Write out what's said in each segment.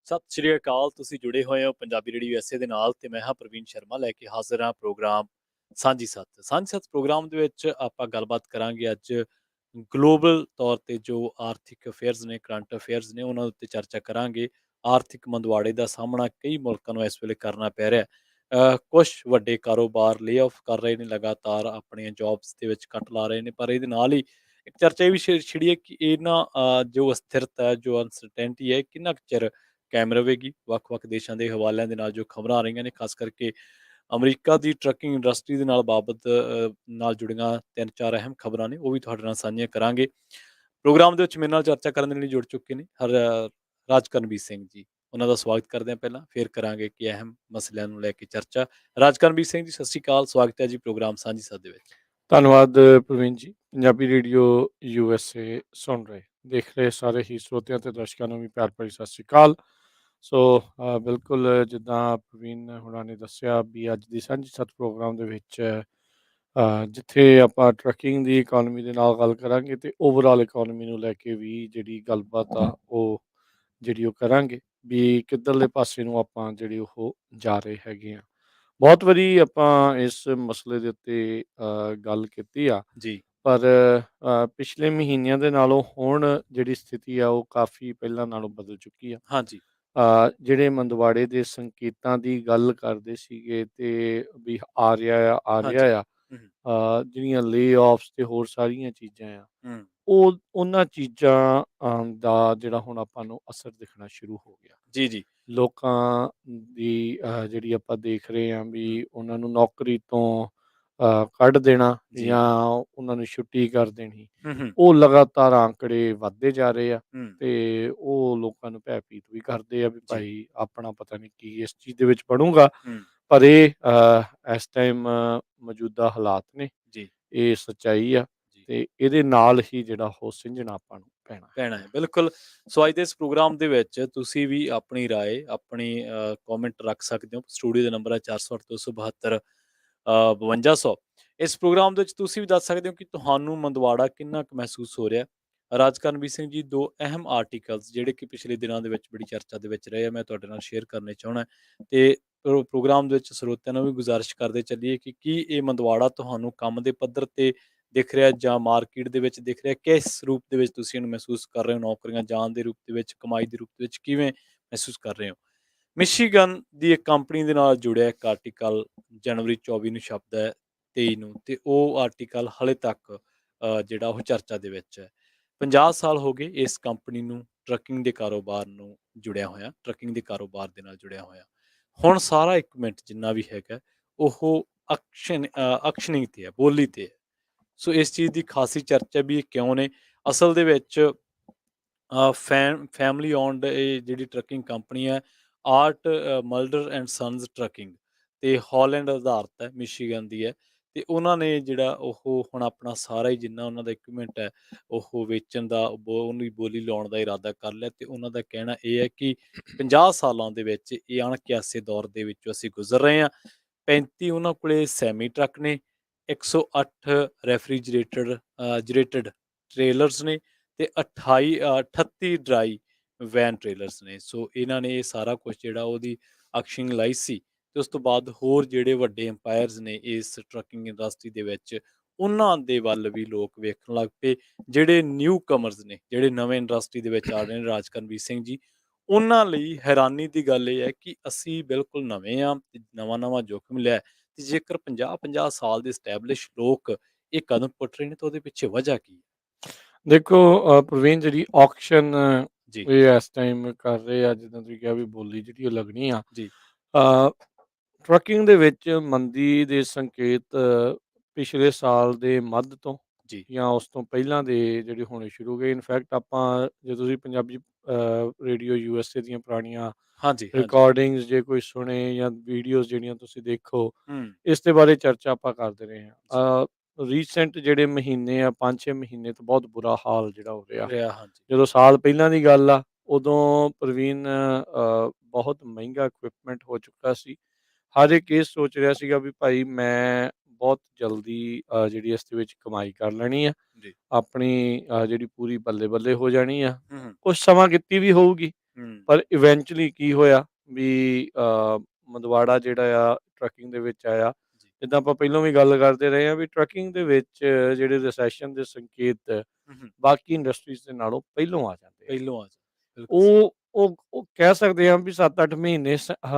ਸਤਿ ਸ਼੍ਰੀ ਅਕਾਲ। ਤੁਸੀਂ ਜੁੜੇ ਹੋਏ ਹੋ ਪੰਜਾਬੀ ਰੇਡੀਓ ਐਸੇ ਦੇ ਨਾਲ ਤੇ ਮੈਂ ਹਾਂ ਪ੍ਰਵੀਨ ਸ਼ਰਮਾ ਲੈ ਕੇ ਹਾਜ਼ਰ ਹਾਂ ਪ੍ਰੋਗਰਾਮ ਸਾਂਝੀ ਸੱਤ। ਸਾਂਝੀ ਸੱਤ ਪ੍ਰੋਗਰਾਮ ਦੇ ਵਿੱਚ ਆਪਾਂ ਗੱਲਬਾਤ ਕਰਾਂਗੇ ਅੱਜ ਗਲੋਬਲ ਤੌਰ ਤੇ ਜੋ ਆਰਥਿਕ ਅਫੇਅਰਸ ਨੇ, ਕਰੰਟ ਅਫੇਅਰਸ ਨੇ, ਉਹਨਾਂ ਉੱਤੇ ਚਰਚਾ ਕਰਾਂਗੇ। ਆਰਥਿਕ ਮੰਦਵਾੜੇ ਦਾ ਸਾਹਮਣਾ ਕਈ ਮੁਲਕਾਂ ਨੂੰ ਇਸ ਵੇਲੇ ਕਰਨਾ ਪੈ ਰਿਹਾ। ਕੁਝ ਵੱਡੇ ਕਾਰੋਬਾਰ ਲੇ-ਆਫ ਕਰ ਰਹੇ ਨੇ, ਲਗਾਤਾਰ ਆਪਣੀਆਂ ਜੌਬਸ ਦੇ ਵਿੱਚ ਕੱਟ ਲਾ ਰਹੇ ਨੇ, ਪਰ ਇਹਦੇ ਨਾਲ ਹੀ ਇੱਕ ਚਰਚਾ ਇਹ ਵੀ ਛਿੜੀ ਹੈ ਕਿ ਇਹਨਾਂ ਜੋ ਅਸਥਿਰਤਾ, ਜੋ ਅਨਸਰਟੈਨਟੀ ਹੈ, ਕਿੰਨਾ ਕੁ ਚਿਰ ਕਾਇਮ ਰਵੇਗੀ। ਵੱਖ-ਵੱਖ ਦੇਸ਼ਾਂ ਦੇ ਹਵਾਲਿਆਂ ਦੇ ਨਾਲ ਜੋ ਖਬਰਾਂ ਆ ਰਹੀਆਂ ਨੇ, ਖਾਸ ਕਰਕੇ ਅਮਰੀਕਾ ਦੀ ਟਰੱਕਿੰਗ ਇੰਡਸਟਰੀ ਦੇ ਨਾਲ ਬਾਬਤ ਨਾਲ ਜੁੜੀਆਂ 3-4 ਅਹਿਮ ਖਬਰਾਂ ਨੇ, ਉਹ ਵੀ ਤੁਹਾਡੇ ਨਾਲ ਸਾਂਝੀਆਂ ਕਰਾਂਗੇ। ਪ੍ਰੋਗਰਾਮ ਦੇ ਵਿੱਚ ਮੇਰੇ ਨਾਲ ਚਰਚਾ ਕਰਨ ਦੇ ਲਈ ਜੁੜ ਚੁੱਕੇ ਨੇ ਰਾਜਕਰਨਵੀਰ ਸਿੰਘ ਜੀ। ਉਹਨਾਂ ਦਾ ਸਵਾਗਤ ਕਰਦੇ ਹਾਂ ਪਹਿਲਾਂ, ਫਿਰ ਕਰਾਂਗੇ ਕਿ ਅਹਿਮ ਮਸਲਿਆਂ ਨੂੰ ਲੈ ਕੇ ਚਰਚਾ। ਰਾਜਕਰਨਵੀਰ ਸਿੰਘ ਜੀ, ਸਤਿ ਸ਼੍ਰੀ ਅਕਾਲ। ਸਵਾਗਤ ਹੈ ਜੀ ਪ੍ਰੋਗਰਾਮ ਸਾਂਝੀ ਸੱਤ ਦੇ ਵਿੱਚ। ਧੰਨਵਾਦ ਪ੍ਰਵੀਨ ਜੀ। ਪੰਜਾਬੀ ਰੇਡੀਓ USA ਸੁਣ ਰਹੇ, ਦੇਖ ਰਹੇ ਸਾਰੇ ਹੀ ਸਰੋਤਿਆਂ ਤੇ ਦਰਸ਼ਕਾਂ ਨੂੰ ਵੀ ਪਿਆਰ ਭਰੀ ਸਤਿ ਸ਼੍ਰੀ ਅਕਾਲ। ਸੋ ਬਿਲਕੁਲ ਜਿੱਦਾਂ ਪ੍ਰਵੀਨ ਹੁਣਾਂ ਨੇ ਦੱਸਿਆ ਵੀ ਅੱਜ ਦੀ ਸਾਂਝੀ ਸੱਤ ਪ੍ਰੋਗਰਾਮ ਦੇ ਵਿੱਚ ਜਿੱਥੇ ਆਪਾਂ ਟਰੱਕਿੰਗ ਦੀ ਇਕੋਨਮੀ ਦੇ ਨਾਲ ਗੱਲ ਕਰਾਂਗੇ ਤੇ ਓਵਰਆਲ ਇਕੋਨਮੀ ਨੂੰ ਲੈ ਕੇ ਵੀ ਜਿਹੜੀ ਗੱਲਬਾਤ ਆ ਉਹ ਕਰਾਂਗੇ ਵੀ ਕਿੱਧਰਲੇ ਪਾਸੇ ਨੂੰ ਆਪਾਂ ਜਿਹੜੀ ਉਹ ਜਾ ਰਹੇ ਹੈਗੇ ਆ। ਬਹੁਤ ਵਾਰੀ ਆਪਾਂ ਇਸ ਮਸਲੇ ਦੇ ਉੱਤੇ ਗੱਲ ਕੀਤੀ ਆ, ਜੀ। ਪਰ ਪਿਛਲੇ ਮਹੀਨਿਆਂ ਦੇ ਨਾਲੋਂ ਹੁਣ ਜਿਹੜੀ ਸਥਿਤੀ ਆ ਉਹ ਕਾਫੀ ਪਹਿਲਾਂ ਨਾਲੋਂ ਬਦਲ ਚੁੱਕੀ ਆ। ਹਾਂਜੀ। ਜਿਹੜੇ ਮੰਦਵਾੜੇ ਦੇ ਸੰਕੇਤਾਂ ਦੀ ਗੱਲ ਕਰਦੇ ਸੀਗੇ ਤੇ ਵੀ ਆ ਰਿਹਾ ਆ ਆ ਰਿਹਾ ਹਾਂਜੀ। ਆ, ਹੂੰ। ਜਿਹੜੀਆਂ ਲੇ-ਆਫਸ ਤੇ ਹੋਰ ਸਾਰੀਆਂ ਚੀਜ਼ਾਂ ਆ, ਹੂੰ। ਉਹਨਾਂ ਚੀਜ਼ਾਂ ਦਾ ਜਿਹੜਾ ਹੁਣ ਆਪਾਂ ਨੂੰ ਅਸਰ ਦਿਖਣਾ ਸ਼ੁਰੂ ਹੋ ਗਿਆ। ਜੀ, ਜੀ। ਲੋਕਾਂ ਦੀ ਜਿਹੜੀ ਆਪਾਂ ਦੇਖ ਰਹੇ ਹਾਂ ਹੂੰ। ਵੀ ਉਹਨਾਂ ਨੂੰ ਨੌਕਰੀ ਤੋਂ ਕੱਢ ਦੇਣਾ ਜੀ। ਜਾਂ ਉਹਨਾਂ ਨੂੰ ਛੁੱਟੀ ਕਰ ਦੇਣੀ, ਹੂੰ, ਹੂੰ। ਉਹ ਲਗਾਤਾਰ ਆંકੜੇ ਵੱਧਦੇ ਜਾ ਰਹੇ ਆ ਹੂੰ। ਤੇ ਉਹ ਲੋਕਾਂ ਨੂੰ ਭੈਭੀਤ ਵੀ ਕਰਦੇ ਆ ਵੀ ਜੀ। ਭਾਈ ਆਪਣਾ ਪਤਾ ਨਹੀਂ ਕੀ ਇਸ ਚੀਜ਼ ਦੇ ਵਿੱਚ ਬਣੂਗਾ। ਹੂੰ। ਪਰ ਇਹ ਇਸ ਟਾਈਮ ਮੌਜੂਦਾ ਹਾਲਾਤ ਨੇ, ਜੀ। ਇਹ ਸੱਚਾਈ ਆ ਜੀ। ਤੇ ਇਹਦੇ ਨਾਲ ਹੀ ਜਿਹੜਾ ਉਹ ਸਿੰਝਣਾ ਆਪਾਂ ਨੂੰ ਪੈਣਾ ਪੈਣਾ ਹੈਗਾ। ਹੈ, ਬਿਲਕੁਲ। ਸੋ ਅੱਜ ਦੇ ਇਸ ਪ੍ਰੋਗਰਾਮ ਦੇ ਵਿੱਚ ਤੁਸੀਂ ਵੀ ਆਪਣੀ ਰਾਏ, ਆਪਣੀ ਕਮੈਂਟ ਰੱਖ ਸਕਦੇ ਹੋ। ਸਟੂਡੀਓ ਦਾ ਨੰਬਰ ਹੈ 408-272 5200। ਇਸ ਪ੍ਰੋਗਰਾਮ ਦੇ ਵਿੱਚ ਤੁਸੀਂ ਵੀ ਦੱਸ ਸਕਦੇ ਹੋ ਕਿ ਤੁਹਾਨੂੰ ਮੰਦਵਾੜਾ ਕਿੰਨਾ ਕੁ ਮਹਿਸੂਸ ਹੋ ਰਿਹਾ। ਰਾਜਕਰਨਵੀਰ ਸਿੰਘ ਜੀ, ਦੋ ਅਹਿਮ ਆਰਟੀਕਲਸ ਜਿਹੜੇ ਕਿ ਪਿਛਲੇ ਦਿਨਾਂ ਦੇ ਵਿੱਚ ਬੜੀ ਚਰਚਾ ਦੇ ਵਿੱਚ ਰਹੇ ਆ, ਮੈਂ ਤੁਹਾਡੇ ਨਾਲ ਸ਼ੇਅਰ ਕਰਨੇ ਚਾਹੁੰਦਾ ਤੇ ਪ੍ਰੋਗਰਾਮ ਦੇ ਵਿੱਚ ਸਰੋਤਿਆਂ ਨੂੰ ਵੀ ਗੁਜ਼ਾਰਿਸ਼ ਕਰਦੇ ਚੱਲੀਏ ਕਿ ਕੀ ਇਹ ਮੰਦਵਾੜਾ ਤੁਹਾਨੂੰ ਕੰਮ ਦੇ ਪੱਧਰ ਤੇ ਦਿਖ ਰਿਹਾ ਜਾਂ ਮਾਰਕੀਟ ਦੇ ਵਿੱਚ ਦਿਖ ਰਿਹਾ, ਕਿਸ ਰੂਪ ਦੇ ਵਿੱਚ ਤੁਸੀਂ ਇਹਨੂੰ ਮਹਿਸੂਸ ਕਰ ਰਹੇ ਹੋ? ਨੌਕਰੀਆਂ ਜਾਣ ਦੇ ਰੂਪ ਦੇ ਵਿੱਚ, ਕਮਾਈ ਦੇ ਰੂਪ ਦੇ ਵਿੱਚ ਕਿਵੇਂ ਮਹਿਸੂਸ ਕਰ ਰਹੇ ਹੋ? ਮਿਸ਼ੀਗਨ ਦੀ ਇੱਕ ਕੰਪਨੀ ਦੇ ਨਾਲ ਜੁੜਿਆ ਇੱਕ ਆਰਟੀਕਲ ਜਨਵਰੀ 24 ਨੂੰ ਛਪਦਾ ਹੈ, 23 ਨੂੰ, ਤੇ ਉਹ ਆਰਟੀਕਲ ਹਾਲੇ ਤੱਕ ਜਿਹੜਾ ਉਹ ਚਰਚਾ ਦੇ ਵਿੱਚ ਹੈ। 50 ਸਾਲ ਹੋ ਗਏ ਇਸ ਕੰਪਨੀ ਨੂੰ ਟਰੱਕਿੰਗ ਦੇ ਕਾਰੋਬਾਰ ਨੂੰ ਜੁੜਿਆ ਹੋਇਆ, ਟਰੱਕਿੰਗ ਦੇ ਕਾਰੋਬਾਰ ਦੇ ਨਾਲ ਜੁੜਿਆ ਹੋਇਆ। ਹੁਣ ਸਾਰਾ ਇਕਵਿਪਮੈਂਟ ਜਿੰਨਾ ਵੀ ਹੈਗਾ ਉਹ ਅਕਸ਼ਨਿੰਗ ਤੇ ਹੈ, ਬੋਲੀ ਤੇ ਹੈ। ਸੋ ਇਸ ਚੀਜ਼ ਦੀ ਖਾਸੀ ਚਰਚਾ ਵੀ ਇਹ ਕਿਉਂ ਨੇ? ਅਸਲ ਦੇ ਵਿੱਚ ਫੈਮਿਲੀ ਓਨਡ ਇਹ ਜਿਹੜੀ ਟਰੱਕਿੰਗ ਕੰਪਨੀ ਹੈ, ਆਰਟ ਮਲਡਰ ਐਂਡ ਸੰਸ ਟਰੱਕਿੰਗ, ਤੇ ਹਾਲੈਂਡ ਆਧਾਰਿਤ ਹੈ, ਮਿਸ਼ੀਗਨ ਦੀ ਹੈ। ਤੇ ਉਹਨਾਂ ਨੇ ਜਿਹੜਾ ਉਹ ਹੁਣ ਆਪਣਾ ਸਾਰਾ ਹੀ ਜਿੰਨਾ ਉਹਨਾਂ ਦਾ ਇਕਵਿਪਮੈਂਟ ਹੈ ਉਹ ਵੇਚਣ ਦਾ, ਉਹਨੂੰ ਬੋਲੀ ਲਾਉਣ ਦਾ ਇਰਾਦਾ ਕਰ ਲਿਆ। ਤੇ ਉਹਨਾਂ ਦਾ ਕਹਿਣਾ ਇਹ ਹੈ ਕਿ 50 ਸਾਲਾਂ ਦੇ ਵਿੱਚ ਇਹ ਅਣਕਿਆਸੇ ਦੌਰ ਦੇ ਵਿੱਚੋਂ ਅਸੀਂ ਗੁਜ਼ਰ ਰਹੇ ਹਾਂ। 35 ਉਹਨਾਂ ਕੋਲੇ ਸੈਮੀ ਟਰੱਕ ਨੇ, 108 ਜਰੇਟਡ ਟ੍ਰੇਲਰਸ ਨੇ ਤੇ 38 ਡਰਾਈ ਵੈਨ ਟ੍ਰੇਲਰਸ ਨੇ। ਸੋ ਇਹਨਾਂ ਨੇ ਇਹ ਸਾਰਾ ਕੁਝ ਜਿਹੜਾ ਉਹਦੀ ਅਕਸ਼ਿੰਗ ਲਾਈ ਸੀ। ਤੇ ਉਸ ਤੋਂ ਬਾਅਦ ਹੋਰ ਜਿਹੜੇ ਵੱਡੇ ਅੰਪਾਇਰਸ ਨੇ ਇਸ ਟਰੱਕਿੰਗ ਇੰਡਸਟਰੀ ਦੇ ਵਿੱਚ, ਉਹਨਾਂ ਦੇ ਵੱਲ ਵੀ ਲੋਕ ਵੇਖਣ ਲੱਗ ਪਏ। ਜਿਹੜੇ ਨਿਊ ਕਮਰਸ ਨੇ, ਜਿਹੜੇ ਨਵੇਂ ਇੰਡਸਟਰੀ ਦੇ ਵਿੱਚ ਆ ਰਹੇ ਨੇ, ਰਾਜਕਰਨਵੀਰ ਸਿੰਘ ਜੀ, ਉਹਨਾਂ ਲਈ ਹੈਰਾਨੀ ਦੀ ਗੱਲ ਇਹ ਹੈ ਕਿ ਅਸੀਂ ਬਿਲਕੁਲ ਨਵੇਂ ਹਾਂ ਤੇ ਨਵਾਂ ਜੋਖਮ ਲਿਆ। ਤੇ ਜੇਕਰ 50-50 ਸਾਲ ਦੇ ਸਟੈਬਲਿਸ਼ ਲੋਕ ਇਹ ਕਦਮ ਪੁੱਟ ਰਹੇ ਨੇ ਤਾਂ ਉਹਦੇ ਪਿੱਛੇ ਵਜ੍ਹਾ ਕੀ ਹੈ? ਦੇਖੋ ਪ੍ਰਵੀਨ, ਜਿਹੜੀ ਔਕਸ਼ਨ ਜੀ। ਇਹ ਇਸ ਟਾਈਮ ਕਰ ਰਹੇ ਆ, ਜਿੱਦਾਂ ਤੁਸੀਂ ਕਿਹਾ ਵੀ ਬੋਲੀ ਜਿਹੜੀ ਉਹ ਲੱਗਣੀ ਆ, ਜੀ। ਟਰੱਕਿੰਗ ਦੇ ਵਿੱਚ ਮੰਦੀ ਦੇ ਸੰਕੇਤ ਪਿਛਲੇ ਸਾਲ ਦੇ ਮੱਧ ਤੋਂ ਜੀ। ਜਾਂ ਉਸ ਤੋਂ ਪਹਿਲਾਂ ਦੇ ਜਿਹੜੇ ਹੋਣੇ ਸ਼ੁਰੂ ਹੋ ਗਏ। ਇਨਫੈਕਟ ਆਪਾਂ ਜੇ ਤੁਸੀਂ ਪੰਜਾਬੀ ਰੇਡੀਓ USA ਦੀਆਂ ਪੁਰਾਣੀਆਂ ਹਾਂਜੀ। ਹਾਂਜੀ। ਰਿਕਾਰਡਿੰਗਸ ਜੇ ਕੋਈ ਸੁਣੇ ਜਾਂ ਵੀਡੀਓਜ਼ ਜਿਹੜੀਆਂ ਤੁਸੀਂ ਦੇਖੋ, ਹੂੰ। ਇਸ ਦੇ ਬਾਰੇ ਚਰਚਾ ਆਪਾਂ ਕਰਦੇ ਰਹੇ ਜੀ। ਹਾਂ। ਰੀਸੈਂਟ ਜਿਹੜੇ ਮਹੀਨੇ ਆ, 5-6 ਮਹੀਨੇ ਤੋਂ ਬਹੁਤ ਬੁਰਾ ਹਾਲ ਜਿਹੜਾ ਹੋ ਰਿਹਾ। ਰਿਹਾ। ਹਾਂਜੀ। ਜਦੋਂ ਸਾਲ ਪਹਿਲਾਂ ਦੀ ਗੱਲ ਆ, ਉਦੋਂ ਪ੍ਰਵੀਨ ਬਹੁਤ ਮਹਿੰਗਾ ਇਕਵਿਪਮੈਂਟ ਹੋ ਚੁੱਕਾ ਸੀ। ਹਰ ਇੱਕ ਇਹ ਸੋਚ ਰਿਹਾ ਸੀਗਾ ਵੀ ਭਾਈ ਮੈਂ ਬਹੁਤ ਜਲਦੀ ਜਿਹੜੀ ਇਸ ਦੇ ਵਿੱਚ ਕਮਾਈ ਕਰ ਲੈਣੀ ਆ, ਜੀ। ਆਪਣੀ ਜਿਹੜੀ ਪੂਰੀ ਬੱਲੇ-ਬੱਲੇ ਹੋ ਜਾਣੀ ਆ। ਹੂੰ, ਹੂੰ, ਕੁਛ ਸਮਾਂ ਕੀਤੀ ਵੀ ਹੋਊਗੀ, ਹੂੰ, ਪਰ ਇਵੈਂਚੁਅਲੀ ਕੀ ਹੋਇਆ ਵੀ ਮੰਦਵਾੜਾ ਜਿਹੜਾ ਆ ਟਰੱਕਿੰਗ ਦੇ ਵਿੱਚ ਆਇਆ। ਜੀ। ਜਿੱਦਾਂ ਆਪਾਂ ਪਹਿਲਾਂ ਵੀ ਗੱਲ ਕਰਦੇ ਰਹੇ ਹਾਂ ਵੀ ਟਰੱਕਿੰਗ ਦੇ ਵਿੱਚ ਜਿਹੜੇ ਰਿਸੈਸ਼ਨ ਦੇ ਸੰਕੇਤ ਹੂੰ, ਹੂੰ, ਬਾਕੀ ਇੰਡਸਟਰੀਜ਼ ਦੇ ਨਾਲੋਂ ਪਹਿਲੋਂ ਆ ਜਾਂਦੇ ਆ। ਪਹਿਲੋਂ ਆ ਜਾ ਬਿਲਕੁਲ ਸਹੀ। ਉਹ ਕਹਿ ਸਕਦੇ ਹਾਂ ਵੀ 7-8 ਮਹੀਨੇ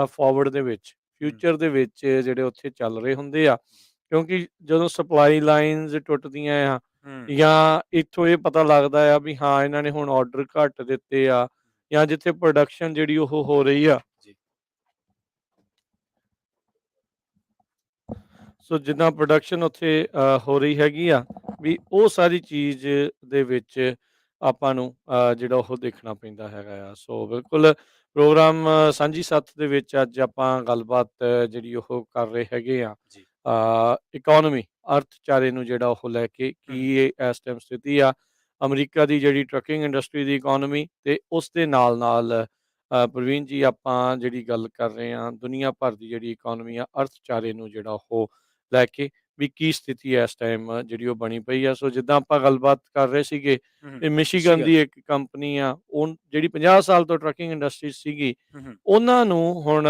ਫਾਰਵਰਡ ਦੇ ਵਿੱਚ, ਹੂੰ, ਫਿਊਚਰ ਦੇ ਵਿੱਚ ਜਿਹੜੇ ਉੱਥੇ ਚੱਲ ਰਹੇ ਹੁੰਦੇ ਆ। ਜੀ। ਕਿਉਂਕਿ ਜਦੋਂ ਸਪਲਾਈ ਲਾਈਨਸ ਟੁੱਟਦੀਆਂ ਆ ਹੂੰ, ਜਾਂ ਇੱਥੋਂ ਇਹ ਪਤਾ ਲੱਗਦਾ ਆ ਵੀ ਹਾਂ ਇਹਨਾਂ ਨੇ ਹੁਣ ਆਰਡਰ ਘੱਟ ਦਿੱਤੇ ਆ ਜਾਂ ਜਿੱਥੇ ਪ੍ਰੋਡਕਸ਼ਨ ਜਿਹੜੀ ਉਹ ਹੋ ਰਹੀ ਆ, ਜੀ। ਸੋ ਜਿੱਦਾਂ ਪ੍ਰੋਡਕਸ਼ਨ ਉੱਥੇ ਹੋ ਰਹੀ ਹੈਗੀ ਆ ਵੀ ਉਹ ਸਾਰੀ ਚੀਜ਼ ਦੇ ਵਿੱਚ ਆਪਾਂ ਨੂੰ ਜਿਹੜਾ ਉਹ ਦੇਖਣਾ ਪੈਂਦਾ ਹੈਗਾ ਆ। ਸੋ ਬਿਲਕੁਲ ਪ੍ਰੋਗਰਾਮ ਸਾਂਝੀ ਸੱਥ ਦੇ ਵਿੱਚ ਅੱਜ ਆਪਾਂ ਗੱਲਬਾਤ ਜਿਹੜੀ ਉਹ ਕਰ ਰਹੇ ਹੈਗੇ ਆ ਜੀ। ਇਕੋਨਮੀ ਅਰਥਚਾਰੇ ਨੂੰ ਜਿਹੜਾ ਉਹ ਲੈ ਕੇ ਹੂੰ, ਕੀ ਇਹ ਇਸ ਟਾਈਮ ਸਥਿਤੀ ਆ ਅਮਰੀਕਾ ਦੀ ਜਿਹੜੀ ਟਰੱਕਿੰਗ ਇੰਡਸਟਰੀ ਦੀ ਇਕੋਨਮੀ ਤੇ ਉਸ ਦੇ ਨਾਲ ਨਾਲ ਪ੍ਰਵੀਨ ਜੀ ਆਪਾਂ ਜਿਹੜੀ ਗੱਲ ਕਰ ਰਹੇ ਹਾਂ ਦੁਨੀਆ ਭਰ ਦੀ ਜਿਹੜੀ ਇਕੋਨਮੀ ਆ ਅਰਥਚਾਰੇ ਨੂੰ ਜਿਹੜਾ ਉਹ ਲੈ ਕੇ ਵੀ ਕੀ ਸਥਿਤੀ ਹੈ ਇਸ ਟਾਈਮ ਜਿਹੜੀ ਉਹ ਬਣੀ ਪਈ ਆ। ਸੋ ਜਿੱਦਾਂ ਆਪਾਂ ਗੱਲਬਾਤ ਕਰ ਰਹੇ ਸੀਗੇ ਹੂੰ, ਹੂੰ, ਇਹ ਮਿਸ਼ੀਗਨ ਮਿਸ਼ੀਗਨ। ਦੀ ਇੱਕ ਕੰਪਨੀ ਆ ਉਹ ਜਿਹੜੀ 50 ਸਾਲ ਤੋਂ ਟਰੱਕਿੰਗ ਇੰਡਸਟਰੀ ਸੀਗੀ ਹੂੰ, ਹੂੰ, ਉਹਨਾਂ ਨੂੰ ਹੁਣ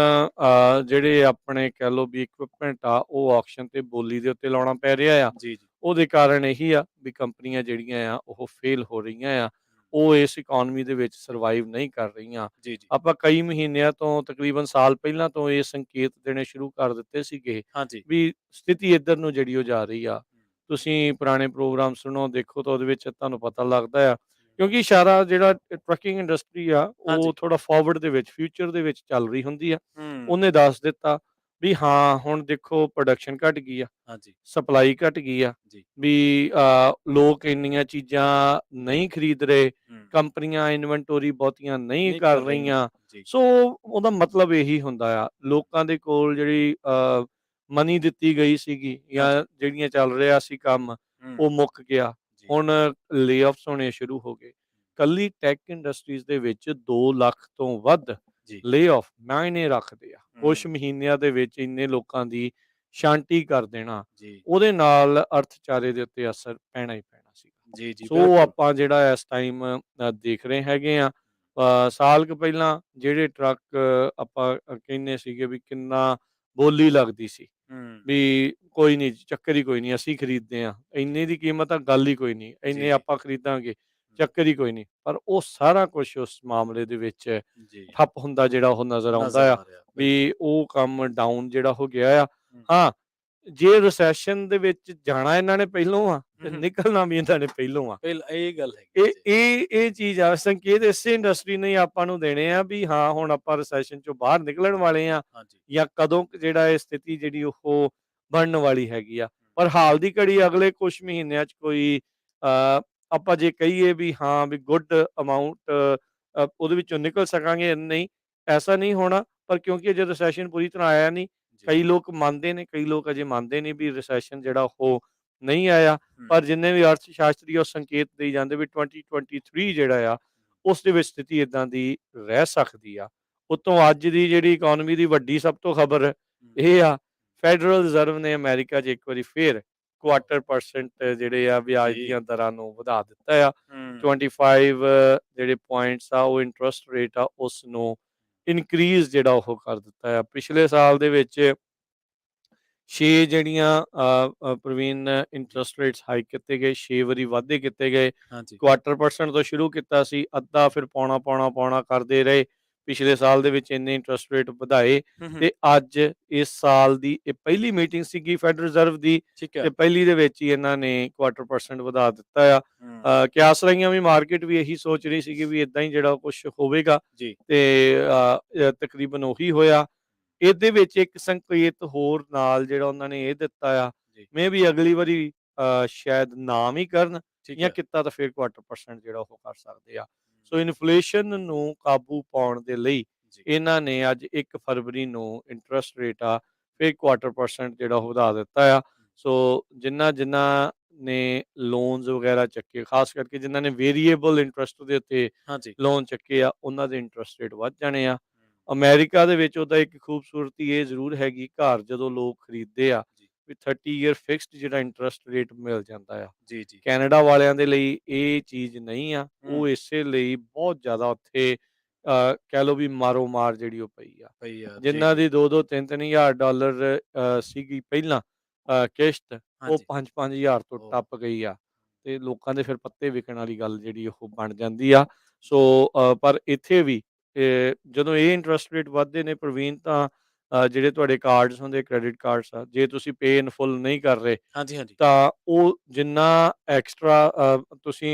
ਜਿਹੜੇ ਆਪਣੇ ਕਹਿ ਲਓ ਵੀ ਇਕਵਿਪਮੈਂਟ ਆ ਉਹ ਆਕਸ਼ਨ ਤੇ ਬੋਲੀ ਦੇ ਉੱਤੇ ਲਾਉਣਾ ਪੈ ਰਿਹਾ ਆ। ਜੀ, ਜੀ। ਉਹਦੇ ਕਾਰਨ ਇਹੀ ਆ ਵੀ ਕੰਪਨੀਆਂ ਜਿਹੜੀਆਂ ਆ ਉਹ ਫੇਲ ਹੋ ਰਹੀਆਂ ਆ, ਉਹ ਇਸ ਇਕੋਨਮੀ ਦੇ ਵਿੱਚ ਸਰਵਾਈਵ ਨਹੀਂ ਕਰ ਰਹੀਆਂ। ਜੀ, ਜੀ। ਆਪਾਂ ਕਈ ਮਹੀਨਿਆਂ ਤੋਂ ਤਕਰੀਬਨ ਸਾਲ ਪਹਿਲਾਂ ਤੋਂ ਇਹ ਸੰਕੇਤ ਦੇਣੇ ਸ਼ੁਰੂ ਕਰ ਦਿੱਤੇ ਸੀਗੇ ਹਾਂਜੀ। ਵੀ ਸਥਿਤੀ ਇੱਧਰ ਨੂੰ ਜਿਹੜੀ ਉਹ ਜਾ ਰਹੀ ਆ। ਤੁਸੀਂ ਪੁਰਾਣੇ ਪ੍ਰੋਗਰਾਮ ਸੁਣੋ ਦੇਖੋ ਤਾਂ ਉਹਦੇ ਵਿੱਚ ਤੁਹਾਨੂੰ ਪਤਾ ਲੱਗਦਾ ਆ ਕਿਉਂਕਿ ਇਸ਼ਾਰਾ ਜਿਹੜਾ ਟਰੱਕਿੰਗ ਇੰਡਸਟਰੀ ਆ ਉਹ ਹਾਂਜੀ। ਥੋੜਾ ਫਾਰਵਰਡ ਦੇ ਵਿੱਚ ਫਿਊਚਰ ਦੇ ਵਿੱਚ ਚੱਲ ਰਹੀ ਹੁੰਦੀ ਆ। ਹੂੰ, ਉਹਨੇ ਦੱਸ ਦਿੱਤਾ ਵੀ ਹਾਂ ਹੁਣ ਦੇਖੋ ਪ੍ਰੋਡਕਸ਼ਨ ਘਟ ਗਈ ਆ, ਹਾਂਜੀ। ਸਪਲਾਈ ਘਟ ਗਈ ਆ, ਜੀ। ਵੀ ਲੋਕ ਇੰਨੀਆਂ ਚੀਜ਼ਾਂ ਨਹੀਂ ਖਰੀਦ ਰਹੇ, ਹੂੰ, ਕੰਪਨੀਆਂ ਇਨਵੈਂਟੋਰੀ ਬਹੁਤੀਆਂ ਨਹੀਂ ਨਹੀਂ ਕਰ ਕਰ ਰਹੀਆਂ। ਰਹੀਆਂ। ਜੀ। ਸੋ ਉਹਦਾ ਮਤਲਬ ਇਹੀ ਹੁੰਦਾ ਆ ਲੋਕਾਂ ਦੇ ਕੋਲ ਜਿਹੜੀ ਮਨੀ ਦਿੱਤੀ ਗਈ ਸੀਗੀ ਹਾਂਜੀ। ਜਾਂ ਜਿਹੜੀਆਂ ਚੱਲ ਰਿਹਾ ਸੀ ਕੰਮ ਹੂੰ, ਉਹ ਮੁੱਕ ਗਿਆ। ਜੀ, ਹੁਣ ਲੇਆਫਸ ਹੋਣੇ ਸ਼ੁਰੂ ਹੋ ਗਏ। ਕੱਲੀ ਟੈਕ ਇੰਡਸਟਰੀਜ਼ ਦੇ ਵਿੱਚ 2 ਲੱਖ ਤੋਂ ਵੱਧ ਜੀ। ਲੇਆਫ ਮਾਇਨੇ ਰੱਖਦੇ ਆ। ਕੁਛ ਹੂੰ, ਮਹੀਨਿਆਂ ਦੇ ਵਿੱਚ ਇੰਨੇ ਲੋਕਾਂ ਦੀ ਸ਼ਾਂਤੀ ਕਰ ਦੇਣਾ, ਜੀ। ਉਹਦੇ ਨਾਲ ਅਰਥਚਾਰੇ ਦੇ ਉੱਤੇ ਅਸਰ ਪੈਣਾ ਹੀ ਪੈਣਾ ਸੀਗਾ। ਜੀ, ਜੀ, ਸੋ ਬਿਲਕੁਲ। ਆਪਾਂ ਜਿਹੜਾ ਇਸ ਟਾਈਮ ਦੇਖ ਰਹੇ ਹੈਗੇ ਆ ਸਾਲ ਕੁ ਪਹਿਲਾਂ ਜਿਹੜੇ ਟਰੱਕ ਆਪਾਂ ਕਹਿੰਦੇ ਸੀਗੇ ਵੀ ਕਿੰਨਾ ਬੋਲੀ ਲੱਗਦੀ ਸੀ ਹੂੰ, ਵੀ ਕੋਈ ਨਹੀਂ ਚੱਕਰ ਹੀ ਕੋਈ ਨਹੀਂ ਅਸੀਂ ਖਰੀਦਦੇ ਆ ਇੰਨੇ ਦੀ ਕੀਮਤ ਆ ਗੱਲ ਹੀ ਕੋਈ ਨਹੀਂ ਜੀ, ਇੰਨੇ ਜੀ। ਆਪਾਂ ਖਰੀਦਾਂਗੇ ਹੂੰ, ਚੱਕਰ ਹੀ ਕੋਈ ਨਹੀਂ ਪਰ ਉਹ ਸਾਰਾ ਕੁਝ ਉਸ ਮਾਮਲੇ ਦੇ ਵਿੱਚ ਜੀ। ਠੱਪ ਹੁੰਦਾ ਜਿਹੜਾ ਉਹ ਨਜ਼ਰ ਨਜ਼ਰ ਆਉਂਦਾ ਆ ਆ ਰਿਹਾ, ਬਿਲਕੁਲ। ਵੀ ਉਹ ਕੰਮ ਡਾਊਨ ਜਿਹੜਾ ਹੋ ਗਿਆ ਆ। ਹੂੰ, ਹਾਂ ਜੇ ਰਿਸੈਸ਼ਨ ਦੇ ਵਿੱਚ ਜਾਣਾ ਇਹਨਾਂ ਨੇ ਪਹਿਲੋਂ ਆ ਹੂੰ, ਤੇ ਹੂੰ। ਨਿਕਲਣਾ ਵੀ ਇਹਨਾਂ ਨੇ ਪਹਿਲੋਂ ਆ। ਇਹ ਗੱਲ ਹੈਗੀ ਹੈ ਇਹ ਜੀ। ਇਹ ਇਹ ਚੀਜ਼ ਆ ਸੰਕੇਤ ਇਸੇ ਇੰਡਸਟਰੀ ਨੇ ਹੀ ਆਪਾਂ ਨੂੰ ਦੇਣੇ ਆ ਵੀ ਹਾਂ ਹੁਣ ਆਪਾਂ ਰਿਸੈਸ਼ਨ ਚੋਂ ਬਾਹਰ ਨਿਕਲਣ ਵਾਲੇ ਆ ਹਾਂਜੀ। ਜਾਂ ਕਦੋਂ ਜਿਹੜਾ ਇਹ ਸਥਿਤੀ ਜਿਹੜੀ ਉਹ ਬਣਨ ਵਾਲੀ ਹੈਗੀ ਆ। ਪਰ ਹਾਲ ਦੀ ਘੜੀ ਅਗਲੇ ਕੁਝ ਮਹੀਨਿਆਂ 'ਚ ਕੋਈ ਆਪਾਂ ਜੇ ਕਹੀਏ ਵੀ ਹਾਂ ਵੀ ਗੁੱਡ ਅਮਾਉਂਟ ਉਹਦੇ ਵਿੱਚੋਂ ਨਿਕਲ ਸਕਾਂਗੇ ਨਹੀਂ, ਐਸਾ ਨਹੀਂ ਹੋਣਾ। ਪਰ ਕਿਉਂਕਿ ਅਜੇ ਰਿਸੈਸ਼ਨ ਪੂਰੀ ਤਰ੍ਹਾਂ ਆਇਆ ਨਹੀਂ, ਜੀ। ਕਈ ਲੋਕ ਮੰਨਦੇ ਨੇ, ਕਈ ਲੋਕ ਅਜੇ ਮੰਨਦੇ ਨਹੀਂ ਵੀ ਰਿਸੈਸ਼ਨ ਜਿਹੜਾ ਉਹ ਨਹੀਂ ਆਇਆ। ਹੂੰ, ਪਰ ਜਿੰਨੇ ਵੀ ਅਰਥ ਸ਼ਾਸਤਰੀ ਉਹ ਸੰਕੇਤ ਦੇਈ ਜਾਂਦੇ ਵੀ 2023 ਜਿਹੜਾ ਆ ਉਸ ਦੇ ਵਿੱਚ ਸਥਿਤੀ ਇਦਾਂ ਦੀ ਰਹਿ ਸਕਦੀ ਆ। ਉਤੋਂ ਅੱਜ ਦੀ ਜਿਹੜੀ ਇਕੋਨਮੀ ਦੀ ਵੱਡੀ ਸਭ ਤੋਂ ਖਬਰ ਹੂੰ, ਇਹ ਆ ਫੈਡਰਲ ਰਿਜ਼ਰਵ ਨੇ ਅਮਰੀਕਾ 'ਚ ਇੱਕ ਵਾਰੀ ਫੇਰ ਕੁਆਟਰ ਪਰਸੈਂਟ ਜਿਹੜੇ ਆ ਵਿਆਜ ਜੀ। ਦੀਆਂ ਦਰਾਂ ਨੂੰ ਵਧਾ ਦਿੱਤਾ ਆ। ਹੂੰ, 25 ਜਿਹੜੇ ਪੁਆਇੰਟਸ ਆ ਉਹ ਇੰਟਰਸਟ ਰੇਟ ਆ ਉਸ ਨੂੰ ਇਨਕਰੀਜ਼ ਜਿਹੜਾ ਉਹ ਕਰ ਦਿੱਤਾ ਆ। ਪਿਛਲੇ ਸਾਲ ਦੇ ਵਿੱਚ 6 ਜਿਹੜੀਆਂ ਪ੍ਰਵੀਨ ਜੀ। ਇੰਟਰਸਟ ਰੇਟਸ ਹਾਈਕ ਕੀਤੇ ਗਏ, 6 ਵਾਰੀ ਵਾਧੇ ਕੀਤੇ ਗਏ। ਹਾਂਜੀ। ਕੁਆਟਰ ਪਰਸੈਂਟ ਤੋਂ ਸ਼ੁਰੂ ਕੀਤਾ ਸੀ, ਅੱਧਾ ਫਿਰ ਪੌਣਾ ਕਰਦੇ ਰਹੇ। ਪਿਛਲੇ ਸਾਲ ਦੇ ਵਿੱਚ ਇੰਨੇ ਇੰਟਰਸਟ ਰੇਟ ਵਧਾਏ ਹੂੰ, ਹੂੰ। ਤੇ ਅੱਜ ਇਸ ਸਾਲ ਦੀ ਇਹ ਪਹਿਲੀ ਮੀਟਿੰਗ ਸੀਗੀ ਫੈਡਰਲ ਰਿਜ਼ਰਵ ਦੀ ਠੀਕ ਹੈ। ਤੇ ਪਹਿਲੀ ਦੇ ਵਿੱਚ ਹੀ ਇਹਨਾਂ ਨੇ ਕੁਆਟਰ ਪਰਸੈਂਟ ਵਧਾ ਦਿੱਤਾ ਆ। ਹੂੰ, ਕਿਆਸ ਰਹੀਆਂ ਵੀ ਮਾਰਕੀਟ ਵੀ ਇਹੀ ਸੋਚ ਰਹੀ ਸੀਗੀ ਵੀ ਇਦਾਂ ਹੀ ਜਿਹੜਾ ਕੁਝ ਹੋਵੇਗਾ ਜੀ। ਤੇ ਤਕਰੀਬਨ ਉਹੀ ਹੋਇਆ। ਇਹਦੇ ਵਿੱਚ ਇੱਕ ਸੰਕੇਤ ਹੋਰ ਨਾਲ ਜਿਹੜਾ ਉਹਨਾਂ ਨੇ ਇਹ ਦਿੱਤਾ ਆ ਜੀ। ਮੇ ਵੀ ਅਗਲੀ ਵਾਰੀ ਸ਼ਾਇਦ ਨਾ ਵੀ ਕਰਨ ਠੀਕ ਜਾਂ ਹੈ। ਕੀਤਾ ਤਾਂ ਫਿਰ ਕੁਆਟਰ ਪਰਸੈਂਟ ਜਿਹੜਾ ਉਹ ਕਰ ਸਕਦੇ ਆ। ਸੋ ਇਨਫਲੇਸ਼ਨ ਨੂੰ ਕਾਬੂ ਪਾਉਣ ਦੇ ਲਈ ਜੀ। ਇਹਨਾਂ ਨੇ ਅੱਜ 1 ਫਰਵਰੀ ਨੂੰ ਇੰਟਰਸਟ ਰੇਟ ਆ ਫਿਰ ਕੁਆਟਰ ਪਰਸੈਂਟ ਜਿਹੜਾ ਉਹ ਵਧਾ ਦਿੱਤਾ ਆ। ਸੋ ਜਿਨ੍ਹਾਂ ਨੇ ਲੋਨਸ ਵਗੈਰਾ ਚੱਕੇ ਖਾਸ ਕਰਕੇ ਜਿਨ੍ਹਾਂ ਨੇ ਵੇਰੀਏਬਲ ਇੰਟਰਸਟ ਦੇ ਉੱਤੇ ਹਾਂਜੀ। ਲੋਨ ਚੱਕੇ ਆ ਉਹਨਾਂ ਦੇ ਇੰਟਰਸਟ ਰੇਟ ਵੱਧ ਜਾਣੇ ਆ। ਅਮਰੀਕਾ ਦੇ ਵਿੱਚ ਉਹਦਾ ਇੱਕ ਖੂਬਸੂਰਤੀ ਇਹ ਜ਼ਰੂਰ ਹੈਗੀ ਘਰ ਜਦੋਂ ਲੋਕ ਖਰੀਦਦੇ ਆ ਜੀ। ਵੀ 30 ਈਅਰ ਫਿਕਸਡ ਜਿਹੜਾ ਇੰਟਰਸਟ ਰੇਟ ਮਿਲ ਜਾਂਦਾ ਆ। ਜੀ, ਜੀ। ਕੈਨੇਡਾ ਵਾਲਿਆਂ ਦੇ ਲਈ ਇਹ ਚੀਜ਼ ਨਹੀਂ ਆ, ਹੂੰ, ਉਹ ਇਸੇ ਲਈ ਬਹੁਤ ਜ਼ਿਆਦਾ ਉੱਥੇ ਕਹਿ ਲਓ ਵੀ ਮਾਰੋ ਮਾਰ ਜਿਹੜੀ ਉਹ ਪਈ ਆ। ਸਹੀ ਆ। ਜੀ, ਜਿਨ੍ਹਾਂ ਜੀ। ਦੀ 2-2 3-3 ਹਜ਼ਾਰ ਡਾਲਰ ਸੀਗੀ ਪਹਿਲਾਂ ਕਿਸ਼ਤ, ਉਹ ਹਾਂਜੀ। 5-5 ਹਜ਼ਾਰ ਤੋਂ ਓਹ! ਟੱਪ ਗਈ ਆ, ਤੇ ਲੋਕਾਂ ਦੇ ਫਿਰ ਪੱਤੇ ਵਿਕਣ ਵਾਲੀ ਗੱਲ ਜਿਹੜੀ ਉਹ ਬਣ ਜਾਂਦੀ ਆ। ਸੋ ਜੀ। ਪਰ ਇੱਥੇ ਵੀ ਜਦੋਂ ਇਹ ਇੰਟਰਸਟ ਰੇਟ ਵੱਧਦੇ ਨੇ ਪ੍ਰਵੀਨ, ਤਾਂ ਜਿਹੜੇ ਤੁਹਾਡੇ ਕਾਰਡਸ ਹੁੰਦੇ, ਕ੍ਰੈਡਿਟ ਕਾਰਡਸ ਆ, ਜੇ ਤੁਸੀਂ ਪੇ ਇਨ ਫੁੱਲ ਨਹੀਂ ਕਰ ਰਹੇ, ਹਾਂਜੀ, ਹਾਂਜੀ। ਤਾਂ ਉਹ ਜਿੰਨਾ ਐਕਸਟਰਾ ਤੁਸੀਂ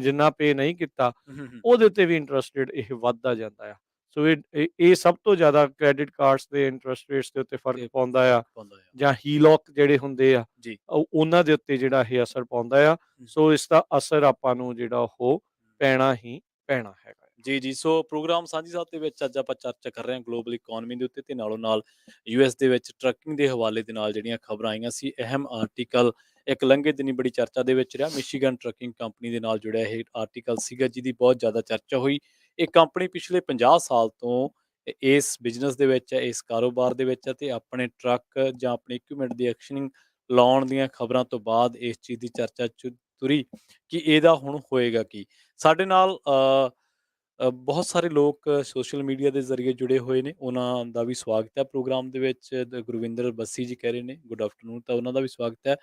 ਜਿੰਨਾ ਪੇ ਨਹੀਂ ਕੀਤਾ, ਹੂੰ, ਹੂੰ, ਹੂੰ। ਉਹਦੇ ਉੱਤੇ ਵੀ ਇੰਟਰਸਟ ਰੇਟ ਇਹ ਵੱਧਦਾ ਜਾਂਦਾ ਆ। ਸੋ ਇਹ ਸਭ ਤੋਂ ਜ਼ਿਆਦਾ ਕ੍ਰੈਡਿਟ ਕਾਰਡਸ ਦੇ ਇੰਟਰਸਟ ਰੇਟਸ ਦੇ ਉੱਤੇ ਫ਼ਰਕ ਤੇ ਪਾਉਂਦਾ ਆ, ਫ਼ਰਕ ਪਾਉਂਦਾ ਆ। ਜਾਂ ਹੀਲੋਕ ਜਿਹੜੇ ਹੁੰਦੇ ਆ, ਜੀ। ਉਹਨਾਂ ਦੇ ਉੱਤੇ ਜਿਹੜਾ ਇਹ ਅਸਰ ਪਾਉਂਦਾ ਆ। ਹੂੰ, ਸੋ ਇਸ ਦਾ ਅਸਰ ਆਪਾਂ ਨੂੰ ਜਿਹੜਾ ਉਹ ਪੈਣਾ ਹੀ ਪੈਣਾ ਹੈਗਾ ਆ। ਜੀ, ਜੀ। ਸੋ ਪ੍ਰੋਗਰਾਮ ਸਾਂਝੀ ਸਾਧ ਦੇ ਵਿੱਚ ਅੱਜ ਆਪਾਂ ਚਰਚਾ ਕਰ ਰਹੇ ਹਾਂ ਗਲੋਬਲ ਇਕੋਨਮੀ ਦੇ ਉੱਤੇ ਤੇ ਨਾਲੋਂ ਨਾਲ ਯੂਐਸ ਦੇ ਵਿੱਚ ਟਰੱਕਿੰਗ ਦੇ ਹਵਾਲੇ ਦੇ ਨਾਲ ਜਿਹੜੀਆਂ ਖਬਰਾਂ ਆਈਆਂ ਸੀ। ਅਹਿਮ ਆਰਟੀਕਲ ਇੱਕ ਲੰਘੇ ਦਿਨੀ ਬੜੀ ਚਰਚਾ ਦੇ ਵਿੱਚ ਰਿਹਾ। ਮਿਸ਼ੀਗਨ ਟਰੱਕਿੰਗ ਕੰਪਨੀ ਦੇ ਨਾਲ ਜੁੜਿਆ ਇਹ ਆਰਟੀਕਲ ਸੀਗਾ, ਜਿਹਦੀ ਬਹੁਤ ਜ਼ਿਆਦਾ ਚਰਚਾ ਹੋਈ। ਇਹ ਕੰਪਨੀ ਪਿਛਲੇ 50 ਸਾਲ ਤੋਂ ਇਸ ਬਿਜ਼ਨਸ ਦੇ ਵਿੱਚ ਹੈ, ਇਸ ਕਾਰੋਬਾਰ ਦੇ ਵਿੱਚ ਹੈ, ਤੇ ਆਪਣੇ ਟਰੱਕ ਜਾਂ ਆਪਣੇ ਇਕੁਇਪਮੈਂਟ ਦੀ ਐਕਸ਼ਨਿੰਗ ਲਾਉਣ ਦੀਆਂ ਖਬਰਾਂ ਤੋਂ ਬਾਅਦ ਇਸ ਚੀਜ਼ ਦੀ ਚਰਚਾ ਤੁਰੀ ਕਿ ਇਹਦਾ ਹੁਣ ਹੋਏਗਾ ਕੀ। ਸਾਡੇ ਨਾਲ ਬਹੁਤ ਸਾਰੇ ਲੋਕ ਸੋਸ਼ਲ ਮੀਡੀਆ ਦੇ ਜ਼ਰੀਏ ਜੁੜੇ ਹੋਏ ਨੇ, ਉਹਨਾਂ ਦਾ ਵੀ ਸਵਾਗਤ ਹੈ ਪ੍ਰੋਗਰਾਮ ਦੇ ਵਿੱਚ। ਗੁਰਵਿੰਦਰ ਬੱਸੀ ਜੀ ਕਹਿ ਰਹੇ ਨੇ ਗੁੱਡ ਆਫਟਰਨੂਨ, ਤਾਂ ਉਹਨਾਂ ਦਾ ਵੀ ਸਵਾਗਤ ਹੈ।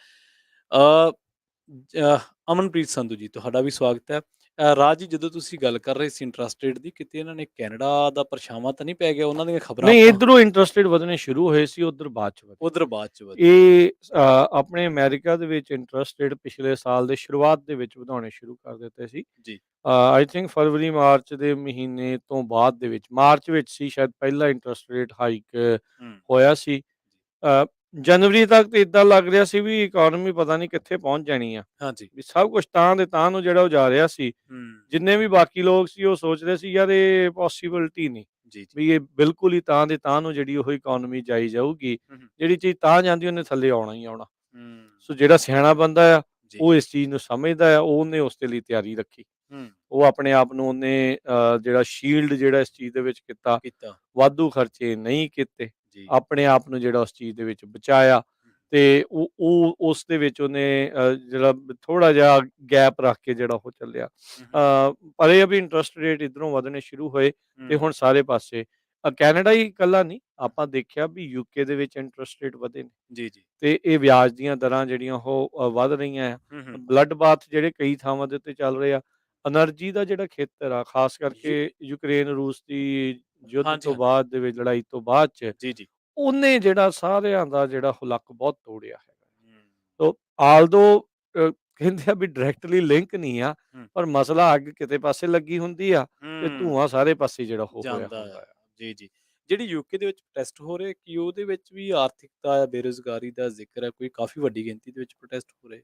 ਅ, ਅਮਨਪ੍ਰੀਤ ਸੰਧੂ ਜੀ, ਤੁਹਾਡਾ ਵੀ ਸਵਾਗਤ ਹੈ। ਰਾਜ ਜੀ, ਜਦੋਂ ਤੁਸੀਂ ਗੱਲ ਕਰ ਰਹੇ ਸੀ ਇੰਟਰਸਟ ਰੇਟ ਦੀ, ਕਿਤੇ ਇਹਨਾਂ ਨੇ ਕੈਨੇਡਾ ਦਾ ਪਰਛਾਵਾਂ ਤਾਂ ਨਹੀਂ ਪੈ ਗਿਆ? ਉਹਨਾਂ ਦੀਆਂ ਖਬਰਾਂ ਨਹੀਂ, ਆਪਾਂ ਇੱਧਰੋਂ ਇੰਟਰਸਟ ਰੇਟ ਵਧਣੇ ਸ਼ੁਰੂ ਹੋਏ ਸੀ, ਉੱਧਰ ਬਾਅਦ ਚ ਵਧੇ। ਉਧਰ ਬਾਅਦ ਚ ਵਧੇ। ਇਹ ਆਪਣੇ ਅਮਰੀਕਾ ਦੇ ਵਿੱਚ ਇੰਟਰਸਟ ਰੇਟ ਪਿਛਲੇ ਸਾਲ ਦੇ ਸ਼ੁਰੂਆਤ ਦੇ ਵਿੱਚ ਵਧਾਉਣੇ ਸ਼ੁਰੂ ਕਰ ਦਿੱਤੇ ਸੀ। ਜੀ। ਆਈ ਥਿੰਕ ਫਰਵਰੀ ਮਾਰਚ ਦੇ ਮਹੀਨੇ ਤੋਂ ਬਾਅਦ ਦੇ ਵਿੱਚ, ਮਾਰਚ ਵਿੱਚ ਸੀ ਸ਼ਾਇਦ ਪਹਿਲਾ ਇੰਟਰਸਟ ਰੇਟ ਹਾਈਕ ਹੂੰ। ਹੋਇਆ ਸੀ। ਅ, ਜਨਵਰੀ ਤੱਕ ਤਾਂ ਇਦਾਂ ਲੱਗ ਰਿਹਾ ਸੀ ਵੀ ਇਕਨੋਮੀ ਪਤਾ ਨਹੀਂ ਕਿੱਥੇ ਪਹੁੰਚ ਜਾਣੀ ਆ, ਹਾਂਜੀ। ਵੀ ਸਭ ਕੁਝ ਤਾਂ ਦੇ ਤਾਂ ਨੂੰ ਜਿਹੜਾ ਉਹ ਜਾ ਰਿਹਾ ਸੀ। ਹੂੰ। ਜਿੰਨੇ ਵੀ ਬਾਕੀ ਲੋਕ ਸੀ ਉਹ ਸੋਚ ਰਹੇ ਸੀ ਯਾਰ ਇਹ ਪੋਸੀਬਿਲਿਟੀ ਨਹੀਂ, ਜੀ, ਜੀ। ਵੀ ਇਹ ਬਿਲਕੁਲ ਹੀ ਤਾਂ ਦੇ ਤਾਂ ਨੂੰ ਜਿਹੜੀ ਉਹ ਇਕਨੋਮੀ ਜਾਈ ਜਾਊਗੀ। ਹੂੰ, ਹੂੰ, ਜਿਹੜੀ ਚੀਜ਼ ਤਾਂ ਜਾਂਦੀ ਉਹਨੇ ਥੱਲੇ ਆਉਣਾ ਹੀ ਆਉਣਾ। ਹੂੰ। ਸੋ ਜਿਹੜਾ ਸਿਆਣਾ ਬੰਦਾ ਆ, ਜੀ। ਉਹ ਇਸ ਚੀਜ਼ ਨੂੰ ਸਮਝਦਾ ਆ, ਉਹਨੇ ਉਸ ਦੇ ਲਈ ਤਿਆਰੀ ਰੱਖੀ। ਹੂੰ। ਉਹ ਆਪਣੇ ਆਪ ਨੂੰ ਉਹਨੇ ਜਿਹੜਾ ਸ਼ੀਲਡ ਜਿਹੜਾ ਇਸ ਚੀਜ਼ ਦੇ ਵਿੱਚ ਕੀਤਾ, ਕੀਤਾ। ਵਾਧੂ ਖਰਚੇ ਨਹੀਂ ਕੀਤੇ, ਜੀ। ਆਪਣੇ ਆਪ ਨੂੰ ਜਿਹੜਾ ਉਸ ਚੀਜ਼ ਦੇ ਵਿੱਚ ਬਚਾਇਆ, ਹੂੰ। ਤੇ ਉਹ ਉਸ ਦੇ ਵਿੱਚ ਉਹਨੇ ਜਿਹੜਾ ਥੋੜ੍ਹਾ ਜਿਹਾ ਗੈਪ ਰੱਖ ਕੇ ਜਿਹੜਾ ਉਹ ਚੱਲਿਆ। ਹੂੰ, ਹੂੰ, ਪਰ ਇਹ ਆ ਵੀ ਇੰਟਰਸਟ ਰੇਟ ਇੱਧਰੋਂ ਵਧਣੇ ਸ਼ੁਰੂ ਹੋਏ, ਤੇ ਹੂੰ। ਹੁਣ ਸਾਰੇ ਪਾਸੇ ਕੈਨੇਡਾ ਹੀ ਇਕੱਲਾ ਨਹੀਂ, ਆਪਾਂ ਦੇਖਿਆ ਵੀ ਯੂਕੇ ਦੇ ਵਿੱਚ ਇੰਟਰਸਟ ਰੇਟ ਵਧੇ ਨੇ, ਜੀ, ਜੀ। ਤੇ ਇਹ ਵਿਆਜ ਦੀਆਂ ਦਰਾਂ ਜਿਹੜੀਆਂ ਉਹ ਵੱਧ ਰਹੀਆਂ ਆ। ਹੂੰ, ਹੂੰ। ਬਲੱਡ ਬਾਥ ਜਿਹੜੇ ਕਈ ਥਾਵਾਂ ਦੇ ਉੱਤੇ ਚੱਲ ਰਹੇ ਆ। ਐਨਰਜੀ ਦਾ ਜਿਹੜਾ ਖੇਤਰ ਆ, ਖਾਸ ਯੂ ਕਰਕੇ ਯੂਕਰੇਨ ਰੂਸ ਦੀ ਯੁੱਧ ਹਾਂਜੀ, ਤੋਂ ਹਾਂਜੀ। ਬਾਅਦ ਦੇ ਵਿੱਚ, ਲੜਾਈ ਤੋਂ ਬਾਅਦ ਚ, ਜੀ, ਜੀ। ਉਹਨੇ ਜਿਹੜਾ ਸਾਰਿਆਂ ਦਾ ਜਿਹੜਾ ਹੁਲਕ ਬਹੁਤ ਤੋੜਿਆ ਹੈਗਾ। ਹੂੰ, ਸੋ ਆਲਦੋ ਕਹਿੰਦੇ ਆ ਵੀ ਡਾਇਰੈਕਟਲੀ ਲਿੰਕ ਨਹੀਂ ਆ, ਹੂੰ, ਪਰ ਮਸਲਾ ਅੱਗ ਕਿਤੇ ਪਾਸੇ ਲੱਗੀ ਹੁੰਦੀ ਆ, ਤੇ ਹੂੰ। ਧੂੰਆਂ ਸਾਰੇ ਪਾਸੇ ਜਿਹੜਾ ਹੋ ਹੋਇਆ ਜਾਂਦਾ ਹੁੰਦਾ ਆ। ਆ। ਜੀ, ਜੀ। ਜਿਹੜੀ ਯੂਕੇ ਦੇ ਵਿੱਚ ਪ੍ਰੋਟੈਸਟ ਹੋ ਰਹੇ, ਕੀ ਉਹਦੇ ਵਿੱਚ ਵੀ ਆਰਥਿਕਤਾ, ਬੇਰੁਜ਼ਗਾਰੀ ਦਾ ਜ਼ਿਕਰ ਹੈ? ਕੋਈ ਕਾਫ਼ੀ ਵੱਡੀ ਗਿਣਤੀ ਦੇ ਵਿੱਚ ਪ੍ਰੋਟੈਸਟ ਹੋ ਰਹੇ?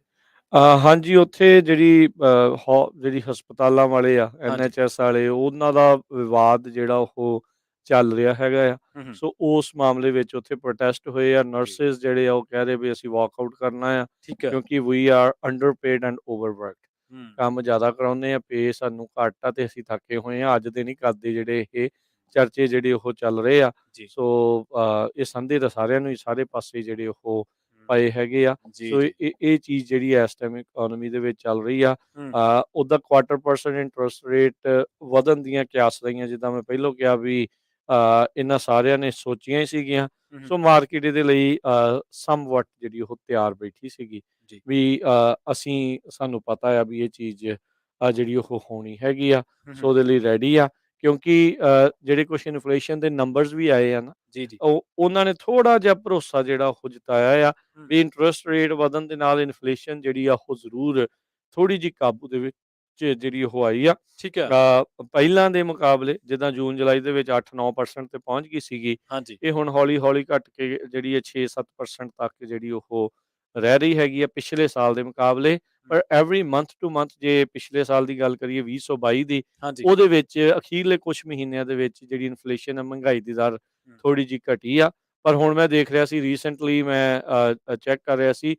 ਹਾਂਜੀ, ਉੱਥੇ ਜਿਹੜੀ ਜਿਹੜੀ ਹਸਪਤਾਲਾਂ ਵਾਲੇ ਆ, ਹਾਂਜੀ। NHS ਵਾਲੇ, ਉਹਨਾਂ ਦਾ ਵਿਵਾਦ ਜਿਹੜਾ ਉਹ ਚੱਲ ਰਿਹਾ ਹੈਗਾ ਆ। ਹੂੰ, ਹੂੰ। ਸੋ ਉਸ ਮਾਮਲੇ ਵਿੱਚ ਉੱਥੇ ਪ੍ਰੋਟੈਸਟ ਹੋਏ ਆ। ਜੀ। ਨਰਸਿਸ ਜਿਹੜੇ ਆ ਉਹ ਕਹਿ ਰਹੇ ਵੀ ਅਸੀਂ ਵਾਕਆਊਟ ਕਰਨਾ ਆ, ਠੀਕ ਹੈ। ਕਿਉਂਕਿ ਵੀ ਆਰ ਅੰਡਰਪੇਡ ਐਂਡ ਓਵਰਵਰਕਡ। ਹੂੰ। ਕੰਮ ਜ਼ਿਆਦਾ ਕਰਾਉਂਦੇ ਆ, ਪੇ ਸਾਨੂੰ ਘੱਟ ਆ, ਤੇ ਅਸੀਂ ਥੱਕੇ ਹੋਏ ਆ। ਅੱਜ ਦੇ ਨਹੀਂ ਕਰਦੇ ਜਿਹੜੇ ਇਹ ਚਰਚੇ ਜਿਹੜੇ ਉਹ ਚੱਲ ਰਹੇ ਆ। ਜੀ। ਸੋ ਇਹ ਸੰਦੇ ਤਾਂ ਸਾਰਿਆਂ ਨੂੰ ਹੀ, ਸਾਰੇ ਪਾਸੇ ਜਿਹੜੇ ਉਹ ਪਏ ਹੈਗੇ ਆ। ਹੂੰ। ਜੀ, ਸੋ ਜੀ। ਇਹ ਚੀਜ਼ ਜਿਹੜੀ ਹੈ ਇਸ ਟਾਈਮ ਇਕਨੋਮੀ ਦੇ ਵਿੱਚ ਚੱਲ ਰਹੀ ਆ। ਹੂੰ। ਉਹਦਾ ਕੁਆਟਰ% ਇੰਟਰਸਟ ਰੇਟ ਵਧਣ ਦੀਆਂ ਕਿਆਸ ਰਹੀਆਂ, ਜਿੱਦਾਂ ਮੈਂ ਪਹਿਲਾਂ ਕਿਹਾ ਵੀ ਇਹਨਾਂ ਸਾਰਿਆਂ ਨੇ ਸੋਚੀਆਂ ਹੀ ਸੀਗੀਆਂ। ਹੂੰ, ਹੂੰ। ਸੋ ਮਾਰਕੀਟ ਇਹਦੇ ਲਈ ਸਮਵਟ ਜਿਹੜੀ ਉਹ ਤਿਆਰ ਬੈਠੀ ਸੀਗੀ, ਜੀ। ਵੀ ਅਸੀਂ ਸਾਨੂੰ ਪਤਾ ਆ ਵੀ ਇਹ ਚੀਜ਼ ਜਿਹੜੀ ਉਹ ਹੋਣੀ ਹੈਗੀ ਆ। ਹੂੰ, ਸੋ ਹੂੰ। ਉਹਦੇ ਲਈ ਰੈਡੀ ਆ, ਕਿਉਂਕਿ ਜਿਹੜੇ ਕੁਛ ਇਨਫਲੇਸ਼ਨ ਦੇ ਨੰਬਰਸ ਵੀ ਆਏ ਆ ਨਾ, ਜੀ, ਜੀ। ਉਹਨਾਂ ਨੇ ਥੋੜ੍ਹਾ ਜਿਹਾ ਭਰੋਸਾ ਜਿਹੜਾ ਉਹ ਜਤਾਇਆ ਆ ਹੂੰ। ਵੀ ਇੰਟਰਸਟ ਰੇਟ ਵਧਣ ਦੇ ਨਾਲ ਇਨਫਲੇਸ਼ਨ ਜਿਹੜੀ ਆ ਉਹ ਜ਼ਰੂਰ ਥੋੜ੍ਹੀ ਜਿਹੀ ਕਾਬੂ ਦੇ ਵਿੱਚ ਜਿਹੜੀ ਉਹ ਆਈ ਆ। ਠੀਕ ਹੈ। ਪਹਿਲਾਂ ਦੇ ਮੁਕਾਬਲੇ ਜਿੱਦਾਂ ਜੂਨ ਜੁਲਾਈ ਦੇ ਵਿੱਚ 8-9% ਤੇ ਪਹੁੰਚ ਗਈ ਸੀਗੀ, ਹਾਂਜੀ। ਇਹ ਹੁਣ ਹੌਲੀ-ਹੌਲੀ ਘਟ ਕੇ ਜਿਹੜੀ ਹੈ 6-7% ਤੱਕ ਜਿਹੜੀ ਉਹ ਰਹਿ ਰਹੀ ਹੈਗੀ ਆ ਪਿਛਲੇ ਸਾਲ ਦੇ ਮੁਕਾਬਲੇ। ਹੂੰ। ਪਰ ਐਵਰੀ ਮੰਥ ਟੂ ਮੰਥ, ਜੇ ਪਿਛਲੇ ਸਾਲ ਦੀ ਗੱਲ ਕਰੀਏ 2022 ਦੀ, ਹਾਂਜੀ। ਉਹਦੇ ਵਿੱਚ ਅਖੀਰਲੇ ਕੁਝ ਮਹੀਨਿਆਂ ਦੇ ਵਿੱਚ ਜਿਹੜੀ ਇਨਫਲੇਸ਼ਨ ਹੈ, ਮਹਿੰਗਾਈ ਦੀ ਦਰ ਹੂੰ। ਥੋੜ੍ਹੀ ਜਿਹੀ ਘਟੀ ਆ। ਪਰ ਹੁਣ ਮੈਂ ਦੇਖ ਰਿਹਾ ਸੀ, ਰੀਸੈਂਟਲੀ ਮੈਂ ਚੈੱਕ ਕਰ ਰਿਹਾ ਸੀ,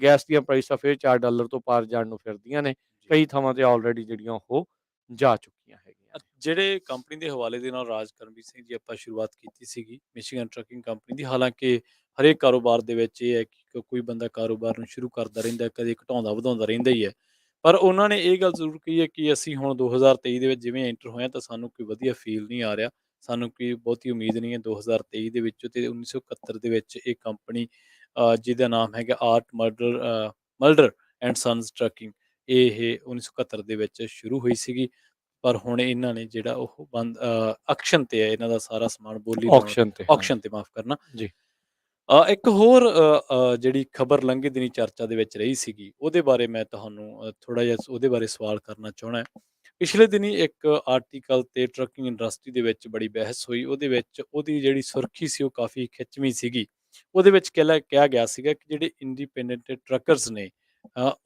ਗੈਸ ਦੀਆਂ ਪ੍ਰਾਈਸਾਂ ਫਿਰ $4 ਤੋਂ ਪਾਰ ਜਾਣ ਨੂੰ ਫਿਰਦੀਆਂ ਨੇ। ਜੀ। ਕਈ ਥਾਵਾਂ ਤੇ ਆਲਰੇਡੀ ਜਿਹੜੀਆਂ ਉਹ ਜਾ ਚੁੱਕੀਆਂ ਹੈਗੀਆਂ ਨੇ। ਜਿਹੜੇ ਕੰਪਨੀ ਦੇ ਹਵਾਲੇ ਦੇ ਨਾਲ ਰਾਜ ਕਰਮਵੀਰ ਸਿੰਘ ਜੀ ਆਪਾਂ ਸ਼ੁਰੂਆਤ ਕੀਤੀ ਸੀਗੀ ਮਿਸ਼ੀਗਨ ਟਰੱਕਿੰਗ ਕੰਪਨੀ ਦੀ, ਹਾਲਾਂਕਿ ਹਰੇਕ ਕਾਰੋਬਾਰ ਦੇ ਵਿੱਚ ਇਹ ਹੈ ਕਿ ਕੋਈ ਬੰਦਾ ਕਾਰੋਬਾਰ ਨੂੰ ਸ਼ੁਰੂ ਕਰਦਾ ਰਹਿੰਦਾ, ਕਦੇ ਘਟਾਉਂਦਾ ਵਧਾਉਂਦਾ ਰਹਿੰਦਾ ਹੀ ਹੈ। ਪਰ ਉਹਨਾਂ ਨੇ ਇਹ ਗੱਲ ਜ਼ਰੂਰ ਕਹੀ ਹੈ ਕਿ ਅਸੀਂ ਹੁਣ 2023 ਦੇ ਵਿੱਚ ਜਿਵੇਂ ਐਂਟਰ ਹੋਏ ਹਾਂ ਤਾਂ ਸਾਨੂੰ ਕੋਈ ਵਧੀਆ ਫੀਲ ਨਹੀਂ ਆ ਰਿਹਾ, ਸਾਨੂੰ ਕੋਈ ਬਹੁਤੀ ਉਮੀਦ ਨਹੀਂ ਹੈ 2023 ਦੇ ਵਿੱਚ। ਤੇ 1971 ਦੇ ਵਿੱਚ ਇਹ ਕੰਪਨੀ ਜਿਹਦਾ ਨਾਮ ਹੈਗਾ ਆਰਟ ਮਲਡਰ ਐਂਡ ਸਨਸ ਟਰੱਕਿੰਗ, ਇਹ 1971 ਦੇ ਵਿੱਚ ਸ਼ੁਰੂ ਹੋਈ ਸੀਗੀ। ਪਰ ਹੁਣ ਇਹਨਾਂ ਨੇ ਜਿਹੜਾ ਉਹ ਬੰਦ ਅਕਸ਼ਨ ਤੇ ਹੈ, ਇਹਨਾਂ ਦਾ ਸਾਰਾ ਸਮਾਨ ਬੋਲੀ ਲਾਉਣ, ਔਕਸ਼ਨ ਤੇ, ਔਕਸ਼ਨ ਹਾਂਜੀ। ਤੇ ਮਾਫ ਕਰਨਾ। ਜੀ। ਇੱਕ ਹੋਰ ਜਿਹੜੀ ਖਬਰ ਲੰਘੇ ਦਿਨੀ ਚਰਚਾ ਦੇ ਵਿੱਚ ਰਹੀ ਸੀਗੀ, ਉਹਦੇ ਬਾਰੇ ਮੈਂ ਤੁਹਾਨੂੰ ਥੋੜ੍ਹਾ ਜਿਹਾ ਉਹਦੇ ਬਾਰੇ ਸਵਾਲ ਕਰਨਾ ਚਾਹੁੰਦਾ ਹਾਂ। ਪਿਛਲੇ ਦਿਨੀ ਇੱਕ ਆਰਟੀਕਲ ਤੇ ਟਰੱਕਿੰਗ ਇੰਡਸਟਰੀ ਦੇ ਵਿੱਚ ਬੜੀ ਬਹਿਸ ਹੋਈ। ਉਹਦੇ ਵਿੱਚ ਉਹਦੀ ਜਿਹੜੀ ਸੁਰਖੀ ਸੀ ਉਹ ਕਾਫੀ ਖਿੱਚਵੀਂ ਸੀਗੀ। ਉਹਦੇ ਵਿੱਚ ਕਿਹਾ ਗਿਆ ਸੀਗਾ ਕਿ ਜਿਹੜੇ ਇੰਡੀਪੈਂਡੈਂਟ ਟਰੱਕਰਸ ਨੇ,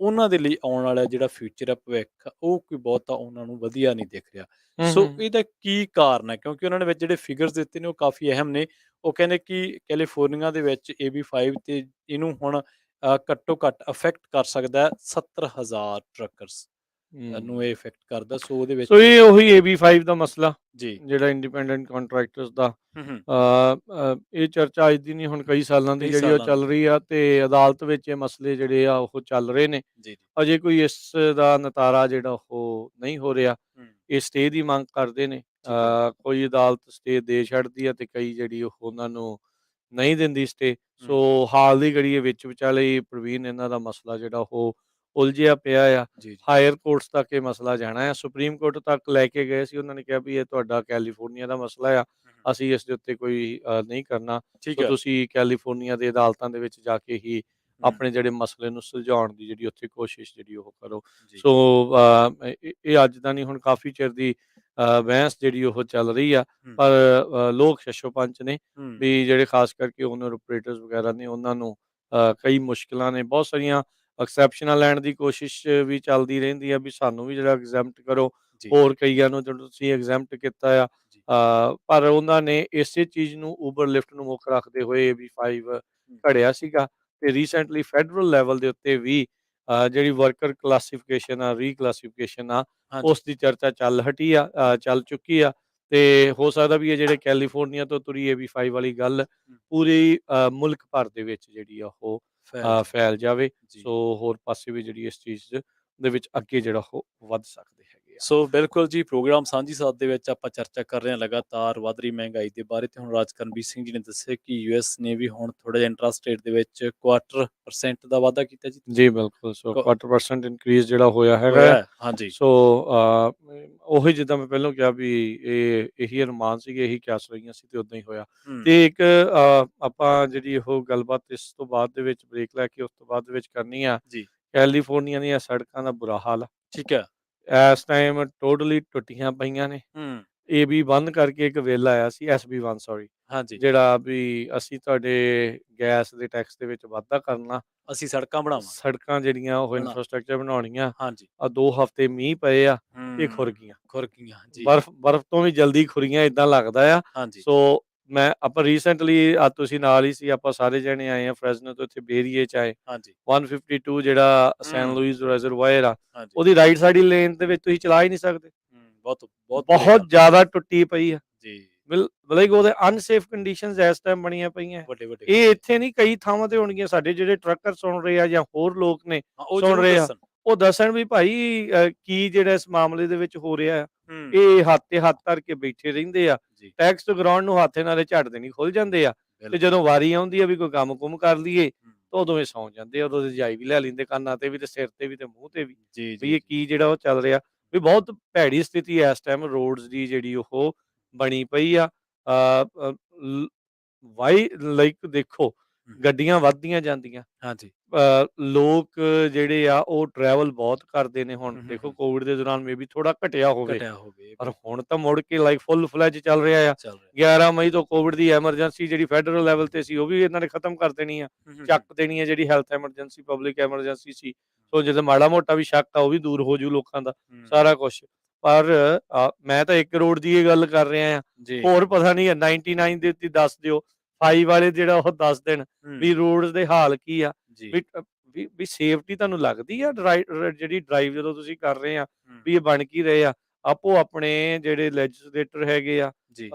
ਉਹਨਾਂ ਦੇ ਲਈ ਆਉਣ ਵਾਲਾ ਜਿਹੜਾ ਫਿਊਚਰ ਹੈ, ਭਵਿੱਖ, ਉਹ ਕੋਈ ਬਹੁਤਾ ਉਹਨਾਂ ਨੂੰ ਵਧੀਆ ਨਹੀਂ ਦਿਖ ਰਿਹਾ। ਹੂੰ, ਸੋ ਹੂੰ। ਇਹਦਾ ਕੀ ਕਾਰਨ ਹੈ? ਕਿਉਂਕਿ ਉਹਨਾਂ ਨੇ ਵਿੱਚ ਜਿਹੜੇ ਫਿਗਰਸ ਦਿੱਤੇ ਨੇ ਉਹ ਕਾਫੀ ਅਹਿਮ ਨੇ। ਉਹ ਕਹਿੰਦੇ ਕਿ ਕੈਲੀਫੋਰਨੀਆ ਦੇ ਵਿੱਚ AB5 ਤੇ ਇਹਨੂੰ ਹੁਣ ਘੱਟੋ ਘੱਟ ਅਫੈਕਟ ਕਰ ਸਕਦਾ ਹੈ 70,000 ਟਰੱਕਰਸ ਨੂੰ ਇਹ ਹੂੰ। ਇਫੈਕਟ ਕਰਦਾ। ਸੋ ਉਹਦੇ ਸੋ ਵਿੱਚ ਇਹ ਉਹੀ AB5 ਦਾ ਮਸਲਾ, ਜੀ। ਜਿਹੜਾ ਇੰਡੀਪੈਂਡੈਂਟ ਕੰਟਰੈਕਟਰਸ ਦਾ, ਹੂੰ, ਹੂੰ। ਇਹ ਚਰਚਾ ਅੱਜ ਦੀ ਨਹੀਂ, ਹੁਣ ਕਈ ਸਾਲਾਂ ਦੀ ਕਈ ਜਿਹੜੀ ਉਹ ਸਾਲਾਂ ਦੀ। ਚੱਲ ਰਹੀ ਆ, ਤੇ ਅਦਾਲਤ ਵਿੱਚ ਇਹ ਮਸਲੇ ਜਿਹੜੇ ਆ ਉਹ ਚੱਲ ਰਹੇ ਨੇ। ਜੀ, ਜੀ। ਅਜੇ ਕੋਈ ਇਸ ਦਾ ਨਿਤਾਰਾ ਜਿਹੜਾ ਉਹ ਨਹੀਂ ਹੋ ਰਿਹਾ। ਹੂੰ। ਇਹ ਸਟੇ ਦੀ ਮੰਗ ਕਰਦੇ ਨੇ। ਠੀਕ ਹੈ। ਕੋਈ ਅਦਾਲਤ ਸਟੇ ਦੇ ਛੱਡਦੀ ਆ ਤੇ ਕਈ ਜਿਹੜੀ ਉਹ ਉਹਨਾਂ ਨੂੰ ਨਹੀਂ ਦਿੰਦੀ ਸਟੇ। ਸੋ ਹੂੰ। ਹਾਲ ਦੀ ਘੜੀ ਵਿੱਚ ਵਿਚਾਲੇ ਹੀ ਪ੍ਰਵੀਨ ਇਹਨਾਂ ਦਾ ਮਸਲਾ ਜਿਹੜਾ ਉਹ ਉਲਝਿਆ ਪਿਆ ਆ। ਜੀ, ਜੀ। ਹਾਇਰ ਕੋਰਟਸ ਤੱਕ ਇਹ ਮਸਲਾ ਜਾਣਾ ਆ, ਸੁਪਰੀਮ ਕੋਰਟ ਤੱਕ ਲੈ ਕੇ ਗਏ ਸੀ। ਉਹਨਾਂ ਨੇ ਕਿਹਾ ਵੀ ਇਹ ਤੁਹਾਡਾ ਕੈਲੀਫੋਰਨੀਆ ਦਾ ਮਸਲਾ ਆ, ਹੂੰ, ਹੂੰ। ਅਸੀਂ ਇਸ ਦੇ ਉੱਤੇ ਕੋਈ ਨਹੀਂ ਕਰਨਾ। ਠੀਕ ਸੋ ਹੈ। ਤੁਸੀਂ ਕੈਲੀਫੋਰਨੀਆ ਦੇ ਅਦਾਲਤਾਂ ਦੇ ਵਿੱਚ ਜਾ ਕੇ ਹੀ ਹੂੰ। ਆਪਣੇ ਜਿਹੜੇ ਮਸਲੇ ਨੂੰ ਸੁਲਝਾਉਣ ਦੀ ਜਿਹੜੀ ਉੱਥੇ ਕੋਸ਼ਿਸ਼ ਜਿਹੜੀ ਉਹ ਕਰੋ। ਜੀ। ਸੋ ਇਹ ਅੱਜ ਦਾ ਨਹੀਂ, ਹੁਣ ਕਾਫੀ ਚਿਰ ਦੀ ਬਹਿਸ ਜਿਹੜੀ ਉਹ ਚੱਲ ਰਹੀ ਆ। ਹੂੰ। ਪਰ ਲੋਕ ਸ਼ਸ਼ੋਪੰਚ ਨੇ ਹੂੰ। ਵੀ ਜਿਹੜੇ ਖਾਸ ਕਰਕੇ ਓਨਰ ਆਪਰੇਟਰਸ ਵਗੈਰਾ ਨੇ, ਉਹਨਾਂ ਨੂੰ ਕਈ ਮੁਸ਼ਕਿਲਾਂ ਨੇ, ਬਹੁਤ ਸਾਰੀਆਂ ਐਕਸੈਪਸ਼ਨਾਂ ਲੈਣ ਦੀ ਕੋਸ਼ਿਸ਼ ਵੀ ਚੱਲਦੀ ਰਹਿੰਦੀ ਆ ਵੀ ਸਾਨੂੰ ਵੀ ਜਿਹੜਾ ਐਗਜ਼ੈਂਪਟ ਕਰੋ, ਜੀ। ਹੋਰ ਕਈਆਂ ਨੂੰ ਜਦੋਂ ਤੁਸੀਂ ਐਗਜ਼ੈਂਪਟ ਕੀਤਾ ਆ। ਜੀ। ਪਰ ਉਹਨਾਂ ਨੇ ਇਸੇ ਚੀਜ਼ ਨੂੰ ਉਬਰ ਲਿਫਟ ਨੂੰ ਮੁੱਖ ਰੱਖਦੇ ਹੋਏ AB5 ਹੂੰ। ਘੜਿਆ ਸੀਗਾ। ਤੇ ਰੀਸੈਂਟਲੀ ਫੈਡਰਲ ਲੈਵਲ ਦੇ ਉੱਤੇ ਵੀ ਜਿਹੜੀ ਵਰਕਰ ਕਲਾਸੀਫਿਕੇਸ਼ਨ ਆ, ਰੀਕਲਾਸੀਫਿਕੇਸ਼ਨ ਆ, ਹਾਂਜੀ। ਉਸ ਦੀ ਚਰਚਾ ਚੱਲ ਚੁੱਕੀ ਆ। ਤੇ ਹੋ ਸਕਦਾ ਵੀ ਇਹ ਜਿਹੜੇ ਕੈਲੀਫੋਰਨੀਆ ਤੋਂ ਤੁਰੀ AB5 ਵਾਲੀ ਗੱਲ ਹੂੰ। ਪੂਰੀ ਮੁਲਕ ਭਰ ਦੇ ਵਿੱਚ ਜਿਹੜੀ ਆ ਉਹ ਫੈਲ ਜਾਵੇ। ਫੈਲ ਜਾਵੇ। ਜੀ। ਸੋ ਹੋਰ ਪਾਸੇ ਵੀ ਜਿਹੜੀ ਇਸ ਚੀਜ਼ ਦੇ ਵਿੱਚ ਅੱਗੇ ਜਿਹੜਾ ਉਹ ਵੱਧ ਸਕਦੇ ਹੈਗੇ ਆ। ਸੋ ਬਿਲਕੁਲ ਜੀ, ਪ੍ਰੋਗਰਾਮ ਸਾਂਝੀ ਸਾਥ ਦੇ ਵਿੱਚ ਆਪਾਂ ਚਰਚਾ ਕਰ ਰਹੇ ਹਾਂ ਲਗਾਤਾਰ ਵੱਧ ਰਹੀ ਮਹਿੰਗਾਈ ਦੇ ਬਾਰੇ। ਤੇ ਹੁਣ ਰਾਜ ਕਰਨਵੀਰ ਸਿੰਘ ਜੀ ਨੇ ਦੱਸਿਆ ਕਿ ਯੂਐਸ ਨੇ ਵੀ ਹੁਣ ਥੋੜਾ ਜਿਹਾ ਇੰਟਰਸਟ ਰੇਟ ਦੇ ਵਿੱਚ 1/4% ਦਾ ਵਾਧਾ ਕੀਤਾ ਜੀ। ਜੀ ਬਿਲਕੁਲ। ਸੋ ਕ- 1/4% ਇਨਕਰੀਜ਼ ਜਿਹੜਾ ਹੋਇਆ ਹੈਗਾ ਹੋਇਆ ਆ। ਹੈ। ਹਾਂਜੀ। ਸੋ ਉਹੀ ਜਿੱਦਾਂ ਮੈਂ ਪਹਿਲਾਂ ਕਿਹਾ ਵੀ ਇਹੀ ਅਨੁਮਾਨ ਸੀਗੇ, ਇਹੀ ਕਿਆਸ ਰਹੀਆਂ ਸੀ ਤੇ ਉਦਾਂ ਹੀ ਹੋਇਆ। ਹੂੰ। ਤੇ ਇੱਕ ਆਪਾਂ ਜਿਹੜੀ ਉਹ ਗੱਲਬਾਤ ਇਸ ਤੋਂ ਬਾਅਦ ਦੇ ਵਿੱਚ ਬ੍ਰੇਕ ਲੈ ਕੇ ਉਸ ਤੋਂ ਬਾਅਦ ਦੇ ਵਿੱਚ ਕਰਨੀ ਆ। ਜੀ। ਕੈਲੀਫੋਰਨੀਆ ਦੀਆਂ ਸੜਕਾਂ ਦਾ ਬੁਰਾ ਹਾਲ ਆ। ਠੀਕ ਹੈ। ਇਸ ਟਾਈਮ ਟੋਟਲੀ ਟੁੱਟੀਆਂ ਪਈਆਂ ਨੇ। ਹੂੰ। ਏਬੀ ਬੰਦ ਕਰਕੇ ਇੱਕ ਬਿੱਲ ਆਇਆ ਸੀ, SB1 ਸੌਰੀ, ਹਾਂਜੀ। ਜਿਹੜਾ ਵੀ ਅਸੀਂ ਤੁਹਾਡੇ ਗੈਸ ਦੇ ਟੈਕਸ ਦੇ ਵਿੱਚ ਵਾਧਾ ਕਰਨਾ, ਅਸੀਂ ਸੜਕਾਂ ਬਣਾਵਾਂਗੇ। ਸੜਕਾਂ ਜਿਹੜੀਆਂ ਉਹ ਬਣਾ ਇਨਫਰਾਸਟ੍ਰਕਚਰ ਬਣਾਉਣੀਆਂ। ਹਾਂਜੀ। 2 ਹਫ਼ਤੇ ਮੀਂਹ ਪਏ ਆ, ਇਹ ਖੁਰ ਹੂੰ। ਗਈਆਂ। ਖੁਰਕੀਆਂ ਜੀ। ਬਰਫ਼ ਤੋਂ ਵੀ ਜਲਦੀ ਖੁਰੀਆਂ ਇਦਾਂ ਲੱਗਦਾ ਆ। ਹਾਂਜੀ। ਸੋ ਆਪਾਂ ਰੀਸੈਂਟਲੀ ਤੁਸੀਂ ਨਾਲ ਹੀ ਸੀ, ਆਪਾਂ ਸਾਰੇ ਜਣੇ ਆਏ ਆ ਫ੍ਰੈਜ਼ਨੋ ਤੋਂ, ਇੱਥੇ ਬੇਰੀਏ ਚ ਆਏ। ਹਾਂਜੀ। 152 ਜਿਹੜਾ ਸੈਨ ਹੂੰ। ਲੁਈਸ ਰਿਜ਼ਰਵਾਇਰ ਆ, ਹਾਂਜੀ। ਉਹਦੀ ਰਾਈਟ ਸਾਈਡ ਲੇਨ ਦੇ ਵਿੱਚ ਤੁਸੀਂ ਚਲਾ ਹੀ ਨਹੀਂ ਸਕਦੇ। ਬਹੁਤ ਬਹੁਤ ਬੁਰੇ ਬਹੁਤ ਹਾਲ ਜ਼ਿਆਦਾ ਟੁੱਟੀ ਪਈ ਆ। ਜੀ। ਮਤਲਬ ਉਹਦੇ ਅਨਸੇਫ ਕੰਡੀਸ਼ਨਸ ਇਸ ਟਾਈਮ ਬਣੀਆਂ ਪਈਆਂ। ਵੱਡੇ ਵੱਡੇ ਇਹ ਖੱਡੇ। ਇੱਥੇ ਨਹੀਂ, ਕਈ ਥਾਵਾਂ ਤੇ ਹੋਣਗੀਆਂ। ਸਾਡੇ ਜਿਹੜੇ ਟਰੱਕਰ ਸੁਣ ਰਹੇ ਆ ਜਾਂ ਹੋਰ ਲੋਕ ਨੇ ਹਾਂ, ਉਹ ਸੁਣ ਜ਼ਰੂਰ ਰਹੇ ਆ, ਦੱਸਣ। ਉਹ ਦੱਸਣ ਵੀ ਭਾਈ ਕੀ ਜਿਹੜਾ ਇਸ ਮਾਮਲੇ ਦੇ ਵਿੱਚ ਹੋ ਰਿਹਾ ਆ। ਹੂੰ। ਇਹ ਹੱਥ ਤੇ ਹੱਥ ਧਰ ਕੇ ਬੈਠੇ ਰਹਿੰਦੇ ਆ। ਜੀ। ਟੈਕਸ ਗਰਾਊਂਡ ਨੂੰ ਹੱਥ ਨਾਲੇ ਝੱਟ ਦੇਣੀ ਖੁੱਲ ਜਾਂਦੇ ਆ। ਤੇ ਬਿਲਕੁਲ। ਜਦੋਂ ਵਾਰੀ ਆਉਂਦੀ ਆ ਵੀ ਕੋਈ ਕੰਮ-ਕੁਮ ਕਰ ਲਈਏ, ਹੂੰ। ਤਾਂ ਉਦੋਂ ਇਹ ਸੌਂ ਜਾਂਦੇ ਆ। ਉਦੋਂ ਰਜਾਈ ਵੀ ਲੈ ਲੈਂਦੇ ਕੰਨਾਂ ਤੇ ਵੀ ਤੇ ਸਿਰ ਤੇ ਵੀ ਤੇ ਮੂੰਹ ਤੇ ਵੀ। ਜੀ, ਵੀ ਜੀ, ਇਹ ਜੀ। ਕੀ ਜਿਹੜਾ ਉਹ ਚੱਲ ਰਿਹਾ। ਵੀ ਬਹੁਤ ਭੈੜੀ ਸਥਿਤੀ ਇਸ ਟਾਈਮ ਰੋਡਸ ਦੀ ਜਿਹੜੀ ਉਹ ਬਣੀ ਪਈ ਆ। ਅ, ਅ, ਲ ਵਾਈ ਲਾਈਕ ਦੇਖੋ, ਹੂੰ। ਗੱਡੀਆਂ ਵੱਧਦੀਆਂ ਜਾਂਦੀਆਂ। ਹਾਂਜੀ। ਲੋਕ ਜਿਹੜੇ ਆ ਉਹ ਟਰੈਵਲ ਬਹੁਤ ਕਰਦੇ ਨੇ। ਹੁਣ ਹੂੰ, ਹੂੰ, ਦੇਖੋ ਹੂੰ। ਕੋਵਿਡ ਦੇ ਦੌਰਾਨ ਮੇਬੀ ਥੋੜਾ ਘਟਿਆ ਹੋਵੇ, ਘਟਿਆ ਹੋਵੇ ਪਰ ਬਿਲਕੁਲ। ਹੁਣ ਤਾਂ ਮੁੜ ਕੇ ਲਾਈਕ ਫੁੱਲ ਫਲੈਜ ਚੱਲ ਰਿਹਾ ਆ। ਚੱਲ ਰਿਹਾ। 11 ਮਈ ਤੋਂ ਕੋਵਿਡ ਦੀ ਐਮਰਜੈਂਸੀ ਜਿਹੜੀ ਫੈਡਰਲ ਲੈਵਲ ਤੇ ਸੀ, ਉਹ ਵੀ ਇਹਨਾਂ ਨੇ ਖਤਮ ਕਰ ਦੇਣੀ ਆ। ਹੂੰ, ਹੂੰ, ਹੂੰ। ਚੱਕ ਦੇਣੀ ਆ ਜਿਹੜੀ ਹੈਲਥ ਐਮਰਜੈਂਸੀ, ਪਬਲਿਕ ਐਮਰਜੈਂਸੀ ਸੀ। ਸੋ ਜਦੋਂ ਮਾੜਾ ਮੋਟਾ ਵੀ ਸ਼ੱਕ ਆ, ਉਹ ਵੀ ਦੂਰ ਹੋ ਜੂ ਲੋਕਾਂ ਦਾ, ਹੂੰ। ਸਾਰਾ ਕੁਛ। ਪਰ ਮੈਂ ਤਾਂ 1 ਕਰੋੜ ਦੀ ਇਹ ਗੱਲ ਕਰ ਰਿਹਾ ਆ। ਜੀ। ਹੋਰ ਪਤਾ ਨਹੀਂ 99 ਦੇ ਉੱਤੇ ਦੱਸ ਦਿਓ। 5 ਵਾਲੇ ਜਿਹੜਾ ਉਹ ਦੱਸ ਦੇਣ ਹੂੰ। ਵੀ ਰੋਡਸ ਦੇ ਹਾਲ ਕੀ ਆ। ਜੀ। ਵੀ ਵੀ ਸੇਫਟੀ ਤੁਹਾਨੂੰ ਲੱਗਦੀ ਆ ਜਿਹੜੀ ਡਰਾਈਵ ਜਦੋਂ ਤੁਸੀਂ ਕਰ ਰਹੇ ਆ, ਹੂੰ। ਵੀ ਇਹ ਬਣ ਕੀ ਰਹੇ ਆ। ਆਪੋ ਆਪਣੇ ਜਿਹੜੇ ਲੈਜਿਸਲੇਟਰ ਹੈਗੇ ਆ, ਜੀ।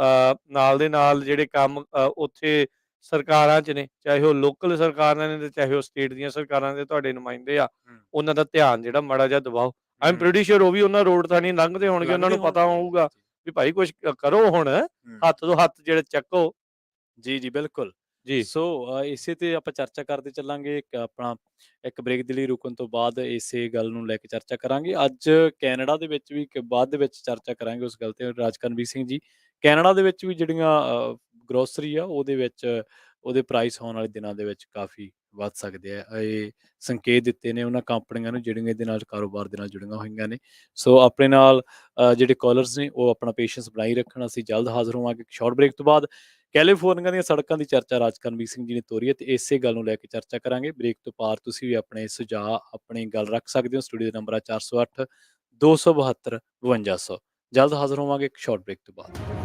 ਨਾਲ ਦੇ ਨਾਲ ਜਿਹੜੇ ਕੰਮ ਉੱਥੇ ਸਰਕਾਰਾਂ 'ਚ ਨੇ, ਚਾਹੇ ਉਹ ਲੋਕਲ ਸਰਕਾਰਾਂ ਨੇ ਤੇ ਚਾਹੇ ਉਹ ਸਟੇਟ ਦੀਆਂ ਸਰਕਾਰਾਂ ਦੇ ਤੁਹਾਡੇ ਨੁਮਾਇੰਦੇ ਆ, ਹੂੰ, ਉਹਨਾਂ ਦਾ ਧਿਆਨ ਜਿਹੜਾ ਮਾੜਾ ਜਿਹਾ ਦਵਾਓ। ਆਈ ਐਮ ਹੂੰ। ਪ੍ਰੀਟੀ ਸ਼ੋਰ ਉਹ ਵੀ ਉਹਨਾਂ ਰੋਡ ਥਾਣੀ ਲੰਘਦੇ ਹੋਣਗੇ, ਉਹਨਾਂ ਲੰਘਦੇ ਨੂੰ ਪਤਾ ਹੋਣਗੇ। ਹੋਊਗਾ ਜੀ। ਵੀ ਭਾਈ ਕੁਛ ਕਰੋ ਹੁਣ, ਹੂੰ। ਹੱਥ ਤੋਂ ਹੱਥ ਜਿਹੜੇ ਚੱਕੋ। ਜੀ, ਜੀ, ਬਿਲਕੁਲ। ਜੀ, ਸੋ ਇਸੇ ਤੇ ਆਪਾਂ ਚਰਚਾ ਕਰਦੇ ਚੱਲਾਂਗੇ। ਇੱਕ ਆਪਣਾ ਇੱਕ ਬ੍ਰੇਕ ਦੇ ਲਈ ਰੁਕਣ ਤੋਂ ਬਾਅਦ ਇਸੇ ਗੱਲ ਨੂੰ ਲੈ ਕੇ ਚਰਚਾ ਕਰਾਂਗੇ। ਅੱਜ ਕੈਨੇਡਾ ਦੇ ਵਿੱਚ ਵੀ ਬਾਅਦ ਦੇ ਵਿੱਚ ਚਰਚਾ ਕਰਾਂਗੇ ਉਸ ਗੱਲ ਤੇ ਰਾਜਕਰਨਵੀਰ ਸਿੰਘ ਜੀ। ਕੈਨੇਡਾ ਦੇ ਵਿੱਚ ਵੀ ਜਿਹੜੀਆਂ ਗਰੋਸਰੀ ਆ ਉਹਦੇ ਵਿੱਚ ਉਹਦੇ ਪ੍ਰਾਈਸ ਆਉਣ ਵਾਲੇ ਦਿਨਾਂ ਦੇ ਵਿੱਚ ਕਾਫ਼ੀ ਵੱਧ ਸਕਦੇ ਆ। ਇਹ ਸੰਕੇਤ ਦਿੱਤੇ ਨੇ ਉਹਨਾਂ ਕੰਪਨੀਆਂ ਨੂੰ ਜਿਹੜੀਆਂ ਇਹਦੇ ਨਾਲ ਕਾਰੋਬਾਰ ਦੇ ਨਾਲ ਜੁੜੀਆਂ ਹੋਈਆਂ ਨੇ। ਸੋ ਆਪਣੇ ਨਾਲ ਜਿਹੜੇ ਕਾਲਰਸ ਨੇ ਉਹ ਆਪਣਾ ਪੇਸ਼ੈਂਸ ਬਣਾਈ ਰੱਖਣ। ਅਸੀਂ ਜਲਦ ਹਾਜ਼ਰ ਹੋਵਾਂਗੇ ਇੱਕ ਸ਼ਾਰਟ ਬ੍ਰੇਕ ਤੋਂ ਬਾਅਦ। ਕੈਲੀਫੋਰਨੀਆ ਦੀਆਂ ਸੜਕਾਂ ਦੀ ਚਰਚਾ ਰਾਜਕਰਨਵੀਰ ਸਿੰਘ ਜੀ ਨੇ ਤੋਰੀ ਹੈ ਤੇ ਇਸੇ ਗੱਲ ਨੂੰ ਲੈ ਕੇ ਚਰਚਾ ਕਰਾਂਗੇ। ਬ੍ਰੇਕ ਤੋਂ ਪਾਰ ਤੁਸੀਂ ਵੀ ਆਪਣੇ ਸੁਝਾਅ, ਆਪਣੀ ਗੱਲ ਰੱਖ ਸਕਦੇ ਹੋ। ਸਟੂਡੀਓ ਦਾ ਨੰਬਰ ਹੈ 408 272 5200। ਜਲਦ ਹਾਜ਼ਰ ਹੋਵਾਂਗੇ ਇੱਕ ਸ਼ਾਰਟ ਬ੍ਰੇਕ ਤੋਂ ਬਾਅਦ।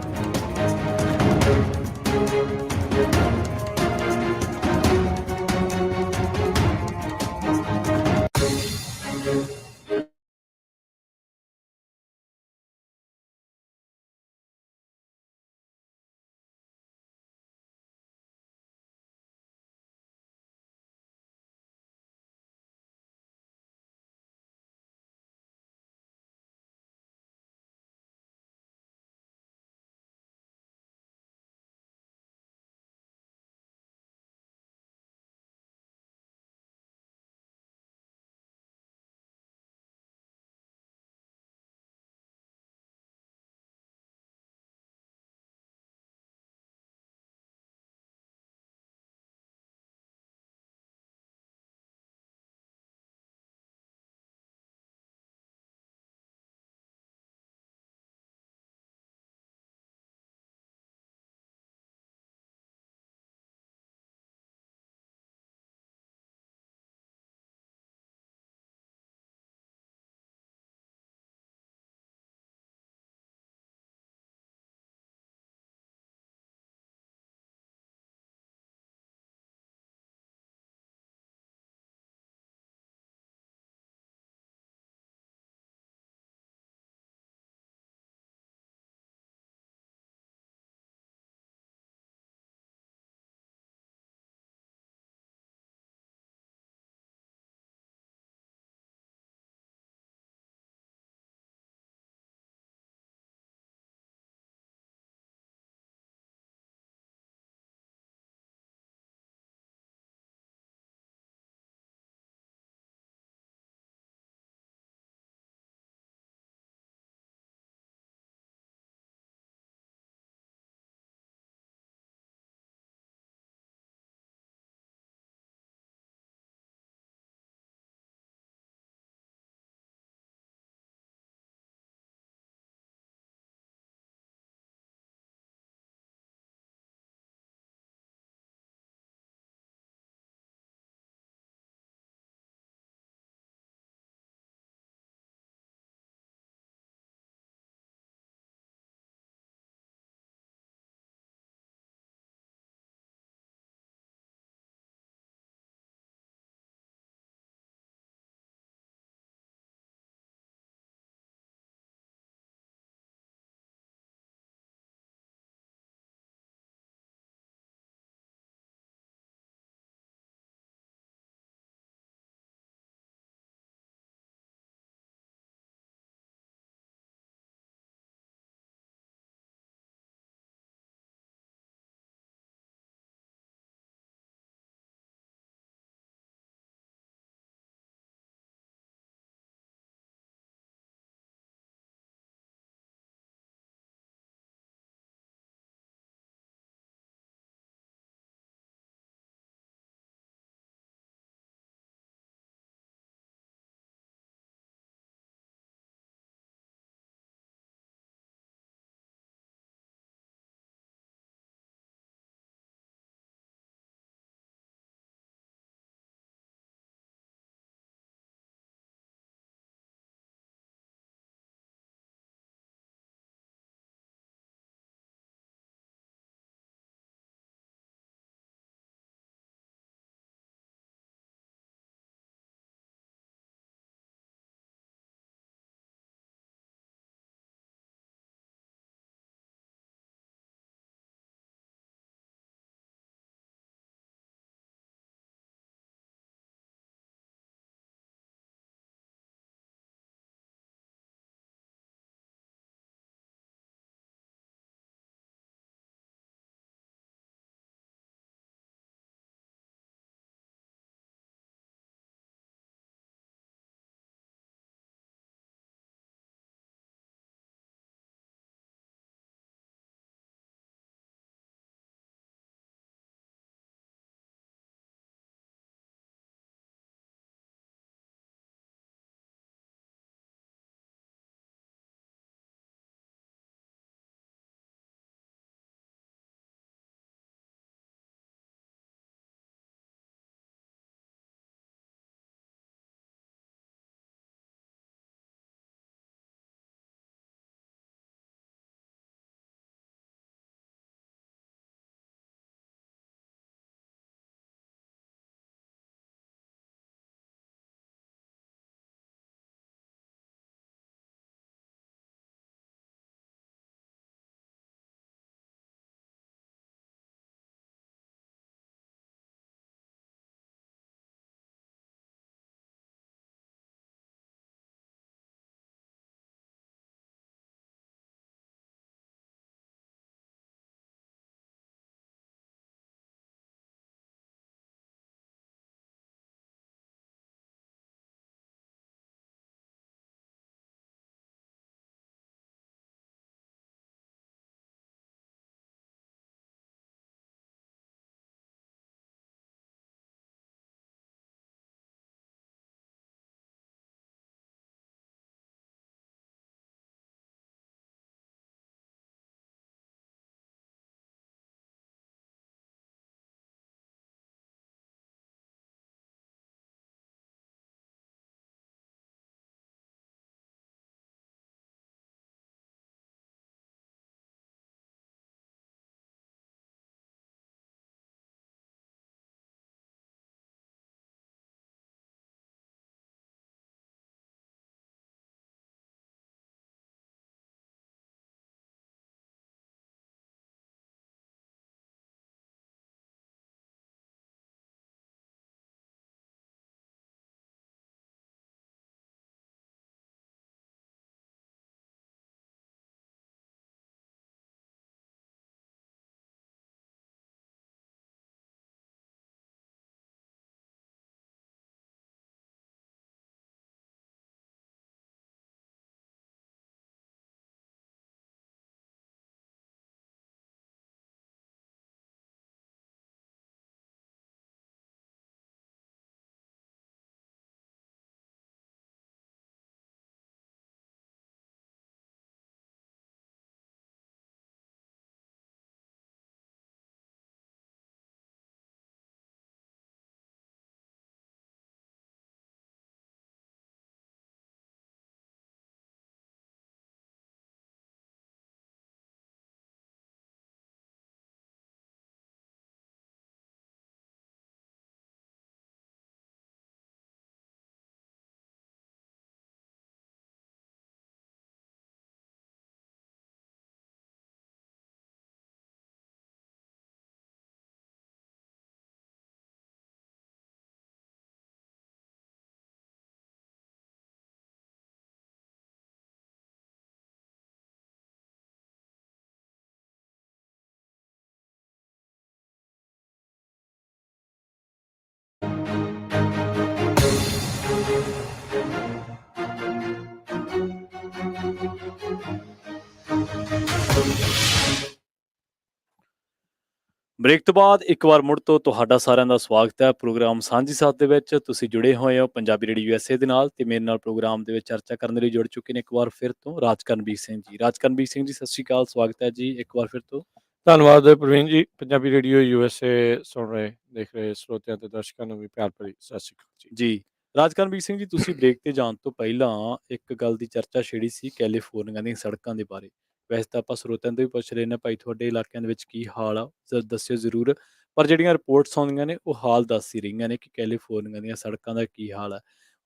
ਬ੍ਰੇਕ ਤੋਂ ਬਾਅਦ ਇੱਕ ਵਾਰ ਮੁੜ ਤੋਂ ਤੁਹਾਡਾ ਸਾਰਿਆਂ ਦਾ ਸਵਾਗਤ ਹੈ ਪ੍ਰੋਗਰਾਮ ਸਾਂਝੀ ਸਾਥ ਦੇ ਵਿੱਚ। ਤੁਸੀਂ ਜੁੜੇ ਹੋਏ ਹੋ ਪੰਜਾਬੀ ਰੇਡੀਓ USA ਦੇ ਨਾਲ, ਤੇ ਮੇਰੇ ਨਾਲ ਪ੍ਰੋਗਰਾਮ ਦੇ ਵਿੱਚ ਚਰਚਾ ਕਰਨ ਲਈ ਜੁੜ ਚੁੱਕੇ ਨੇ ਇੱਕ ਵਾਰ ਫਿਰ ਤੋਂ ਰਾਜਕਰਨਵੀਰ ਸਿੰਘ ਜੀ। ਰਾਜਕਰਨਵੀਰ ਸਿੰਘ ਜੀ, ਸਤਿ ਸ਼੍ਰੀ ਅਕਾਲ, ਸਵਾਗਤ ਹੈ ਜੀ ਇੱਕ ਵਾਰ ਫਿਰ ਤੋਂ। ਧੰਨਵਾਦ ਪ੍ਰਵੀਨ ਜੀ। ਪੰਜਾਬੀ ਰੇਡੀਓ USA ਸੁਣ ਰਹੇ ਦੇਖ ਰਹੇ ਸਰੋਤਿਆਂ ਤੇ ਦਰਸ਼ਕਾਂ ਨੂੰ ਵੀ ਪਿਆਰ ਭਰੀ ਸਤਿ ਸ਼੍ਰੀ ਅਕਾਲ ਜੀ। ਜੀ ਰਾਜਕਰਨਵੀਰ ਸਿੰਘ ਜੀ, ਤੁਸੀਂ ਬ੍ਰੇਕ ਤੇ ਜਾਣ ਤੋਂ ਪਹਿਲਾਂ ਇੱਕ ਗੱਲ ਦੀ ਚਰਚਾ ਛੇੜੀ ਸੀ ਕੈਲੀਫੋਰਨੀਆ ਦੀਆਂ ਸੜਕਾਂ ਦੇ ਬਾਰੇ। ਵੈਸੇ ਤਾਂ ਆਪਾਂ ਸਰੋਤਿਆਂ ਤੋਂ ਵੀ ਪੁੱਛ ਰਹੇ ਨੇ, ਭਾਈ ਤੁਹਾਡੇ ਇਲਾਕਿਆਂ ਦੇ ਵਿੱਚ ਕੀ ਹਾਲ ਆ, ਦੱਸਿਓ ਜ਼ਰੂਰ। ਪਰ ਜਿਹੜੀਆਂ ਰਿਪੋਰਟਸ ਆਉਂਦੀਆਂ ਨੇ ਉਹ ਹਾਲ ਦੱਸ ਹੀ ਰਹੀਆਂ ਨੇ ਕਿ ਕੈਲੀਫੋਰਨੀਆ ਦੀਆਂ ਸੜਕਾਂ ਦਾ ਕੀ ਹਾਲ ਹੈ।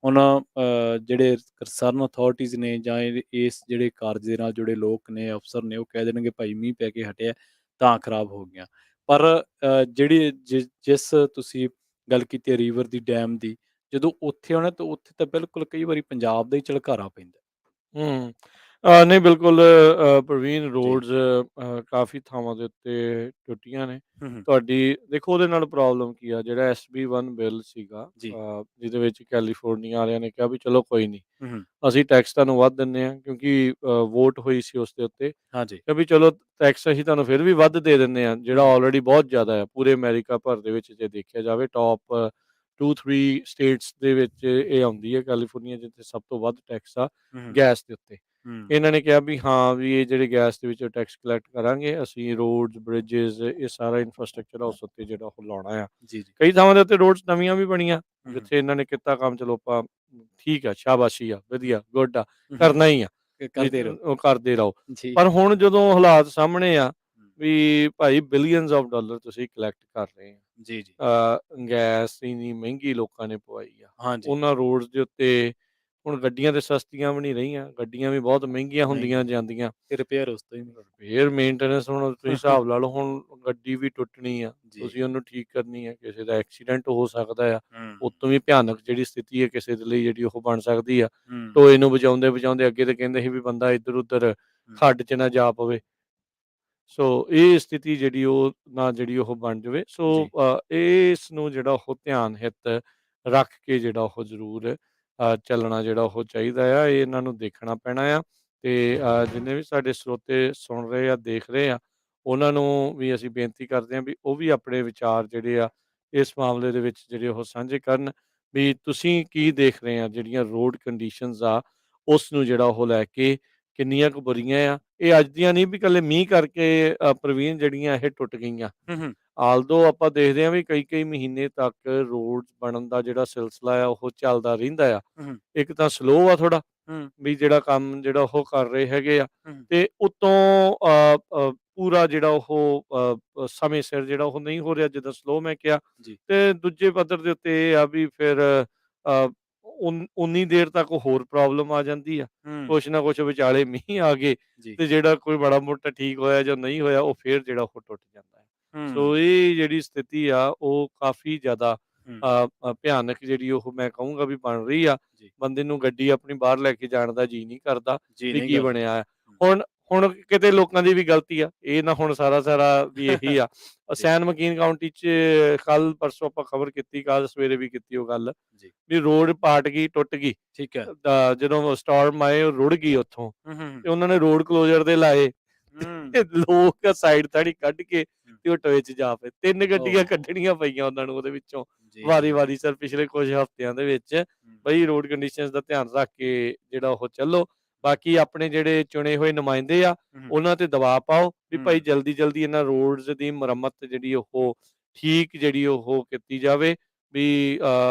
ਹੁਣ ਜਿਹੜੇ ਕੰਸਰਨ ਅਥਾਰਟੀਜ਼ ਨੇ ਜਾਂ ਇਸ ਜਿਹੜੇ ਕਾਰਜ ਦੇ ਨਾਲ ਜੁੜੇ ਲੋਕ ਨੇ, ਅਫਸਰ ਨੇ, ਉਹ ਕਹਿ ਦੇਣਗੇ ਭਾਈ ਮੀਂਹ ਪੈ ਕੇ ਹਟਿਆ ਤਾਂ ਖਰਾਬ ਹੋ ਗਈਆਂ। ਪਰ ਜਿਹੜੀ ਜਿਸ ਤੁਸੀਂ ਗੱਲ ਕੀਤੀ ਰਿਵਰ ਦੀ, ਡੈਮ ਦੀ, ਜਦੋਂ ਉੱਥੇ ਆਉਣਾ ਤਾਂ ਉੱਥੇ ਤਾਂ ਬਿਲਕੁਲ ਕਈ ਵਾਰੀ ਪੰਜਾਬ ਦਾ ਹੀ ਝਲਕਾਰਾ ਪੈਂਦਾ। ਹੂੰ। ਨਹੀਂ ਬਿਲਕੁਲ ਪ੍ਰਵੀਨ, ਜੀ। ਰੋਡਸ ਕਾफ़ੀ ਥਾਵਾਂ ਦੇ ਉੱਤੇ ਟੁੱਟੀਆਂ ਨੇ। ਹੂੰ, ਹੂੰ। ਤੁਹਾਡੀ ਦੇਖੋ ਉਹਦੇ ਨਾਲ ਪ੍ਰੋਬਲਮ ਕੀ ਆ, ਜਿਹੜਾ SB 1 ਬਿੱਲ ਸੀਗਾ, ਜੀ। ਜਿਹਦੇ ਵਿੱਚ ਕੈਲੀਫੋਰਨੀਆ ਵਾਲਿਆਂ ਨੇ ਕਿਹਾ ਵੀ ਚਲੋ ਕੋਈ ਨਹੀਂ, ਹੂੰ, ਹੂੰ। ਅਸੀਂ ਟੈਕਸ ਤੁਹਾਨੂੰ ਵੱਧ ਦਿੰਦੇ ਹਾਂ, ਕਿਉਂਕਿ ਵੋਟ ਹੋਈ ਸੀ ਉਸ ਦੇ ਉੱਤੇ ਹਾਂਜੀ। ਕਿ ਵੀ ਚਲੋ ਟੈਕਸ ਅਸੀਂ ਤੁਹਾਨੂੰ ਫਿਰ ਵੀ ਵੱਧ ਦੇ ਦਿੰਦੇ ਹਾਂ, ਜਿਹੜਾ ਹੂੰ, ਹੂੰ। ਆਲਰੇਡੀ ਬਹੁਤ ਜ਼ਿਆਦਾ ਹੈ ਪੂਰੇ ਅਮਰੀਕਾ ਭਰ ਦੇ ਵਿੱਚ। ਜੇ ਦੇਖਿਆ ਜਾਵੇ ਟੌਪ 2-3 ਸਟੇਟਸ ਦੇ ਵਿੱਚ ਇਹ ਆਉਂਦੀ ਹੈ ਕੈਲੀਫੋਰਨੀਆ, ਜਿੱਥੇ ਸਭ ਤੋਂ ਵੱਧ ਟੈਕਸ ਆ ਹੂੰ, ਹੂੰ। ਗੈਸ ਦੇ ਉੱਤੇ। ਹੂੰ। ਇਹਨਾਂ ਨੇ ਕਿਹਾ ਵੀ ਹਾਂ, ਵੀ ਇਹ ਜਿਹੜੇ ਗੈਸ ਦੇ ਵਿੱਚੋਂ ਟੈਕਸ ਕਲੈਕਟ ਕਰਾਂਗੇ ਅਸੀਂ, ਰੋਡਸ, ਬ੍ਰਿਜਿਸ, ਇਹ ਸਾਰਾ ਇਨਫਰਾਸਟ੍ਰਕਚਰ ਆ ਉਸ ਉੱਤੇ ਜਿਹੜਾ ਉਹ ਲਾਉਣਾ ਆ। ਜੀ, ਜੀ। ਕਈ ਥਾਵਾਂ ਦੇ ਉੱਤੇ ਰੋਡਸ ਨਵੀਆਂ ਵੀ ਬਣੀਆਂ, ਹੂੰ, ਹੂੰ। ਜਿੱਥੇ ਇਹਨਾਂ ਨੇ ਕੀਤਾ ਕੰਮ, ਚਲੋ ਆਪਾਂ ਠੀਕ ਆ, ਸ਼ਾਬਾਸ਼ੀ ਆ, ਵਧੀਆ, ਗੁੱਡ ਆ, ਹੂੰ, ਹੂੰ। ਕਰਨਾ ਹੀ ਆ, ਵੀ ਕਰਦੇ ਰਹੋ। ਉਹ ਕਰਦੇ ਰਹੋ। ਜੀ। ਪਰ ਹੁਣ ਜਦੋਂ ਹਾਲਾਤ ਸਾਹਮਣੇ ਆ ਹੂੰ। ਵੀ ਭਾਈ ਬਿਲੀਅਨਸ ਆਫ ਡਾਲਰ ਤੁਸੀਂ ਕਲੈਕਟ ਕਰ ਰਹੇ ਜੀ, ਜੀ। ਆ, ਗੈਸ ਇੰਨੀ ਮਹਿੰਗੀ ਲੋਕਾਂ ਨੇ ਪਵਾਈ ਆ, ਹਾਂਜੀ। ਉਹਨਾਂ ਰੋਡਸ ਦੇ ਉੱਤੇ ਹੁਣ ਗੱਡੀਆਂ ਤੇ ਸਸਤੀਆਂ ਵੀ ਨਹੀਂ ਰਹੀਆਂ, ਗੱਡੀਆਂ ਵੀ ਬਹੁਤ ਮਹਿੰਗੀਆਂ ਹੁੰਦੀਆਂ ਮਹਿੰਗੀਆਂ ਜਾਂਦੀਆਂ। ਤੇ ਰਿਪੇਅਰ ਉਸ ਤੋਂ ਹੀ ਨਹੀਂ। ਰਿਪੇਅਰ ਮੇਨਟੇਨੈਂਸ, ਹੁਣ ਤੁਸੀਂ ਹਿਸਾਬ ਲਾ ਲਓ, ਹੁਣ ਗੱਡੀ ਵੀ ਟੁੱਟਣੀ ਆ, ਜੀ। ਤੁਸੀਂ ਉਹਨੂੰ ਠੀਕ ਕਰਨੀ ਆ, ਕਿਸੇ ਦਾ ਐਕਸੀਡੈਂਟ ਹੋ ਸਕਦਾ ਆ, ਹੂੰ, ਉਤੋਂ ਵੀ ਭਿਆਨਕ ਜਿਹੜੀ ਸਥਿਤੀ ਹੈ ਕਿਸੇ ਦੇ ਲਈ ਜਿਹੜੀ ਉਹ ਬਣ ਸਕਦੀ ਆ। ਹੂੰ, ਟੋਏ ਨੂੰ ਬਚਾਉਂਦੇ ਬਚਾਉਂਦੇ ਅੱਗੇ ਤੇ ਕਹਿੰਦੇ ਸੀ ਵੀ ਬੰਦਾ ਇੱਧਰ ਉੱਧਰ ਹੂੰ। ਖੱਡ 'ਚ ਨਾ ਜਾ ਪਵੇ। ਸੋ ਇਹ ਸਥਿਤੀ ਜਿਹੜੀ ਉਹ ਨਾ ਜਿਹੜੀ ਉਹ ਬਣ ਜਾਵੇ। ਸੋ ਜੀ। ਇਸ ਨੂੰ ਜਿਹੜਾ ਉਹ ਧਿਆਨ ਹਿੱਤ ਰੱਖ ਕੇ ਜਿਹੜਾ ਉਹ ਜ਼ਰੂਰ ਚੱਲਣਾ ਜਿਹੜਾ ਉਹ ਚਾਹੀਦਾ ਆ, ਇਹ ਇਹਨਾਂ ਨੂੰ ਦੇਖਣਾ ਪੈਣਾ ਆ। ਤੇ ਜਿੰਨੇ ਵੀ ਸਾਡੇ ਸਰੋਤੇ ਸੁਣ ਰਹੇ ਆ, ਦੇਖ ਰਹੇ ਆ, ਉਹਨਾਂ ਨੂੰ ਵੀ ਅਸੀਂ ਬੇਨਤੀ ਕਰਦੇ ਹਾਂ ਵੀ ਉਹ ਵੀ ਆਪਣੇ ਵਿਚਾਰ ਜਿਹੜੇ ਆ ਇਸ ਮਾਮਲੇ ਦੇ ਵਿੱਚ ਜਿਹੜੇ ਉਹ ਸਾਂਝੇ ਕਰਨ, ਵੀ ਤੁਸੀਂ ਕੀ ਦੇਖ ਰਹੇ ਆ, ਜਿਹੜੀਆਂ ਰੋਡ ਕੰਡੀਸ਼ਨਸ ਆ ਉਸ ਨੂੰ ਜਿਹੜਾ ਉਹ ਲੈ ਕੇ ਕਿੰਨੀਆਂ ਕੁ ਬੁਰੀਆਂ ਆ। ਇਹ ਅੱਜ ਦੀਆਂ ਨਹੀਂ ਵੀ ਇਕੱਲੇ ਮੀਂਹ ਕਰਕੇ ਪ੍ਰਵੀਨ ਜਿਹੜੀਆਂ ਇਹ ਟੁੱਟ ਗਈਆਂ। ਹੂੰ, ਹੂੰ। ਆਲਦੋ ਆਪਾਂ ਦੇਖਦੇ ਹਾਂ ਵੀ ਕਈ-ਕਈ ਮਹੀਨੇ ਤੱਕ ਰੋਡਸ ਬਣਨ ਦਾ ਜਿਹੜਾ ਸਿਲਸਿਲਾ ਆ ਉਹ ਚੱਲਦਾ ਰਹਿੰਦਾ ਆ। ਹੂੰ, ਹੂੰ। ਇੱਕ ਤਾਂ ਸਲੋ ਆ ਥੋੜ੍ਹਾ, ਹੂੰ, ਵੀ ਜਿਹੜਾ ਕੰਮ ਜਿਹੜਾ ਉਹ ਕਰ ਰਹੇ ਹੈਗੇ ਆ, ਹੂੰ। ਤੇ ਉੱਤੋਂ ਪੂਰਾ ਜਿਹੜਾ ਉਹ ਸਮੇਂ ਸਿਰ ਜਿਹੜਾ ਉਹ ਨਹੀਂ ਹੋ ਰਿਹਾ, ਜਿੱਦਾਂ ਸਲੋ ਮੈਂ ਕਿਹਾ। ਜੀ। ਤੇ ਦੂਜੇ ਪੱਧਰ ਦੇ ਉੱਤੇ ਇਹ ਆ ਵੀ ਫਿਰ ਉਨੀ ਦੇਰ ਤੱਕ ਹੋਰ ਪ੍ਰੋਬਲਮ ਆ ਜਾਂਦੀ ਆ। ਹੂੰ। ਕੁਛ ਨਾ ਕੁਛ ਵਿਚਾਲੇ ਮੀਂਹ ਆ ਗਏ, ਜੀ। ਤੇ ਜਿਹੜਾ ਕੋਈ ਮਾੜਾ ਮੋਟਾ ਠੀਕ ਹੋਇਆ ਜਾਂ ਨਹੀਂ ਹੋਇਆ, ਉਹ ਫੇਰ ਜਿਹੜਾ ਉਹ ਟੁੱਟ ਜਾਂਦਾ ਹੈ। ਸੋ ਹੂੰ, ਇਹ ਜਿਹੜੀ ਸਥਿਤੀ ਆ ਉਹ ਕਾਫ਼ੀ ਜ਼ਿਆਦਾ ਹੂੰ। ਭਿਆਨਕ ਜਿਹੜੀ ਉਹ ਮੈਂ ਕਹੂੰਗਾ ਵੀ ਬਣ ਰਹੀ ਆ। ਜੀ। ਬੰਦੇ ਨੂੰ ਗੱਡੀ ਆਪਣੀ ਬਾਹਰ ਲੈ ਕੇ ਜਾਣ ਦਾ ਜੀਅ ਨਹੀਂ ਕਰਦਾ ਜੀ ਵੀ ਨਹੀਂ ਕੀ ਕਰਦਾ। ਬਣਿਆ ਹੈ। ਹੂੰ। ਹੁਣ ਹੁਣ ਕਿਤੇ ਲੋਕਾਂ ਦੀ ਵੀ ਗਲਤੀ ਆ, ਇਹ ਨਾ ਹੁਣ ਸਾਰਾ ਵੀ ਇਹੀ ਆ। ਜੀ, ਸੈਨ ਮਕੀਨ ਕਾਉਂਟੀ 'ਚ ਕੱਲ੍ਹ ਪਰਸੋਂ ਆਪਾਂ ਖਬਰ ਕੀਤੀ, ਕੱਲ੍ਹ ਸਵੇਰੇ ਵੀ ਕੀਤੀ ਉਹ ਗੱਲ, ਜੀ। ਵੀ ਰੋਡ ਪਾਟ ਗਈ, ਟੁੱਟ ਗਈ। ਠੀਕ ਹੈ। ਜਦੋਂ ਸਟੋਰਮ ਆਏ ਉਹ ਰੁੜ ਗਈ ਉੱਥੋਂ, ਹੂੰ, ਹੂੰ, ਹੂੰ। ਤੇ ਉਹਨਾਂ ਨੇ ਰੋਡ ਕਲੋਜ਼ਰ ਦੇ ਲਾਏ, ਹੂੰ, ਤੇ ਲੋਕ ਸਾਈਡ ਤਾੜੀ ਕੱਢ ਕੇ ਹੂੰ। ਤੇ ਉਹ ਟੋਏ 'ਚ ਜਾ ਪਏ। 3 ਗੱਡੀਆਂ ਓਹੋ! ਕੱਢਣੀਆਂ ਪਈਆਂ ਉਹਨਾਂ ਨੂੰ ਉਹਦੇ ਵਿੱਚੋਂ, ਜੀ, ਜੀ। ਵਾਰੀ-ਵਾਰੀ ਸਰ ਪਿਛਲੇ ਕੁਝ ਹਫ਼ਤਿਆਂ ਦੇ ਵਿੱਚ। ਹੂੰ, ਬਈ ਰੋਡ ਕੰਡੀਸ਼ਨਸ ਦਾ ਧਿਆਨ ਰੱਖ ਕੇ ਜਿਹੜਾ ਉਹ ਚੱਲੋ। ਬਾਕੀ ਆਪਣੇ ਜਿਹੜੇ ਚੁਣੇ ਹੋਏ ਨੁਮਾਇੰਦੇ ਆ, ਹੂੰ, ਉਹਨਾਂ ਤੇ ਦਬਾਅ ਪਾਓ ਵੀ ਭਾਈ ਹੂੰ। ਜਲਦੀ-ਜਲਦੀ ਇਹਨਾਂ ਰੋਡਸ ਦੀ ਮੁਰੰਮਤ ਜਿਹੜੀ ਉਹ ਠੀਕ ਜਿਹੜੀ ਉਹ ਕੀਤੀ ਜਾਵੇ, ਵੀ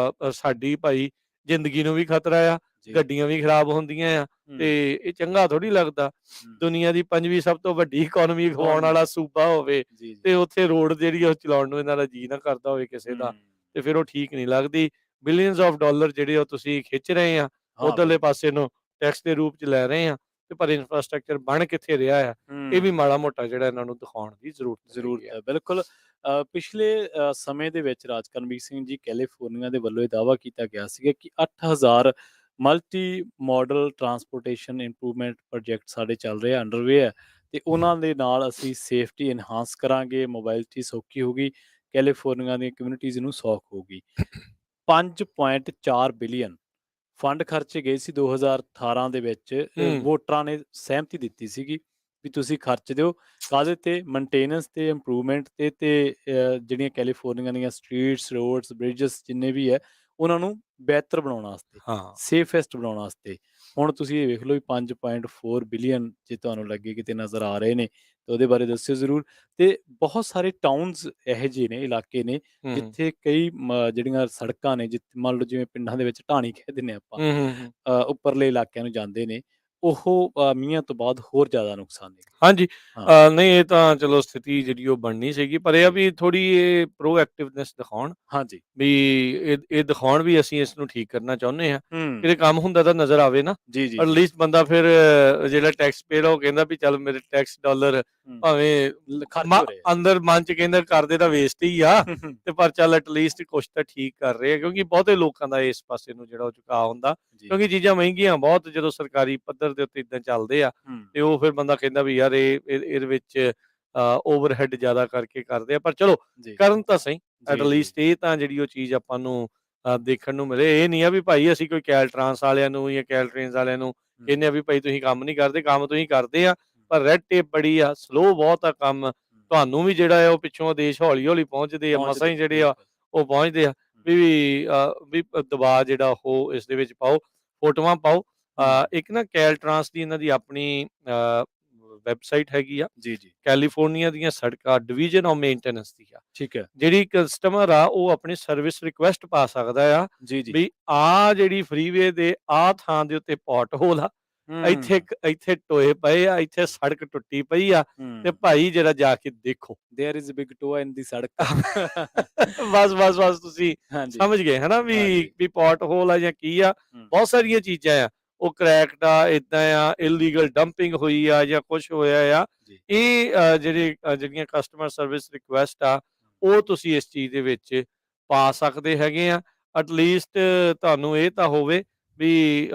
ਸਾਡੀ ਭਾਈ ਜ਼ਿੰਦਗੀ ਨੂੰ ਵੀ ਖਤਰਾ ਆ, ਜੀ। ਗੱਡੀਆਂ ਵੀ ਖਰਾਬ ਹੁੰਦੀਆਂ ਆ, ਹੂੰ, ਤੇ ਇਹ ਚੰਗਾ ਥੋੜ੍ਹੀ ਲੱਗਦਾ। ਹੂੰ। ਦੁਨੀਆ ਦੀ 5ਵੀਂ ਸਭ ਤੋਂ ਵੱਡੀ ਇਕੋਨਮੀ ਖਵਾਉਣ ਇਕੋਨਮੀ। ਵਾਲਾ ਸੂਬਾ ਹੋਵੇ, ਜੀ, ਜੀ। ਤੇ ਉੱਥੇ ਰੋਡ ਜਿਹੜੀ ਉਹ ਚਲਾਉਣ ਨੂੰ ਇਹਨਾਂ ਦਾ ਜੀਅ ਨਾ ਕਰਦਾ ਹੋਵੇ ਕਿਸੇ ਹੂੰ। ਦਾ, ਤੇ ਫਿਰ ਉਹ ਠੀਕ ਨਹੀਂ ਲੱਗਦੀ। ਬਿਲੀਅਨਸ ਆਫ ਡਾਲਰ ਜਿਹੜੇ ਉਹ ਤੁਸੀਂ ਖਿੱਚ ਰਹੇ ਆ, ਹਾਂ, ਉਧਰਲੇ ਬਿਲਕੁਲ। ਪਾਸੇ ਨੂੰ ਟੈਕਸ ਦੇ ਰੂਪ 'ਚ ਲੈ ਰਹੇ ਆ, ਤੇ ਪਰ ਇਨਫਰਾਸਟ੍ਰਕਚਰ ਬਣ ਕਿੱਥੇ ਰਿਹਾ ਆ, ਇਹ ਵੀ ਹੂੰ। ਮਾੜਾ ਮੋਟਾ ਜਿਹੜਾ ਇਹਨਾਂ ਨੂੰ ਦਿਖਾਉਣ ਦੀ ਜ਼ਰੂਰਤ ਜ਼ਰੂਰਤ ਹੈਗੀ ਆ। ਹੈ, ਬਿਲਕੁਲ। ਪਿਛਲੇ ਸਮੇਂ ਦੇ ਵਿੱਚ ਰਾਜਕਰਨਵੀਰ ਸਿੰਘ ਜੀ, ਕੈਲੀਫੋਰਨੀਆ ਦੇ ਵੱਲੋਂ ਇਹ ਦਾਅਵਾ ਕੀਤਾ ਗਿਆ ਸੀਗਾ ਕਿ 8,000 multi modal transportation improvement project ਸਾਡੇ ਚੱਲ ਰਹੇ ਆ, ਅੰਡਰਵੇ ਹੈ, ਤੇ ਉਹਨਾਂ ਦੇ ਨਾਲ ਅਸੀਂ ਸੇਫਟੀ ਇਨਹਾਂਸ ਕਰਾਂਗੇ, ਮੋਬਾਇਲਿਟੀ ਸੌਖੀ ਹੋਊਗੀ, ਕੈਲੀਫੋਰਨੀਆ ਦੀਆਂ ਕਮਿਊਨਿਟੀਜ਼ ਨੂੰ ਸੌਖ ਹੋਊਗੀ। 5.4 ਬਿਲੀਅਨ ਫੰਡ ਖਰਚੇ ਗਏ ਸੀ 2018 ਦੇ ਵਿੱਚ, ਹੂੰ, ਵੋਟਰਾਂ ਨੇ ਸਹਿਮਤੀ ਦਿੱਤੀ ਸੀਗੀ ਵੀ ਤੁਸੀਂ ਖਰਚ ਦਿਓ, ਕਾਹਦੇ ਤੇ? ਮੇਨਟੇਨੈਂਸ ਤੇ, ਇੰਪਰੂਵਮੈਂਟ ਤੇ ਜਿਹੜੀਆਂ ਕੈਲੀਫੋਰਨੀਆ ਦੀਆਂ ਸਟਰੀਟਸ, ਰੋਡਸ, ਬ੍ਰਿਜਸ ਜਿੰਨੇ ਵੀ ਹੈ, ਉਹਨਾਂ ਨੂੰ ਬਿਹਤਰ ਬਣਾਉਣ ਵਾਸਤੇ, ਹਾਂ, ਸੇਫੈਸਟ ਬਣਾਉਣ ਵਾਸਤੇ। ਹੁਣ ਤੁਸੀਂ ਇਹ ਵੇਖ ਲਓ ਵੀ 5.4 ਬਿਲੀਅਨ ਜੇ ਤੁਹਾਨੂੰ ਲੱਗੇ ਕਿਤੇ ਨਜ਼ਰ ਆ ਰਹੇ ਨੇ, ਤਾਂ ਉਹਦੇ ਬਾਰੇ ਦੱਸਿਓ ਜ਼ਰੂਰ। ਤੇ ਬਹੁਤ ਸਾਰੇ ਟਾਊਨਸ ਇਹੋ ਜਿਹੇ ਨੇ, ਇਲਾਕੇ ਨੇ, ਹੂੰ, ਜਿੱਥੇ ਕਈ ਜਿਹੜੀਆਂ ਸੜਕਾਂ ਨੇ, ਜਿੱਥੇ ਮੰਨ ਲਓ ਜਿਵੇਂ ਪਿੰਡਾਂ ਦੇ ਵਿੱਚ ਢਾਣੀ ਕਹਿ ਦਿੰਦੇ ਆਪਾਂ, ਹੂੰ, ਹੂੰ, ਹੂੰ। ਉੱਪਰਲੇ ਇਲਾਕਿਆਂ ਨੂੰ ਜਾਂਦੇ ਨੇ, ਉਹ ਮੀਂਹਾਂ ਤੋਂ ਬਾਅਦ ਹੋਰ ਜ਼ਿਆਦਾ ਨੁਕਸਾਨਦੇਹ। ਹਾਂਜੀ, ਹਾਂ, ਨਹੀਂ ਇਹ ਤਾਂ ਚਲੋ ਸਥਿਤੀ ਜਿਹੜੀ ਉਹ ਬਣਨੀ ਸੀਗੀ, ਪਰ ਇਹ ਆ ਜੀ, ਵੀ ਥੋੜ੍ਹੀ ਇਹ ਪ੍ਰੋਐਕਟਿਵਨੈਸ ਦਿਖਾਉਣ ਹਾਂਜੀ। ਵੀ ਇਹ ਦਿਖਾਉਣ ਵੀ ਅਸੀਂ ਇਸ ਨੂੰ ਠੀਕ ਕਰਨਾ ਚਾਹੁੰਦੇ ਹਾਂ। ਹੂੰ, ਕਿਤੇ ਕੰਮ ਹੁੰਦਾ ਤਾਂ ਨਜ਼ਰ ਆਵੇ ਨਾ, ਜੀ, ਜੀ, ਜੀ। ਐਟਲੀਸਟ ਬੰਦਾ ਫਿਰ ਜਿਹੜਾ ਟੈਕਸ ਪੇਅਰ ਆ ਉਹ ਕਹਿੰਦਾ ਵੀ ਚੱਲ ਮੇਰੇ ਟੈਕਸ ਡਾਲਰ ਹੂੰ, ਭਾਵੇਂ ਖਰਚ ਹੋ ਰਹੇ ਆ। ਅੰਦਰ ਮਨ 'ਚ ਕਹਿੰਦਾ ਕਰਦੇ ਤਾਂ ਵੇਸਟ ਹੀ ਆ, ਤੇ ਪਰ ਚੱਲ ਐਟਲੀਸਟ ਕੁਛ ਤਾਂ ਠੀਕ ਕਰ ਰਹੇ ਆ, ਕਿਉਂਕਿ ਬਹੁਤੇ ਲੋਕਾਂ ਦਾ ਇਸ ਪਾਸੇ ਨੂੰ ਜਿਹੜਾ ਉਹ ਝੁਕਾਅ ਹੁੰਦਾ, ਜੀ, ਕਿਉਂਕਿ ਚੀਜ਼ਾਂ ਮਹਿੰਗੀਆਂ ਬਹੁਤ ਜਦੋਂ ਸਰਕਾਰੀ ਪੱਧਰ ਦੇ ਉੱਤੇ ਇਦਾਂ ਚੱਲਦੇ ਆ, ਹੂੰ, ਤੇ ਉਹ ਫਿਰ ਬੰਦਾ ਕਹਿੰਦਾ ਵੀ ਯਾਰ ਇਹਦੇ ਵਿੱਚ ਓਵਰਹੈਡ ਜ਼ਿਆਦਾ ਕਰਕੇ ਕਰਦੇ ਆ, ਪਰ ਚਲੋ ਜੀ, ਕਰਨ ਤਾਂ ਸਹੀ। ਜੀ, ਜੀ। ਐਟਲੀਸਟ ਇਹ ਤਾਂ ਜਿਹੜੀ ਉਹ ਚੀਜ਼ ਆਪਾਂ ਨੂੰ ਦੇਖਣ ਨੂੰ ਮਿਲੇ। ਇਹ ਨਹੀਂ ਆ ਵੀ ਭਾਈ ਅਸੀਂ ਕੋਈ ਕੈਲਟਰਾਂਸ ਵਾਲਿਆਂ ਨੂੰ ਜਾਂ ਕੈਲਟ੍ਰੇਨਸ ਵਾਲਿਆਂ ਨੂੰ ਹੂੰ, ਕਹਿੰਦੇ ਆ ਵੀ ਭਾਈ ਤੁਸੀਂ ਕੰਮ ਨਹੀਂ ਕਰਦੇ, ਕੰਮ ਤੁਸੀਂ ਕਰਦੇ ਆ, ਹੂੰ, ਪਰ ਰੈਡ ਟੇਪ ਬੜੀ ਆ, ਸਲੋ ਬਹੁਤ ਆ ਕੰਮ। ਹੂੰ। ਤੁਹਾਨੂੰ ਵੀ ਜਿਹੜਾ ਆ ਉਹ ਪਿੱਛੋਂ ਦੇਸ਼ ਹੌਲੀ-ਹੌਲੀ ਪਹੁੰਚਦੇ ਆ, ਮਸਾਂ ਪਹੁੰਚਦੇ ਹੀ ਜਿਹੜੇ ਆ ਬਿਲਕੁਲ। ਉਹ ਪਹੁੰਚਦੇ ਆ। ਹੂੰ, ਵੀ ਦਬਾਅ ਜਿਹੜਾ ਉਹ ਇਸ ਦੇ ਵਿੱਚ ਪਾਓ, ਫੋਟੋਆਂ ਪਾਓ। ਹੂੰ, ਇੱਕ ਨਾ ਕੈਲਟਰਾਂਸ ਦੀ ਇਹਨਾਂ ਦੀ ਆਪਣੀ ਵੈਬਸਾਈਟ ਹੈਗੀ ਆ, ਜੀ, ਜੀ, ਕੈਲੀਫੋਰਨੀਆ ਦੀਆਂ ਸੜਕਾਂ ਡਿਵੀਜ਼ਨ ਆਫ ਮੇਨਟੇਨੈਂਸ ਦੀ ਆ। ਠੀਕ ਹੈ। ਜਿਹੜੀ ਕਸਟਮਰ ਆ ਉਹ ਆਪਣੀ ਸਰਵਿਸ ਰਿਕੁਐਸਟ ਪਾ ਸਕਦਾ ਆ ਜੀ, ਜੀ। ਵੀ ਜਿਹੜੀ ਫਰੀਵੇ ਦੇ ਥਾਂ ਦੇ ਉੱਤੇ ਪੋਟ ਹੋਲ ਆ, ਹੂੰ, ਇੱਥੇ ਟੋਏ ਪਏ ਆ, ਇੱਥੇ ਸੜਕ ਟੁੱਟੀ ਪਈ ਆ, ਤੇ ਹੂੰ। ਭਾਈ ਜਰਾ ਜਾ ਕੇ ਦੇਖੋ। ਦੇਅਰ ਇਜ਼ ਅ ਬਿਗ ਟੋਆ ਇਨ ਦੀ ਸੜਕ। ਬਸ ਤੁਸੀਂ ਹਾਂਜੀ, ਸਮਝ ਗਏ ਹਨਾ ਵੀ ਹਾਂਜੀ। ਪੋਟ ਹੋਲ ਆ ਜਾਂ ਕੀ ਆ। ਹੂੰ, ਬਹੁਤ ਸਾਰੀਆਂ ਚੀਜ਼ਾਂ ਆ, ਉਹ ਕਰੈਕਡ ਆ, ਏਦਾਂ ਆ, ਇਲੀਗਲ ਡੰਪਿੰਗ ਹੋਈ ਆ ਜਾਂ ਕੁਛ ਹੋਇਆ ਆ। ਜੀ। ਇਹ ਜਿਹੜੀਆਂ ਕਸਟਮਰ ਸਰਵਿਸ ਰਿਕੁਐਸਟ ਆ, ਉਹ ਤੁਸੀਂ ਇਸ ਚੀਜ਼ ਦੇ ਵਿੱਚ ਪਾ ਸਕਦੇ ਹੈਗੇ ਆ। ਐਟਲੀਸਟ ਤੁਹਾਨੂੰ ਇਹ ਤਾਂ ਹੋਵੇ ਵੀ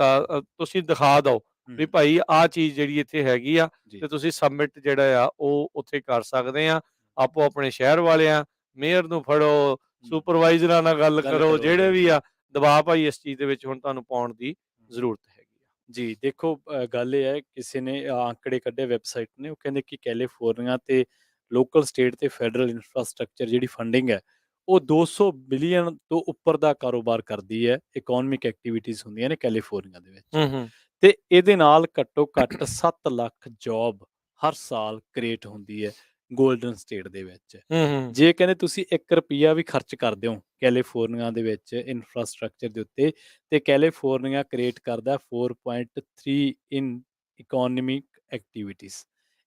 ਤੁਸੀਂ ਦਿਖਾ ਦਿਓ ਵੀ ਹੂੰ, ਭਾਈ ਆਹ ਚੀਜ਼ ਜਿਹੜੀ ਇੱਥੇ ਹੈਗੀ ਆ, ਜੀ। ਤੇ ਤੁਸੀਂ ਸਬਮਿਟ ਜਿਹੜਾ ਆ ਉਹ ਉੱਥੇ ਕਰ ਸਕਦੇ ਆ। ਆਪੋ ਆਪਣੇ ਸ਼ਹਿਰ ਵਾਲਿਆਂ, ਮੇਅਰ ਨੂੰ ਫੜੋ, ਹੂੰ, ਸੁਪਰਵਾਈਜ਼ਰਾਂ ਨਾਲ ਗੱਲ ਗੱਲ ਕਰੋ, ਕਰੋ, ਜਿਹੜੇ ਵੀ ਬਿਲਕੁਲ। ਆ ਦਬਾਅ ਭਾਈ ਇਸ ਚੀਜ਼ ਦੇ ਵਿੱਚ ਹੁਣ ਤੁਹਾਨੂੰ ਪਾਉਣ ਦੀ ਜ਼ਰੂਰਤ ਹੈਗੀ ਆ। ਜੀ, ਦੇਖੋ ਗੱਲ ਇਹ ਹੈ, ਕਿਸੇ ਨੇ ਆਂਕੜੇ ਕੱਢੇ ਵੈਬਸਾਈਟ ਨੇ, ਉਹ ਕਹਿੰਦੇ ਕਿ ਕੈਲੀਫੋਰਨੀਆ ਤੇ ਲੋਕਲ, ਸਟੇਟ ਤੇ ਫੈਡਰਲ ਇਨਫਰਾਸਟ੍ਰਕਚਰ ਜਿਹੜੀ ਫੰਡਿੰਗ ਹੈ, ਉਹ 200 ਬਿਲੀਅਨ ਤੋਂ ਉੱਪਰ ਦਾ ਕਾਰੋਬਾਰ ਕਰਦੀ ਹੈ, ਇਕੋਨੋਮਿਕ ਐਕਟੀਵਿਟੀਜ਼ ਹੁੰਦੀਆਂ ਨੇ ਕੈਲੀਫੋਰਨੀਆ ਦੇ ਵਿੱਚ। ਹੂੰ, ਹੂੰ। ਤੇ ਇਹਦੇ ਨਾਲ ਘੱਟੋ ਘੱਟ 7 ਲੱਖ ਜੌਬ ਹਰ ਸਾਲ ਕ੍ਰੀਏਟ ਹੁੰਦੀ ਹੈ ਗੋਲਡਨ ਸਟੇਟ ਦੇ ਵਿੱਚ। ਹੂੰ, ਹੂੰ। ਜੇ ਕਹਿੰਦੇ ਤੁਸੀਂ 1 ਰੁਪਿਆ ਵੀ ਖਰਚ ਕਰਦੇ ਹੋ ਕੈਲੀਫੋਰਨੀਆ ਦੇ ਵਿੱਚ ਇਨਫਰਾਸਟ੍ਰਕਚਰ ਦੇ ਉੱਤੇ, ਤੇ ਕੈਲੀਫੋਰਨੀਆ ਕ੍ਰੀਏਟ ਕਰਦਾ 4.3 ਇਨ ਇਕੋਨੋਮਿਕ ਐਕਟੀਵਿਟੀਜ਼।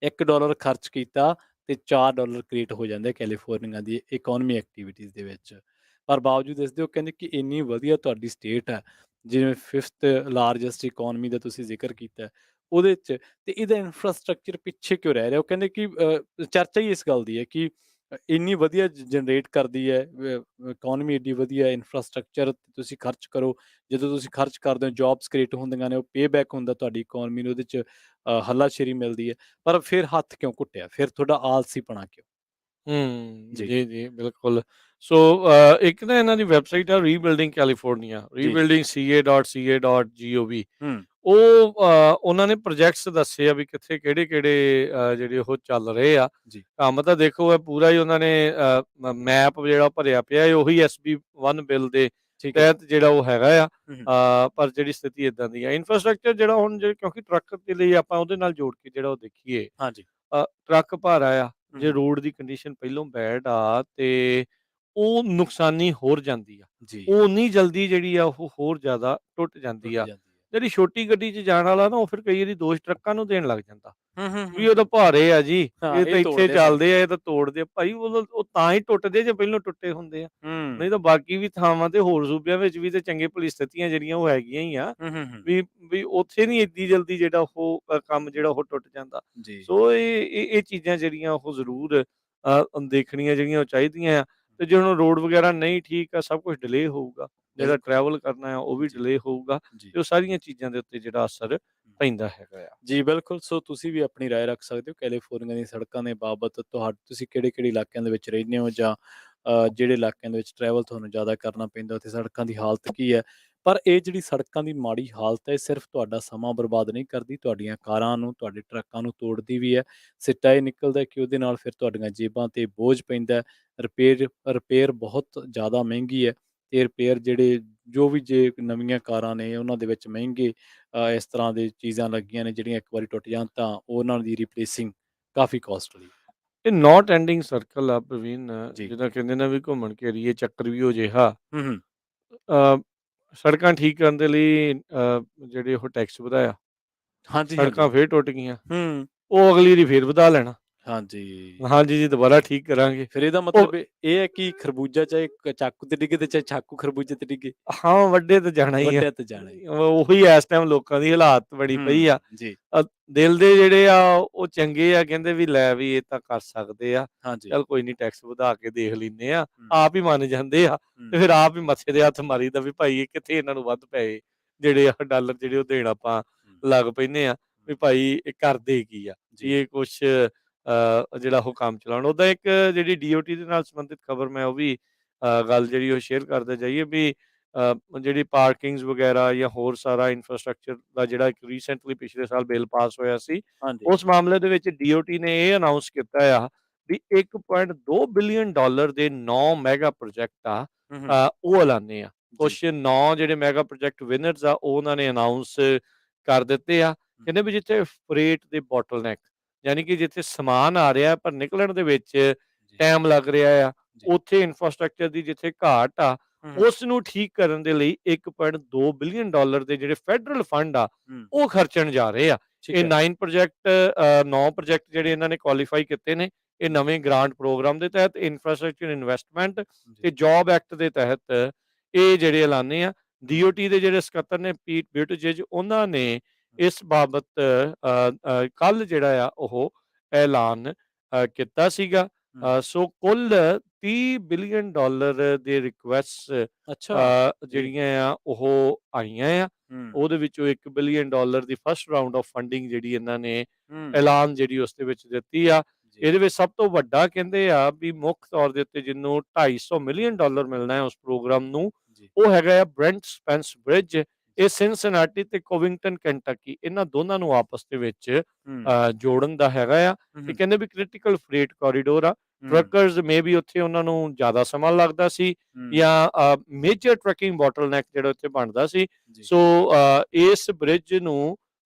$1 ਖਰਚ ਕੀਤਾ ਤੇ $4 ਕ੍ਰੀਏਟ ਹੋ ਜਾਂਦੇ ਕੈਲੀਫੋਰਨੀਆ ਦੀ ਇਕੋਨਮੀ ਐਕਟੀਵਿਟੀਜ਼ ਦੇ ਵਿੱਚ। ਪਰ ਬਾਵਜੂਦ ਇਸ ਦੇ ਉਹ ਕਹਿੰਦੇ ਕਿ ਇੰਨੀ ਵਧੀਆ ਤੁਹਾਡੀ ਸਟੇਟ ਹੈ, ਜਿਵੇਂ 5th ਲਾਰਜੈਸਟ ਇਕੋਨਮੀ ਦਾ ਤੁਸੀਂ ਜ਼ਿਕਰ ਕੀਤਾ ਹੈ, ਉਹਦੇ 'ਚ, ਤੇ ਇਹਦਾ ਇਨਫਰਾਸਟ੍ਰਕਚਰ ਪਿੱਛੇ ਕਿਉਂ ਰਹਿ ਰਿਹਾ? ਉਹ ਕਹਿੰਦੇ ਕਿ ਚਰਚਾ ਹੀ ਇਸ ਗੱਲ ਦੀ ਹੈ ਕਿ ਇੰਨੀ ਵਧੀਆ ਜਨਰੇਟ ਕਰਦੀ ਹੈ, ਇਕੋਨਮੀ ਏਡੀ ਵਧੀਆ, ਇਨਫਰਾਸਟ੍ਰਕਚਰ ਤੁਸੀਂ ਖਰਚ ਕਰੋ, ਜਦੋਂ ਤੁਸੀਂ ਖਰਚ ਕਰਦੇ ਹੋ ਜੌਬਸ ਕ੍ਰੀਏਟ ਹੁੰਦੀਆਂ ਨੇ, ਉਹ ਪੇ ਬੈਕ ਹੁੰਦਾ ਤੁਹਾਡੀ ਇਕੋਨਮੀ ਨੂੰ, ਉਹਦੇ 'ਚ ਹੱਲਾਸ਼ੇਰੀ ਮਿਲਦੀ ਹੈ, ਪਰ ਫਿਰ ਹੱਥ ਕਿਉਂ ਘੁੱਟਿਆ? ਫਿਰ ਤੁਹਾਡਾ ਆਲਸੀਪਣਾ ਕਿਉਂ? ਜੀ। ਜੀ, ਜੀ, ਬਿਲਕੁਲ। ਸੋ ਇੱਕ ਨਾ ਇਹਨਾਂ ਦੀ ਵੈਬਸਾਈਟ ਆ ਰੀਬਿਲਡਿੰਗ ਕੈਲੀਫੋਰਨੀਆ, ਜੀ, ਜੀ। rebildingca.ca.gov। ਹੂੰ, ਉਹ ਉਹਨਾਂ ਨੇ ਪ੍ਰੋਜੈਕਟਸ ਦੱਸੇ ਆ ਵੀ ਕਿੱਥੇ ਕਿਹੜੇ-ਕਿਹੜੇ ਜਿਹੜੇ ਉਹ ਚੱਲ ਰਹੇ ਆ। ਜੀ, ਕੰਮ ਤਾਂ ਦੇਖੋ ਇਹ ਪੂਰਾ ਹੀ ਉਹਨਾਂ ਨੇ ਮੈਪ ਜਿਹੜਾ ਭਰਿਆ ਪਿਆ ਹੈ, ਉਹੀ ਐਸਬੀ 1 ਬਿੱਲ ਦੇ ਠੀਕ ਹੈ। ਤਹਿਤ ਜਿਹੜਾ ਉਹ ਹੈਗਾ ਆ। ਹੂੰ, ਹੂੰ, ਪਰ ਜਿਹੜੀ ਸਥਿਤੀ ਇਦਾਂ ਦੀ ਆ, ਇਨਫਰਾਸਟ੍ਰਕਚਰ ਜਿਹੜਾ ਹੁਣ ਕਿਉਂਕਿ ਟਰੱਕ ਦੇ ਲਈ ਆਪਾਂ ਉਹਦੇ ਨਾਲ ਜੋੜ ਕੇ ਜਿਹੜਾ ਉਹ ਦੇਖੀਏ, ਹਾਂਜੀ। ਟਰੱਕ ਭਾਰਾ ਆ, ਹੂੰ, ਜੇ ਹੂੰ, ਰੋਡ ਦੀ ਕੰਡੀਸ਼ਨ ਪਹਿਲੋਂ ਬੈਡ ਆ, ਤੇ ਉਹ ਨੁਕਸਾਨੀ ਹੋਰ ਜਾਂਦੀ ਆ। ਜੀ, ਉਹ ਉਨੀ ਜਲਦੀ ਜਿਹੜੀ ਆ ਉਹ ਹੋਰ ਜ਼ਿਆਦਾ ਟੁੱਟ ਜਾਂਦੀ ਟੁੱਟ ਆ। ਜਾਂਦੀ ਹੈ। ਜਿਹੜੀ ਛੋਟੀ ਗੱਡੀ 'ਚ ਜਾਣ ਵਾਲਾ ਨਾ, ਉਹ ਫਿਰ ਕਈ ਵਾਰੀ ਦੋਸ਼ ਟਰੱਕਾਂ ਨੂੰ ਦੇਣ ਲੱਗ ਜਾਂਦਾ ਹੂੰ, ਹੂੰ, ਹੂੰ, ਵੀ ਉਹ ਤਾਂ ਹੂੰ। ਭਾਰੇ ਆ ਜੀ, ਹਾਂ, ਇਹ ਇਹ ਤਾਂ ਇੱਥੇ ਤੋੜਦੇ ਆ ਸੜਕ। ਚੱਲਦੇ ਆ, ਇਹ ਤਾਂ ਤੋੜਦੇ ਆ। ਭਾਈ ਉਹ ਤਾਂ ਹੀ ਟੁੱਟਦੇ ਜੇ ਪਹਿਲੋਂ ਟੁੱਟੇ ਹੁੰਦੇ ਆ। ਹੂੰ, ਨਹੀਂ ਤਾਂ ਬਾਕੀ ਵੀ ਥਾਵਾਂ ਤੇ ਹੋਰ ਸੂਬਿਆਂ ਵਿੱਚ ਵੀ ਤੇ ਚੰਗੇ ਭਲੀ ਸਥਿਤੀਆਂ ਜਿਹੜੀਆਂ ਉਹ ਹੈਗੀਆਂ ਹੀ ਆ। ਹੂੰ, ਹੂੰ, ਹੂੰ। ਵੀ ਵੀ ਉੱਥੇ ਨਹੀਂ ਏਡੀ ਜਲਦੀ ਜਿਹੜਾ ਉਹ ਕੰਮ ਜਿਹੜਾ ਉਹ ਟੁੱਟ ਜਾਂਦਾ। ਜੀ। ਸੋ ਇਹ ਚੀਜ਼ਾਂ ਜਿਹੜੀਆਂ ਉਹ ਜ਼ਰੂਰ ਦੇਖਣੀਆਂ ਜਿਹੜੀਆਂ ਉਹ ਚਾਹੀਦੀਆਂ ਆ। ਤੇ ਜੇ ਹੁਣ ਰੋਡ ਵਗੈਰਾ ਨਹੀਂ ਠੀਕ ਆ, ਸਭ ਕੁਛ ਡਿਲੇ ਹੋਊਗਾ। ਜਿਹੜਾ ਬਿਲਕੁਲ। ਟਰੈਵਲ ਕਰਨਾ ਆ ਉਹ ਵੀ ਜੀ, ਡਿਲੇ ਹੋਊਗਾ, ਜੀ। ਤੇ ਉਹ ਸਾਰੀਆਂ ਚੀਜ਼ਾਂ ਦੇ ਉੱਤੇ ਜਿਹੜਾ ਅਸਰ ਪੈਂਦਾ ਹੈਗਾ ਆ। ਜੀ, ਬਿਲਕੁਲ। ਸੋ ਤੁਸੀਂ ਵੀ ਆਪਣੀ ਰਾਏ ਰੱਖ ਸਕਦੇ ਹੋ ਕੈਲੀਫੋਰਨੀਆ ਦੀਆਂ ਸੜਕਾਂ ਦੇ ਬਾਬਤ। ਤੁਸੀਂ ਕਿਹੜੇ-ਕਿਹੜੇ ਇਲਾਕਿਆਂ ਦੇ ਵਿੱਚ ਰਹਿੰਦੇ ਹੋ, ਜਾਂ ਜਿਹੜੇ ਇਲਾਕਿਆਂ ਦੇ ਵਿੱਚ ਟਰੈਵਲ ਤੁਹਾਨੂੰ ਜ਼ਿਆਦਾ ਕਰਨਾ ਪੈਂਦਾ, ਉੱਥੇ ਸੜਕਾਂ ਦੀ ਹਾਲਤ ਕੀ ਹੈ? ਪਰ ਇਹ ਜਿਹੜੀ ਸੜਕਾਂ ਦੀ ਮਾੜੀ ਹਾਲਤ ਹੈ, ਇਹ ਸਿਰਫ ਤੁਹਾਡਾ ਸਮਾਂ ਬਰਬਾਦ ਨਹੀਂ ਕਰਦੀ, ਤੁਹਾਡੀਆਂ ਕਾਰਾਂ ਨੂੰ, ਤੁਹਾਡੇ ਟਰੱਕਾਂ ਨੂੰ ਤੋੜਦੀ ਵੀ ਹੈ। ਸਿੱਟਾ ਇਹ ਨਿਕਲਦਾ ਕਿ ਉਹਦੇ ਨਾਲ ਫਿਰ ਤੁਹਾਡੀਆਂ ਜੇਬਾਂ 'ਤੇ ਬੋਝ ਪੈਂਦਾ ਹੈ। ਰਿਪੇਅਰ ਬਹੁਤ ਜ਼ਿਆਦਾ ਮਹਿੰਗੀ ਹੈ, ਤੇ ਰਿਪੇਅਰ ਜਿਹੜੇ ਜੋ ਵੀ ਜੇ ਨਵੀਆਂ ਕਾਰਾਂ ਨੇ ਉਹਨਾਂ ਦੇ ਵਿੱਚ ਮਹਿੰਗੇ ਇਸ ਤਰ੍ਹਾਂ ਦੀ ਚੀਜ਼ਾਂ ਲੱਗੀਆਂ ਨੇ ਜਿਹੜੀਆਂ ਇੱਕ ਵਾਰੀ ਟੁੱਟ ਜਾਣ ਤਾਂ ਉਹਨਾਂ ਦੀ ਰਿਪਲੇਸਿੰਗ ਕਾਫੀ ਕਾਸਟਲੀ। ਇਹ ਨੋਟ ਐਂਡਿੰਗ ਸਰਕਲ ਆ ਪ੍ਰਵੀਨ, ਜੀ। ਜਿੱਦਾਂ ਕਹਿੰਦੇ ਨਾ ਵੀ ਘੁੰਮਣ ਘੇਰੀਏ ਚੱਕਰ ਵੀ ਉਹ ਜਿਹਾ। ਹੂੰ, ਹੂੰ। ਅ, ਸੜਕਾਂ ਠੀਕ ਕਰਨ ਦੇ ਲਈ ਜਿਹੜੇ ਉਹ ਟੈਕਸ ਵਧਾਇਆ, ਹਾਂਜੀ, ਸੜਕਾਂ ਹਾਂਜੀ। ਫੇਰ ਟੁੱਟ ਗਈਆਂ, ਹੂੰ। ਉਹ ਅਗਲੀ ਵਾਰੀ ਫੇਰ ਵਧਾ ਲੈਣਾ। ਹਾਂਜੀ। ਹਾਂਜੀ ਜੀ, ਦੁਬਾਰਾ ਠੀਕ ਕਰਾਂਗੇ। ਫਿਰ ਇਹਦਾ ਉਹ ਮਤਲਬ ਇਹ ਹੈ ਕਿ ਖਰਬੂਜਾ ਚਾਹੇ ਚਾਕੂ ਤੇ ਡਿੱਗੇ ਤੇ ਚਾਹੇ ਚਾਕੂ ਖਰਬੂਜੇ ਤੇ ਡਿੱਗੇ, ਹਾਂ, ਵੱਡੇ ਤਾਂ ਜਾਣਾ ਹੀ ਆ। ਵੱਢਿਆ ਤੇ ਜਾਣਾ ਹੀ। ਉਹੀ ਇਸ ਟਾਈਮ ਲੋਕਾਂ ਦੀ ਹਾਲਾਤ ਬਣੀ ਪਈ ਆ। ਜੀ। ਦਿਲ ਦੇ ਜਿਹੜੇ ਆ ਉਹ ਚੰਗੇ ਆ, ਕਹਿੰਦੇ ਵੀ ਲੈ ਵੀ ਇਹ ਤਾਂ ਕਰ ਸਕਦੇ ਆ, ਹਾਂਜੀ। ਚੱਲ ਕੋਈ ਨਹੀਂ ਟੈਕਸ ਵਧਾ ਕੇ ਦੇਖ ਲੈਂਦੇ ਆ। ਹੂੰ, ਆਪ ਹੀ ਮੰਨ ਜਾਂਦੇ ਆ, ਤੇ ਫਿਰ ਆਪ ਹੀ ਮੱਥੇ ਦੇ ਹੱਥ ਮਾਰੀਦਾ ਵੀ ਭਾਈ ਇਹ ਕਿੱਥੇ ਇਹਨਾਂ ਨੂੰ ਵੱਧ ਪਏ, ਜਿਹੜੇ ਆ ਡਾਲਰ ਜਿਹੜੇ ਉਹ ਦੇਣ ਆਪਾਂ ਹੂੰ, ਲੱਗ ਪੈਂਦੇ ਆ ਵੀ ਭਾਈ ਇਹ ਕਰਦੇ ਕੀ ਆ, ਵੀ ਜੀ। ਇਹ ਕੁਛ ਜਿਹੜਾ ਉਹ ਕੰਮ ਚਲਾਉਣ। ਉਹਦਾ ਇੱਕ ਜਿਹੜੀ ਡੀਓਟੀ ਦੇ ਨਾਲ ਸੰਬੰਧਿਤ ਖਬਰ ਮੈਂ ਉਹ ਵੀ ਗੱਲ ਜਿਹੜੀ ਉਹ ਸ਼ੇਅਰ ਕਰਦੇ ਜਾਈਏ ਵੀ ਜਿਹੜੀ ਪਾਰਕਿੰਗਸ ਵਗੈਰਾ ਜਾਂ ਹੋਰ ਸਾਰਾ ਇਨਫਰਾਸਟ੍ਰਕਚਰ ਦਾ ਜਿਹੜਾ ਇੱਕ ਰੀਸੈਂਟਲੀ ਪਿਛਲੇ ਸਾਲ ਬਿੱਲ ਪਾਸ ਹੋਇਆ ਸੀ, ਹਾਂਜੀ। ਉਸ ਮਾਮਲੇ ਦੇ ਵਿੱਚ ਡੀਓਟੀ ਨੇ ਇਹ ਅਨਾਉਂਸ ਕੀਤਾ ਆ ਵੀ $1.2 ਬਿਲੀਅਨ ਦੇ 9 ਮੈਗਾ ਪ੍ਰੋਜੈਕਟ ਆ, ਹੂੰ, ਹੂੰ। ਉਹ ਐਲਾਨੇ ਆ। ਜੀ। ਕੁਛ 9 ਜਿਹੜੇ ਮੈਗਾ ਪ੍ਰੋਜੈਕਟ ਵਿਨਰਸ ਆ ਉਹ ਉਹਨਾਂ ਨੇ ਅਨਾਉਂਸ ਕਰ ਦਿੱਤੇ ਆ। ਹੂੰ, ਕਹਿੰਦੇ ਵੀ ਜਿੱਥੇ ਫਰੇਟ ਦੇ ਬੋਟਲਨੈਕ, ਯਾਨੀ ਕਿ ਜਿੱਥੇ ਸਮਾਨ ਆ ਰਿਹਾ ਪਰ ਨਿਕਲਣ ਦੇ ਵਿੱਚ ਜੀ, ਟਾਈਮ ਲੱਗ ਰਿਹਾ ਆ, ਜੀ। ਉੱਥੇ ਇਨਫਰਾਸਟ੍ਰਕਚਰ ਦੀ ਜਿੱਥੇ ਘਾਟ ਆ, ਹੂੰ, ਹੂੰ। ਉਸ ਨੂੰ ਠੀਕ ਕਰਨ ਦੇ ਲਈ $1.2 ਬਿਲੀਅਨ ਦੇ ਜਿਹੜੇ ਫੈਡਰਲ ਫੰਡ ਆ, ਹੂੰ, ਉਹ ਖਰਚਣ ਜਾ ਰਹੇ ਆ। ਠੀਕ ਇਹ ਹੈ। 9 ਪ੍ਰੋਜੈਕਟ ਜਿਹੜੇ ਇਹਨਾਂ ਨੇ ਕੁਆਲੀਫਾਈ ਕੀਤੇ ਨੇ, ਇਹ ਨਵੇਂ ਗ੍ਰਾਂਟ ਪ੍ਰੋਗਰਾਮ ਦੇ ਤਹਿਤ ਇਨਫਰਾਸਟ੍ਰਕਚਰ ਇਨਵੈਸਟਮੈਂਟ ਜੀ। ਤੇ ਜੌਬ ਐਕਟ ਦੇ ਤਹਿਤ ਇਹ ਜਿਹੜੇ ਐਲਾਨੇ ਆ। ਡੀਓਟੀ ਦੇ ਜਿਹੜੇ ਸਕੱਤਰ ਨੇ ਪੀਟ ਬਿਊਟੀਜੇਜ, ਉਹਨਾਂ ਨੇ ਇਸ ਬਾਬਤ ਕੱਲ ਜਿਹੜਾ ਆ ਉਹ ਐਲਾਨ ਕੀਤਾ ਸੀਗਾ। ਹੂੰ। ਸੋ ਕੁੱਲ $30 ਬਿਲੀਅਨ ਦੇ ਰਿਕੁਐਸਟ ਅੱਛਾ। ਜੀ। ਜਿਹੜੀਆਂ ਆ ਉਹ ਆਈਆਂ ਆ। ਹੂੰ, ਉਹਦੇ ਵਿੱਚੋਂ $1 billion the first round of funding ਜਿਹੜੀ ਇਹਨਾਂ ਨੇ ਹੂੰ। ਐਲਾਨ ਜਿਹੜੀ ਉਸ ਦੇ ਵਿੱਚ ਦਿੱਤੀ ਆ। ਜੀ, ਇਹਦੇ ਵਿੱਚ ਸਭ ਤੋਂ ਵੱਡਾ ਕਹਿੰਦੇ ਆ ਵੀ ਮੁੱਖ ਤੌਰ ਦੇ ਉੱਤੇ ਜਿਹਨੂੰ $250 ਮਿਲੀਅਨ ਮਿਲਣਾ ਹੈ ਉਸ ਪ੍ਰੋਗਰਾਮ ਨੂੰ, ਜੀ। ਉਹ ਹੈਗਾ ਆ ਬ੍ਰੈਂਟ ਸਪੈਂਸ ਬ੍ਰਿਜ। ਇਹ ਸਿਨਸਿਨਾਟੀ ਤੇ ਕੋਵਿੰਗਟਨ ਕੈਂਟਕੀ, ਇਹਨਾਂ ਦੋਨਾਂ ਨੂੰ ਆਪਸ ਦੇ ਵਿੱਚ ਹੂੰ, ਜੋੜਨ ਦਾ ਹੈਗਾ ਆ। ਹੂੰ, ਇਹ ਹੂੰ, ਕਹਿੰਦੇ ਵੀ ਕ੍ਰਿਟੀਕਲ ਫਰੇਟ ਕੋਰੀਡੋਰ ਆ। ਹੂੰ, ਟਰੱਕਰਸ ਮੇ ਬੀ ਉੱਥੇ ਉਹਨਾਂ ਨੂੰ ਜ਼ਿਆਦਾ ਸਮਾਂ ਲੱਗਦਾ ਸੀ, ਹੂੰ। ਜਾਂ ਮੇਜਰ ਟਰੱਕਿੰਗ ਬੋਟਲਨੈਕ ਜਿਹੜਾ ਉੱਥੇ ਬਣਦਾ ਸੀ। ਜੀ। ਸੋ ਇਸ ਬ੍ਰਿਜ ਨੂੰ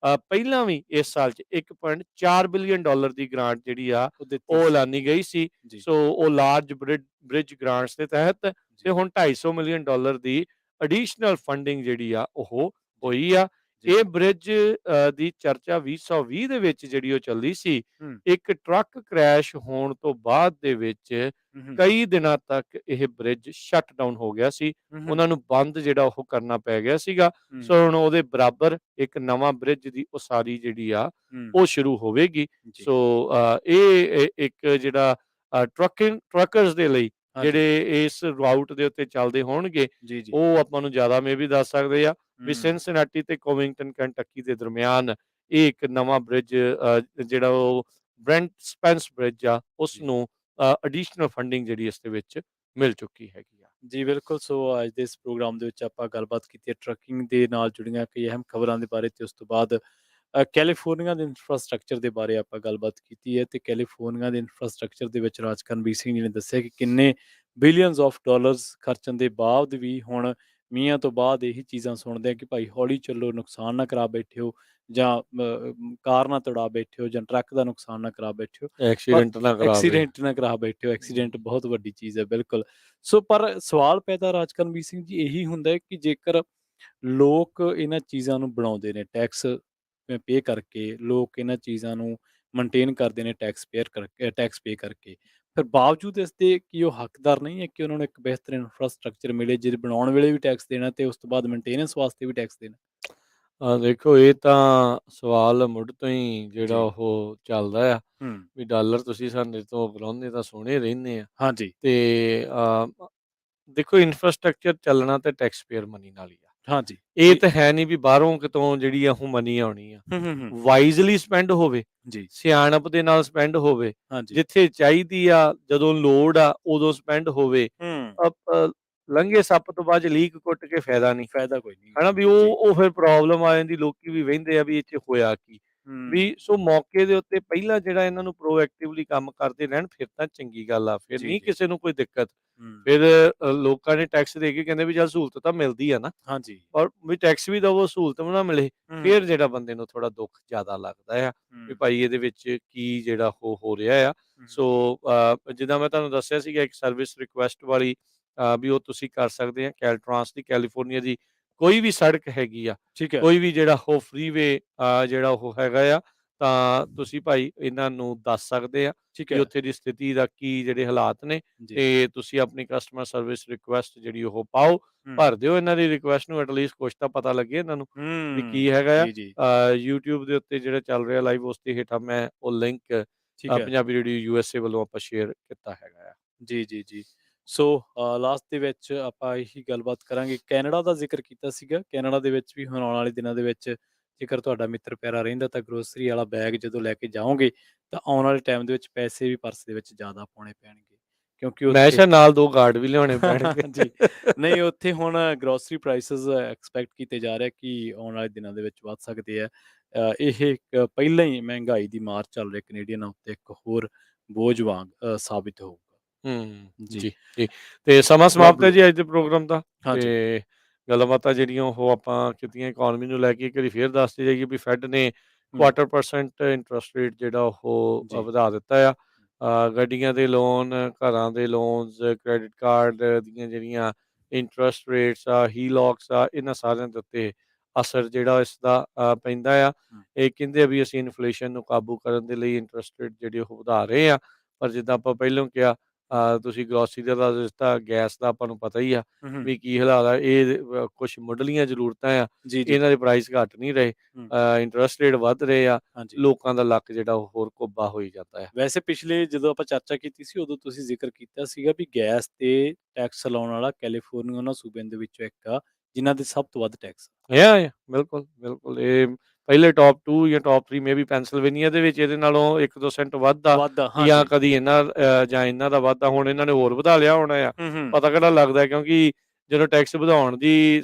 ਪਹਿਲਾਂ ਵੀ ਇਸ ਸਾਲ 'ਚ $1.4 ਬਿਲੀਅਨ ਦੀ ਗ੍ਰਾਂਟ ਜਿਹੜੀ ਆ ਉਹ ਦਿੱਤੀ ਉਹ ਸੀ। ਐਲਾਨੀ ਗਈ ਸੀ। ਜੀ, ਸੋ ਉਹ ਲਾਰਜ ਬ੍ਰਿਜ ਗ੍ਰਾਂਟਸ ਦੇ ਤਹਿਤ, ਤੇ ਜੀ, ਹੁਣ $250 ਮਿਲੀਅਨ ਦੀ ਐਡੀਸ਼ਨਲ ਫੰਡਿੰਗ ਜਿਹੜੀ ਆ ਉਹ ਜੀ, ਹੋਈ ਆ। ਜੀ। ਇਹ ਬ੍ਰਿਜ ਦੀ ਚਰਚਾ 2020 ਦੇ ਵਿੱਚ ਜਿਹੜੀ ਉਹ ਚੱਲੀ ਸੀ। ਹੂੰ, ਇੱਕ ਟਰੱਕ ਕ੍ਰੈਸ਼ ਹੋਣ ਤੋਂ ਬਾਅਦ ਦੇ ਵਿੱਚ ਹੂੰ, ਹੂੰ, ਕਈ ਦਿਨਾਂ ਤੱਕ ਇਹ ਬ੍ਰਿਜ ਸ਼ਟ ਡਾਊਨ ਹੋ ਗਿਆ ਸੀ। ਹੂੰ, ਹੂੰ, ਉਹਨਾਂ ਨੂੰ ਬੰਦ ਜਿਹੜਾ ਉਹ ਕਰਨਾ ਪੈ ਗਿਆ ਸੀਗਾ। ਹੂੰ, ਸੋ ਹੁਣ ਉਹਦੇ ਬਰਾਬਰ ਇੱਕ ਨਵਾਂ ਬ੍ਰਿਜ ਦੀ ਉਸਾਰੀ ਜਿਹੜੀ ਆ ਹੂੰ। ਉਹ ਸ਼ੁਰੂ ਹੋਵੇਗੀ। ਜੀ। ਸੋ ਇਹ ਇੱਕ ਜਿਹੜਾ ਟਰੱਕਰਸ ਦੇ ਲਈ ਹਾਂਜੀ। ਜਿਹੜੇ ਇਸ ਰਾਊਟ ਦੇ ਉੱਤੇ ਚੱਲਦੇ ਹੋਣਗੇ, ਜੀ, ਜੀ। ਉਹ ਆਪਾਂ ਨੂੰ ਜ਼ਿਆਦਾ ਵੀ ਦੱਸ ਸਕਦੇ ਆ ਵੀ ਹੂੰ, ਸਿਨਸਿਨਾਟੀ ਤੇ ਕੋਵਿੰਗਟਨ ਕੈਂਟਕੀ ਦੇ ਦਰਮਿਆਨ ਇਹ ਇੱਕ ਨਵਾਂ ਬ੍ਰਿਜ ਜਿਹੜਾ ਉਹ ਬ੍ਰੈਂਟ ਸਪੈਂਸ ਬ੍ਰਿਜ ਆ, ਉਸ ਜੀ। ਨੂੰ ਐਡੀਸ਼ਨਲ ਫੰਡਿੰਗ ਜਿਹੜੀ ਇਸ ਦੇ ਵਿੱਚ ਮਿਲ ਚੁੱਕੀ ਹੈਗੀ ਆ। ਜੀ, ਬਿਲਕੁਲ। ਸੋ ਅੱਜ ਦੇ ਇਸ ਪ੍ਰੋਗਰਾਮ ਦੇ ਵਿੱਚ ਆਪਾਂ ਗੱਲਬਾਤ ਕੀਤੀ ਹੈ ਟਰੱਕਿੰਗ ਦੇ ਨਾਲ ਜੁੜੀਆਂ ਕਈ ਅਹਿਮ ਖਬਰਾਂ ਦੇ ਬਾਰੇ, ਤੇ ਉਸ ਤੋਂ ਬਾਅਦ ਕੈਲੀਫੋਰਨੀਆ ਦੇ ਇਨਫਰਾਸਟ੍ਰਕਚਰ ਦੇ ਬਾਰੇ ਆਪਾਂ ਗੱਲਬਾਤ ਕੀਤੀ ਹੈ, ਤੇ ਕੈਲੀਫੋਰਨੀਆ ਦੇ ਇਨਫਰਾਸਟ੍ਰਕਚਰ ਦੇ ਵਿੱਚ ਰਾਜ ਕਰਨਵੀਰ ਸਿੰਘ ਜੀ ਨੇ ਦੱਸਿਆ ਕਿ ਕਿੰਨੇ ਬਿਲੀਅਨਸ ਆਫ ਡਾਲਰਸ ਖਰਚਣ ਦੇ ਬਾਵਦ ਵੀ ਹੁਣ ਮੀਂਹਾਂ ਤੋਂ ਬਾਅਦ ਇਹੀ ਚੀਜ਼ਾਂ ਸੁਣਦੇ ਆ ਕਿ ਭਾਈ ਹੌਲੀ ਚੱਲੋ, ਨੁਕਸਾਨ ਨਾ ਕਰਾ ਬੈਠੇ ਹੋ, ਜਾਂ ਕਾਰ ਨਾ ਤੜਾ ਬੈਠੇ ਹੋ, ਜਾਂ ਟਰੱਕ ਦਾ ਨੁਕਸਾਨ ਨਾ ਕਰਾ ਬੈਠੇ ਹੋ, ਪਰ ਐਕਸੀਡੈਂਟ ਨਾ ਕਰਾਵੇ। ਐਕਸੀਡੈਂਟ ਨਾ ਕਰਾ ਬੈਠੇ ਹੋ। ਐਕਸੀਡੈਂਟ ਬਹੁਤ ਵੱਡੀ ਚੀਜ਼ ਹੈ, ਬਿਲਕੁਲ। ਸੋ ਪਰ ਸਵਾਲ ਪੈਦਾ ਰਾਜ ਕਰਨਵੀਰ ਸਿੰਘ ਜੀ ਇਹੀ ਹੁੰਦਾ ਹੈ ਕਿ ਜੇਕਰ ਲੋਕ ਇਹਨਾਂ ਚੀਜ਼ਾਂ ਨੂੰ ਬਣਾਉਂਦੇ ਨੇ, ਟੈਕਸ ਪੇ ਕਰਕੇ, ਲੋਕ ਇਹਨਾਂ ਚੀਜ਼ਾਂ ਨੂੰ ਮੇਨਟੇਨ ਕਰਦੇ ਨੇ ਟੈਕਸ ਪੇ ਕਰਕੇ, ਫਿਰ ਬਾਵਜੂਦ ਇਸ ਦੇ ਕੀ ਉਹ ਹੱਕਦਾਰ ਨਹੀਂ ਹੈ ਕਿ ਉਹਨਾਂ ਨੂੰ ਇੱਕ ਬਿਹਤਰ ਇਨਫਰਾਸਟ੍ਰਕਚਰ ਮਿਲੇ, ਜਿਹਦੇ ਬਣਾਉਣ ਵੇਲੇ ਵੀ ਟੈਕਸ ਦੇਣਾ ਤੇ ਉਸ ਤੋਂ ਬਾਅਦ ਮੇਨਟੇਨੈਂਸ ਵਾਸਤੇ ਵੀ ਟੈਕਸ ਦੇਣਾ? ਦੇਖੋ, ਇਹ ਤਾਂ ਸਵਾਲ ਮੁੱਢ ਤੋਂ ਹੀ ਜਿਹੜਾ ਜੀ। ਉਹ ਚੱਲਦਾ ਆ ਹੂੰ। ਵੀ ਡਾਲਰ ਤੁਸੀਂ ਸਾਡੇ ਤੋਂ ਬੁਲਾਉਂਦੇ ਤਾਂ ਸੋਹਣੇ ਰਹਿੰਦੇ ਆ। ਹਾਂਜੀ। ਤੇ ਦੇਖੋ, ਇਨਫਰਾਸਟ੍ਰਕਚਰ ਚੱਲਣਾ ਤੇ ਟੈਕਸ ਪੇਅਰ ਮਨੀ ਨਾਲ ਹੀ ਆ। ਹਾਂਜੀ। ਇਹ ਜੀ। ਤਾਂ ਹੈ ਨਹੀਂ ਵੀ ਬਾਹਰੋਂ ਕਿਤੋਂ ਜਿਹੜੀ ਆ ਉਹ ਮਨੀ ਆਉਣੀ ਆ। ਹੂੰ, ਹੂੰ, ਹੂੰ। ਵਾਈਜ਼ਲੀ ਸਪੈਂਡ ਹੋਵੇ, ਜੀ। ਸਿਆਣਪ ਦੇ ਨਾਲ ਸਪੈਂਡ ਹੋਵੇ, ਹਾਂਜੀ। ਜਿੱਥੇ ਚਾਹੀਦੀ ਆ, ਜਦੋਂ ਲੋੜ ਆ ਉਦੋਂ ਸਪੈਂਡ ਹੋਵੇ। ਹੂੰ। ਅ ਲੰਘੇ ਸੱਪ ਤੋਂ ਬਾਅਦ 'ਚ ਲੀਕ ਕੁੱਟ ਕੇ ਫਾਇਦਾ ਨਹੀਂ। ਫਾਇਦਾ ਕੋਈ ਨਹੀਂ। ਹਨਾ ਵੀ ਜੀ। ਉਹ ਫਿਰ ਪ੍ਰੋਬਲਮ ਆ ਜਾਂਦੀ, ਲੋਕੀ ਵੀ ਵਹਿੰਦੇ ਆ ਵੀ ਇਹ 'ਚ ਹੋਇਆ ਕੀ? ਵੀ ਹੂੰ। ਸੋ ਮੌਕੇ ਦੇ ਉੱਤੇ ਪਹਿਲਾਂ ਜਿਹੜਾ ਇਹਨਾਂ ਨੂੰ ਪ੍ਰੋਐਕਟਿਵਲੀ ਕੰਮ ਕਰਦੇ ਰਹਿਣ ਫਿਰ ਤਾਂ ਚੰਗੀ ਗੱਲ ਆ, ਫਿਰ ਜੀ, ਨਹੀਂ ਜੀ। ਕਿਸੇ ਨੂੰ ਕੋਈ ਦਿੱਕਤ। ਹੂੰ। ਫਿਰ ਲੋਕਾਂ ਨੇ ਟੈਕਸ ਦੇ ਕੇ ਕਹਿੰਦੇ ਵੀ ਚੱਲ ਸਹੂਲਤ ਤਾਂ ਮਿਲਦੀ ਆ ਨਾ, ਹਾਂਜੀ। ਔਰ ਵੀ ਟੈਕਸ ਵੀ ਦਵੋ, ਸਹੂਲਤ ਵੀ ਨਾ ਮਿਲੇ, ਹੂੰ, ਫਿਰ ਜਿਹੜਾ ਬੰਦੇ ਨੂੰ ਥੋੜਾ ਦੁੱਖ ਜ਼ਿਆਦਾ ਲੱਗਦਾ ਆ ਵੀ ਹੂੰ, ਭਾਈ ਇਹਦੇ ਵਿੱਚ ਕੀ ਜਿਹੜਾ ਉਹ ਹੋ ਰਿਹਾ ਆ। ਹੂੰ। ਸੋ ਜਿੱਦਾਂ ਮੈਂ ਤੁਹਾਨੂੰ ਦੱਸਿਆ ਸੀਗਾ ਇੱਕ ਸਰਵਿਸ ਰਿਕੁਐਸਟ ਵਾਲੀ ਵੀ ਉਹ ਤੁਸੀਂ ਕਰ ਸਕਦੇ ਆ। ਕੈਲਟ੍ਰਾਂਸ ਦੀ ਕੈਲੀਫੋਰਨੀਆ ਦੀ ਕੋਈ ਵੀ ਸੜਕ ਹੈਗੀ ਆ, ਠੀਕ ਹੈ, ਕੋਈ ਵੀ ਜਿਹੜਾ ਉਹ ਫ੍ਰੀਵੇ ਜਿਹੜਾ ਉਹ ਹੈਗਾ ਆ, ਤਾਂ ਤੁਸੀਂ ਭਾਈ ਇਹਨਾਂ ਨੂੰ ਦੱਸ ਸਕਦੇ ਆ ਠੀਕ ਵੀ ਹੈ। ਉੱਥੇ ਦੀ ਸਥਿਤੀ ਦਾ ਕੀ ਜਿਹੜੇ ਹਾਲਾਤ ਨੇ, ਜੀ। ਤੇ ਤੁਸੀਂ ਆਪਣੀ ਕਸਟਮਰ ਸਰਵਿਸ ਰਿਕੁਐਸਟ ਜਿਹੜੀ ਉਹ ਪਾਓ, ਹੂੰ, ਭਰ ਦਿਓ ਇਹਨਾਂ ਦੀ ਰਿਕੁਐਸਟ ਨੂੰ, ਐਟਲੀਸਟ ਕੁਛ ਤਾਂ ਪਤਾ ਲੱਗੇ ਇਹਨਾਂ ਨੂੰ ਵੀ ਕੀ ਹੂੰ। ਹੈਗਾ ਆ। ਜੀ, ਜੀ। YouTube ਦੇ ਉੱਤੇ ਜਿਹੜਾ ਚੱਲ ਰਿਹਾ ਲਾਈਵ, ਉਸ ਦੇ ਹੇਠਾਂ ਮੈਂ ਉਹ ਲਿੰਕ ਠੀਕ ਹੈ। ਪੰਜਾਬੀ ਰੇਡੀਓ USA ਵੱਲੋਂ ਆਪਾਂ ਸ਼ੇਅਰ ਕੀਤਾ ਹੈਗਾ ਆ। ਜੀ, ਜੀ, ਜੀ। ਸੋ ਲਾਸਟ ਦੇ ਵਿੱਚ ਆਪਾਂ ਇਹੀ ਗੱਲਬਾਤ ਕਰਾਂਗੇ। ਕੈਨੇਡਾ ਦਾ ਜ਼ਿਕਰ ਕੀਤਾ ਸੀਗਾ। ਕੈਨੇਡਾ ਦੇ ਵਿੱਚ ਵੀ ਹੁਣ ਆਉਣ ਵਾਲੇ ਦਿਨਾਂ ਦੇ ਵਿੱਚ ਜੇਕਰ ਤੁਹਾਡਾ ਮਿੱਤਰ ਪਿਆਰਾ ਰਹਿੰਦਾ ਤਾਂ ਗਰੋਸਰੀ ਵਾਲਾ ਬੈਗ ਜਦੋਂ ਲੈ ਕੇ ਜਾਓਗੇ, ਤਾਂ ਆਉਣ ਵਾਲੇ ਟਾਈਮ ਦੇ ਵਿੱਚ ਪੈਸੇ ਵੀ ਪਰਸ ਦੇ ਵਿੱਚ ਜ਼ਿਆਦਾ ਪਾਉਣੇ ਪੈਣਗੇ। ਕਿਉਂਕਿ ਮੈਂ ਉੱਥੇ ਸ਼ਾਇਦ ਨਾਲ 2 ਗਾਰਡ ਵੀ ਲਿਆਉਣੇ ਪੈਣਗੇ। ਜੀ। ਨਹੀਂ, ਉੱਥੇ ਹੁਣ ਗਰੋਸਰੀ ਪ੍ਰਾਈਸਿਸ ਐਕਸਪੈਕਟ ਕੀਤੇ ਜਾ ਰਿਹਾ ਕਿ ਆਉਣ ਵਾਲੇ ਦਿਨਾਂ ਦੇ ਵਿੱਚ ਵੱਧ ਸਕਦੇ ਆ। ਇਹ ਇੱਕ ਪਹਿਲਾਂ ਹੀ ਮਹਿੰਗਾਈ ਦੀ ਮਾਰ ਚੱਲ ਰਹੀ ਕੈਨੇਡੀਅਨਾਂ ਉੱਤੇ ਇੱਕ ਹੋਰ ਬੋਝ ਵਾਂਗ ਸਾਬਿਤ ਹੋਊਗਾ। ਹੂੰ, ਜੀ। ਜੀ, ਜੀ। ਤੇ ਸਮਾਂ ਸਮਾਪਤ ਹੈ ਲਵਲੀ। ਜੀ ਅੱਜ ਦੇ ਪ੍ਰੋਗਰਾਮ ਦਾ, ਹਾਂਜੀ। ਤੇ ਗੱਲਾਂ ਬਾਤਾਂ ਜਿਹੜੀਆਂ ਉਹ ਆਪਾਂ ਕੀਤੀਆਂ ਇਕੋਨਮੀ ਨੂੰ ਲੈ ਕੇ। ਇੱਕ ਵਾਰੀ ਫੇਰ ਦੱਸਦੇ ਜਾਈਏ ਵੀ ਫੈਡ ਨੇ ਹੂੰ। 1/4% ਇੰਟਰਸਟ ਰੇਟ ਜਿਹੜਾ ਉਹ ਜੀ। ਵਧਾ ਦਿੱਤਾ ਆ। ਗੱਡੀਆਂ ਦੇ ਲੋਨ, ਘਰਾਂ ਦੇ ਲੋਨਸ, ਕ੍ਰੈਡਿਟ ਕਾਰਡ ਦੀਆਂ ਜਿਹੜੀਆਂ ਇੰਟਰਸਟ ਰੇਟਸ ਆ, ਹੀਲੌਕਸ ਆ, ਇਹਨਾਂ ਸਾਰਿਆਂ ਦੇ ਉੱਤੇ ਅਸਰ ਜਿਹੜਾ ਇਸ ਦਾ ਪੈਂਦਾ ਆ। ਹੂੰ, ਇਹ ਕਹਿੰਦੇ ਆ ਵੀ ਅਸੀਂ ਇਨਫਲੇਸ਼ਨ ਨੂੰ ਕਾਬੂ ਕਰਨ ਦੇ ਲਈ ਇੰਟਰਸਟ ਰੇਟ ਜਿਹੜੇ ਉਹ ਵਧਾ ਰਹੇ ਆ। ਪਰ ਜਿੱਦਾਂ ਆਪਾਂ ਪਹਿਲਾਂ ਕਿਹਾ, ਹੂੰ, ਤੁਸੀਂ ਗਰੋਸਰੀ ਦਾ ਦੱਸ ਦਿੱਤਾ, ਗੈਸ ਦਾ ਆਪਾਂ ਨੂੰ ਪਤਾ ਹੀ ਆ ਹੂੰ, ਹੂੰ। ਵੀ ਕੀ ਹਾਲਾਤ ਆ। ਇਹ ਕੁਛ ਮੁੱਢਲੀਆਂ ਜ਼ਰੂਰਤਾਂ ਆ, ਜੀ, ਜੀ। ਇਹਨਾਂ ਦੇ ਪ੍ਰਾਈਸ ਘੱਟ ਨਹੀਂ ਰਹੇ, ਹੂੰ। ਇੰਟਰਸਟ ਰੇਟ ਵੱਧ ਰਹੇ ਆ, ਹਾਂਜੀ। ਲੋਕਾਂ ਦਾ ਲੱਕ ਜਿਹੜਾ ਉਹ ਹੋਰ ਕੁੱਬਾ ਹੋਈ ਜਾਂਦਾ ਆ। ਵੈਸੇ ਪਿਛਲੇ ਜਦੋਂ ਆਪਾਂ ਚਰਚਾ ਕੀਤੀ ਸੀ, ਉਦੋਂ ਤੁਸੀਂ ਜ਼ਿਕਰ ਕੀਤਾ ਸੀਗਾ ਵੀ ਗੈਸ ਤੇ ਟੈਕਸ ਲਾਉਣ ਵਾਲਾ ਕੈਲੀਫੋਰਨੀਆ ਉਹਨਾਂ ਸੂਬਿਆਂ ਦੇ ਵਿੱਚੋਂ ਇੱਕ ਆ, ਜਿਨ੍ਹਾਂ ਦੇ ਸਭ ਤੋਂ ਵੱਧ ਟੈਕਸ ਆ। ਯਾ ਬਿਲਕੁਲ, ਬਿਲਕੁਲ। ਇਹ ਪਹਿਲੇ ਟੌਪ 2 ਜਾਂ ਟੌਪ 3 ਮੇਬੀ ਪੈਨਸਿਲਵੇਨੀਆ ਦੇ ਵਿੱਚ ਇਹਦੇ ਨਾਲੋਂ 1-2 ਸੈਂਟ ਵੱਧ ਆ, ਵੱਧ ਆ, ਜਾਂ ਹਾਂਜੀ। ਕਦੀ ਇਹਨਾਂ ਜਾਂ ਇਹਨਾਂ ਦਾ ਵੱਧ ਆ। ਹੁਣ ਇਹਨਾਂ ਨੇ ਹੋਰ ਵਧਾ ਲਿਆ ਹੋਣਾ ਆ, ਹੂੰ, ਹੂੰ। ਪਤਾ ਕਿਹੜਾ ਲੱਗਦਾ, ਕਿਉਂਕਿ ਜਦੋਂ ਟੈਕਸ ਵਧਾਉਣ ਦੀ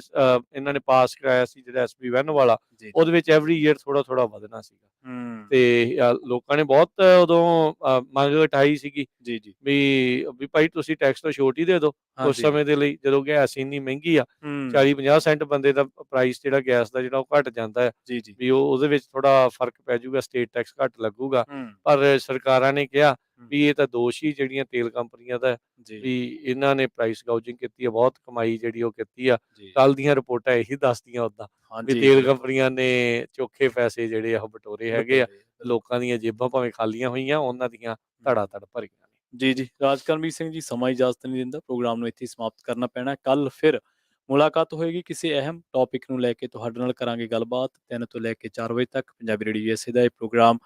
ਇਹਨਾਂ ਨੇ ਪਾਸ ਕਰਾਇਆ ਸੀ ਜਿਹੜਾ SB 1 ਵਾਲਾ, ਜੀ, ਜੀ। ਉਹਦੇ ਵਿੱਚ ਐਵਰੀ ਈਅਰ ਥੋੜਾ-ਥੋੜਾ ਵਧਣਾ ਸੀਗਾ। ਹੂੰ। ਤੇ ਲੋਕਾਂ ਨੇ ਬਹੁਤ ਉਦੋਂ ਮੰਗ ਉਠਾਈ ਸੀਗੀ ਜੀ, ਜੀ। ਵੀ ਭਾਈ ਤੁਸੀਂ ਟੈਕਸ ਤਾਂ ਛੋਟ ਹੀ ਦੇ ਦਿਓ ਕੁਛ ਹਾਂਜੀ। ਸਮੇਂ ਦੇ ਲਈ, ਜਦੋਂ ਗੈਸ ਇੰਨੀ ਮਹਿੰਗੀ ਆ। ਹੂੰ। 40-50 ਸੈਂਟ ਬੰਦੇ ਦਾ ਪ੍ਰਾਈਸ ਜਿਹੜਾ ਗੈਸ ਦਾ ਜਿਹੜਾ ਉਹ ਘਟ ਜਾਂਦਾ ਹੈ, ਜੀ, ਜੀ। ਵੀ ਉਹਦੇ ਵਿੱਚ ਥੋੜਾ ਫਰਕ ਪੈ ਜਾਊਗਾ, ਸਟੇਟ ਟੈਕਸ ਘੱਟ ਲੱਗੂਗਾ। ਹੂੰ, ਪਰ ਸਰਕਾਰਾਂ ਨੇ ਕਿਹਾ ਹੂੰ। ਵੀ ਇਹ ਤਾਂ ਦੋਸ਼ ਹੀ ਜਿਹੜੀਆਂ ਤੇਲ ਕੰਪਨੀਆਂ ਦਾ ਹੈ, ਜੀ, ਵੀ ਇਹਨਾਂ ਨੇ ਪ੍ਰਾਈਸ ਗੋਊਜਿੰਗ ਕੀਤੀ ਆ, ਬਹੁਤ ਕਮਾਈ ਜਿਹੜੀ ਉਹ ਕੀਤੀ ਆ। ਜੀ। ਕੱਲ ਦੀਆਂ ਰਿਪੋਰਟਾਂ ਇਹੀ ਦੱਸਦੀਆਂ ਉਦਾਂ ਵੀ ਹਾਂਜੀ, ਤੇਲ ਬਿਲਕੁਲ। ਕੰਪਨੀਆਂ ਨੇ ਚੋਖੇ ਪੈਸੇ ਜਿਹੜੇ ਆ ਉਹ ਬਟੋਰੇ ਹੈਗੇ ਆ। ਬਟੋਰੇ, ਬਿਲਕੁਲ। ਲੋਕਾਂ ਦੀਆਂ ਜੇਬਾਂ ਭਾਵੇਂ ਖਾਲੀਆਂ ਹੋਈਆਂ, ਉਹਨਾਂ ਦੀਆਂ ਹੂੰ। ਧੜਾ ਧੜ ਭਰੀਆਂ ਨੇ। ਜੀ, ਜੀ। ਰਾਜਕਰਮਜੀਤ ਸਿੰਘ ਜੀ, ਸਮਾਂ ਇਜਾਜ਼ਤ ਨਹੀਂ ਦਿੰਦਾ। ਪ੍ਰੋਗਰਾਮ ਨੂੰ ਇੱਥੇ ਹੀ ਸਮਾਪਤ ਕਰਨਾ ਪੈਣਾ। ਕੱਲ੍ਹ ਫਿਰ ਮੁਲਾਕਾਤ ਹੋਏਗੀ ਕਿਸੇ ਅਹਿਮ ਟੌਪਿਕ ਨੂੰ ਲੈ ਕੇ, ਤੁਹਾਡੇ ਨਾਲ ਕਰਾਂਗੇ ਗੱਲਬਾਤ 3 ਤੋਂ ਲੈ ਕੇ 4 ਵਜੇ ਤੱਕ। ਪੰਜਾਬੀ ਰੇਡੀਓ USA ਦਾ ਇਹ ਪ੍ਰੋਗਰਾਮ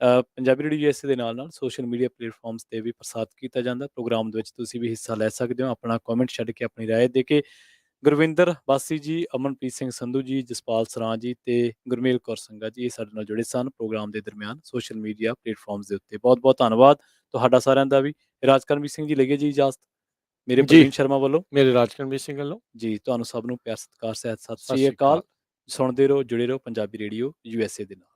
ਪੰਜਾਬੀ ਰੇਡੀਓ USA ਦੇ ਨਾਲ-ਨਾਲ ਸੋਸ਼ਲ ਮੀਡੀਆ ਪਲੇਟਫਾਰਮਸ ਤੇ ਵੀ ਪ੍ਰਸਾਰਿਤ ਕੀਤਾ ਜਾਂਦਾ। ਪ੍ਰੋਗਰਾਮ ਦੇ ਵਿੱਚ ਤੁਸੀਂ ਵੀ ਹਿੱਸਾ ਲੈ ਸਕਦੇ ਹੋ, ਆਪਣਾ ਕਮੈਂਟ ਛੱਡ ਕੇ, ਆਪਣੀ ਰਾਏ ਦੇ ਕੇ। ਗੁਰਵਿੰਦਰ ਬਾਸੀ ਜੀ, ਅਮਨਪ੍ਰੀਤ ਸਿੰਘ ਸੰਧੂ ਜੀ, ਜਸਪਾਲ ਸਰਾਂ ਜੀ ਤੇ ਗੁਰਮੇਲ ਕੌਰ ਸੰਘਾ ਜੀ, ਇਹ ਸਾਡੇ ਨਾਲ ਜੁੜੇ ਸਨ ਪ੍ਰੋਗਰਾਮ ਦੇ ਦਰਮਿਆਨ ਸੋਸ਼ਲ ਮੀਡੀਆ ਪਲੇਟਫਾਰਮਸ ਦੇ ਉੱਤੇ। ਬਹੁਤ-ਬਹੁਤ ਧੰਨਵਾਦ ਤੁਹਾਡਾ ਸਾਰਿਆਂ ਦਾ ਵੀ। ਰਾਜਕਰਮਜੀਤ ਸਿੰਘ ਜੀ, ਲਈਏ ਜੀ ਇਜਾਜ਼ਤ ਮੇਰੇ ਜੀ, ਪ੍ਰਵੀਨ ਸ਼ਰਮਾ ਵੱਲੋਂ। ਮੇਰੇ ਰਾਜਕਰਮਜੀਤ ਸਿੰਘ ਵੱਲੋਂ ਜੀ, ਤੁਹਾਨੂੰ ਸਭ ਨੂੰ ਪਿਆਰ ਸਤਿਕਾਰ ਸਹਿਤ ਸਤਿ ਸਤਿ ਸ੍ਰੀ ਸ੍ਰੀ ਅਕਾਲ। ਅਕਾਲ। ਸੁਣਦੇ ਰਹੋ, ਜੁੜੇ ਰਹੋ ਪੰਜਾਬੀ ਰੇਡੀਓ USA ਦੇ ਨਾਲ।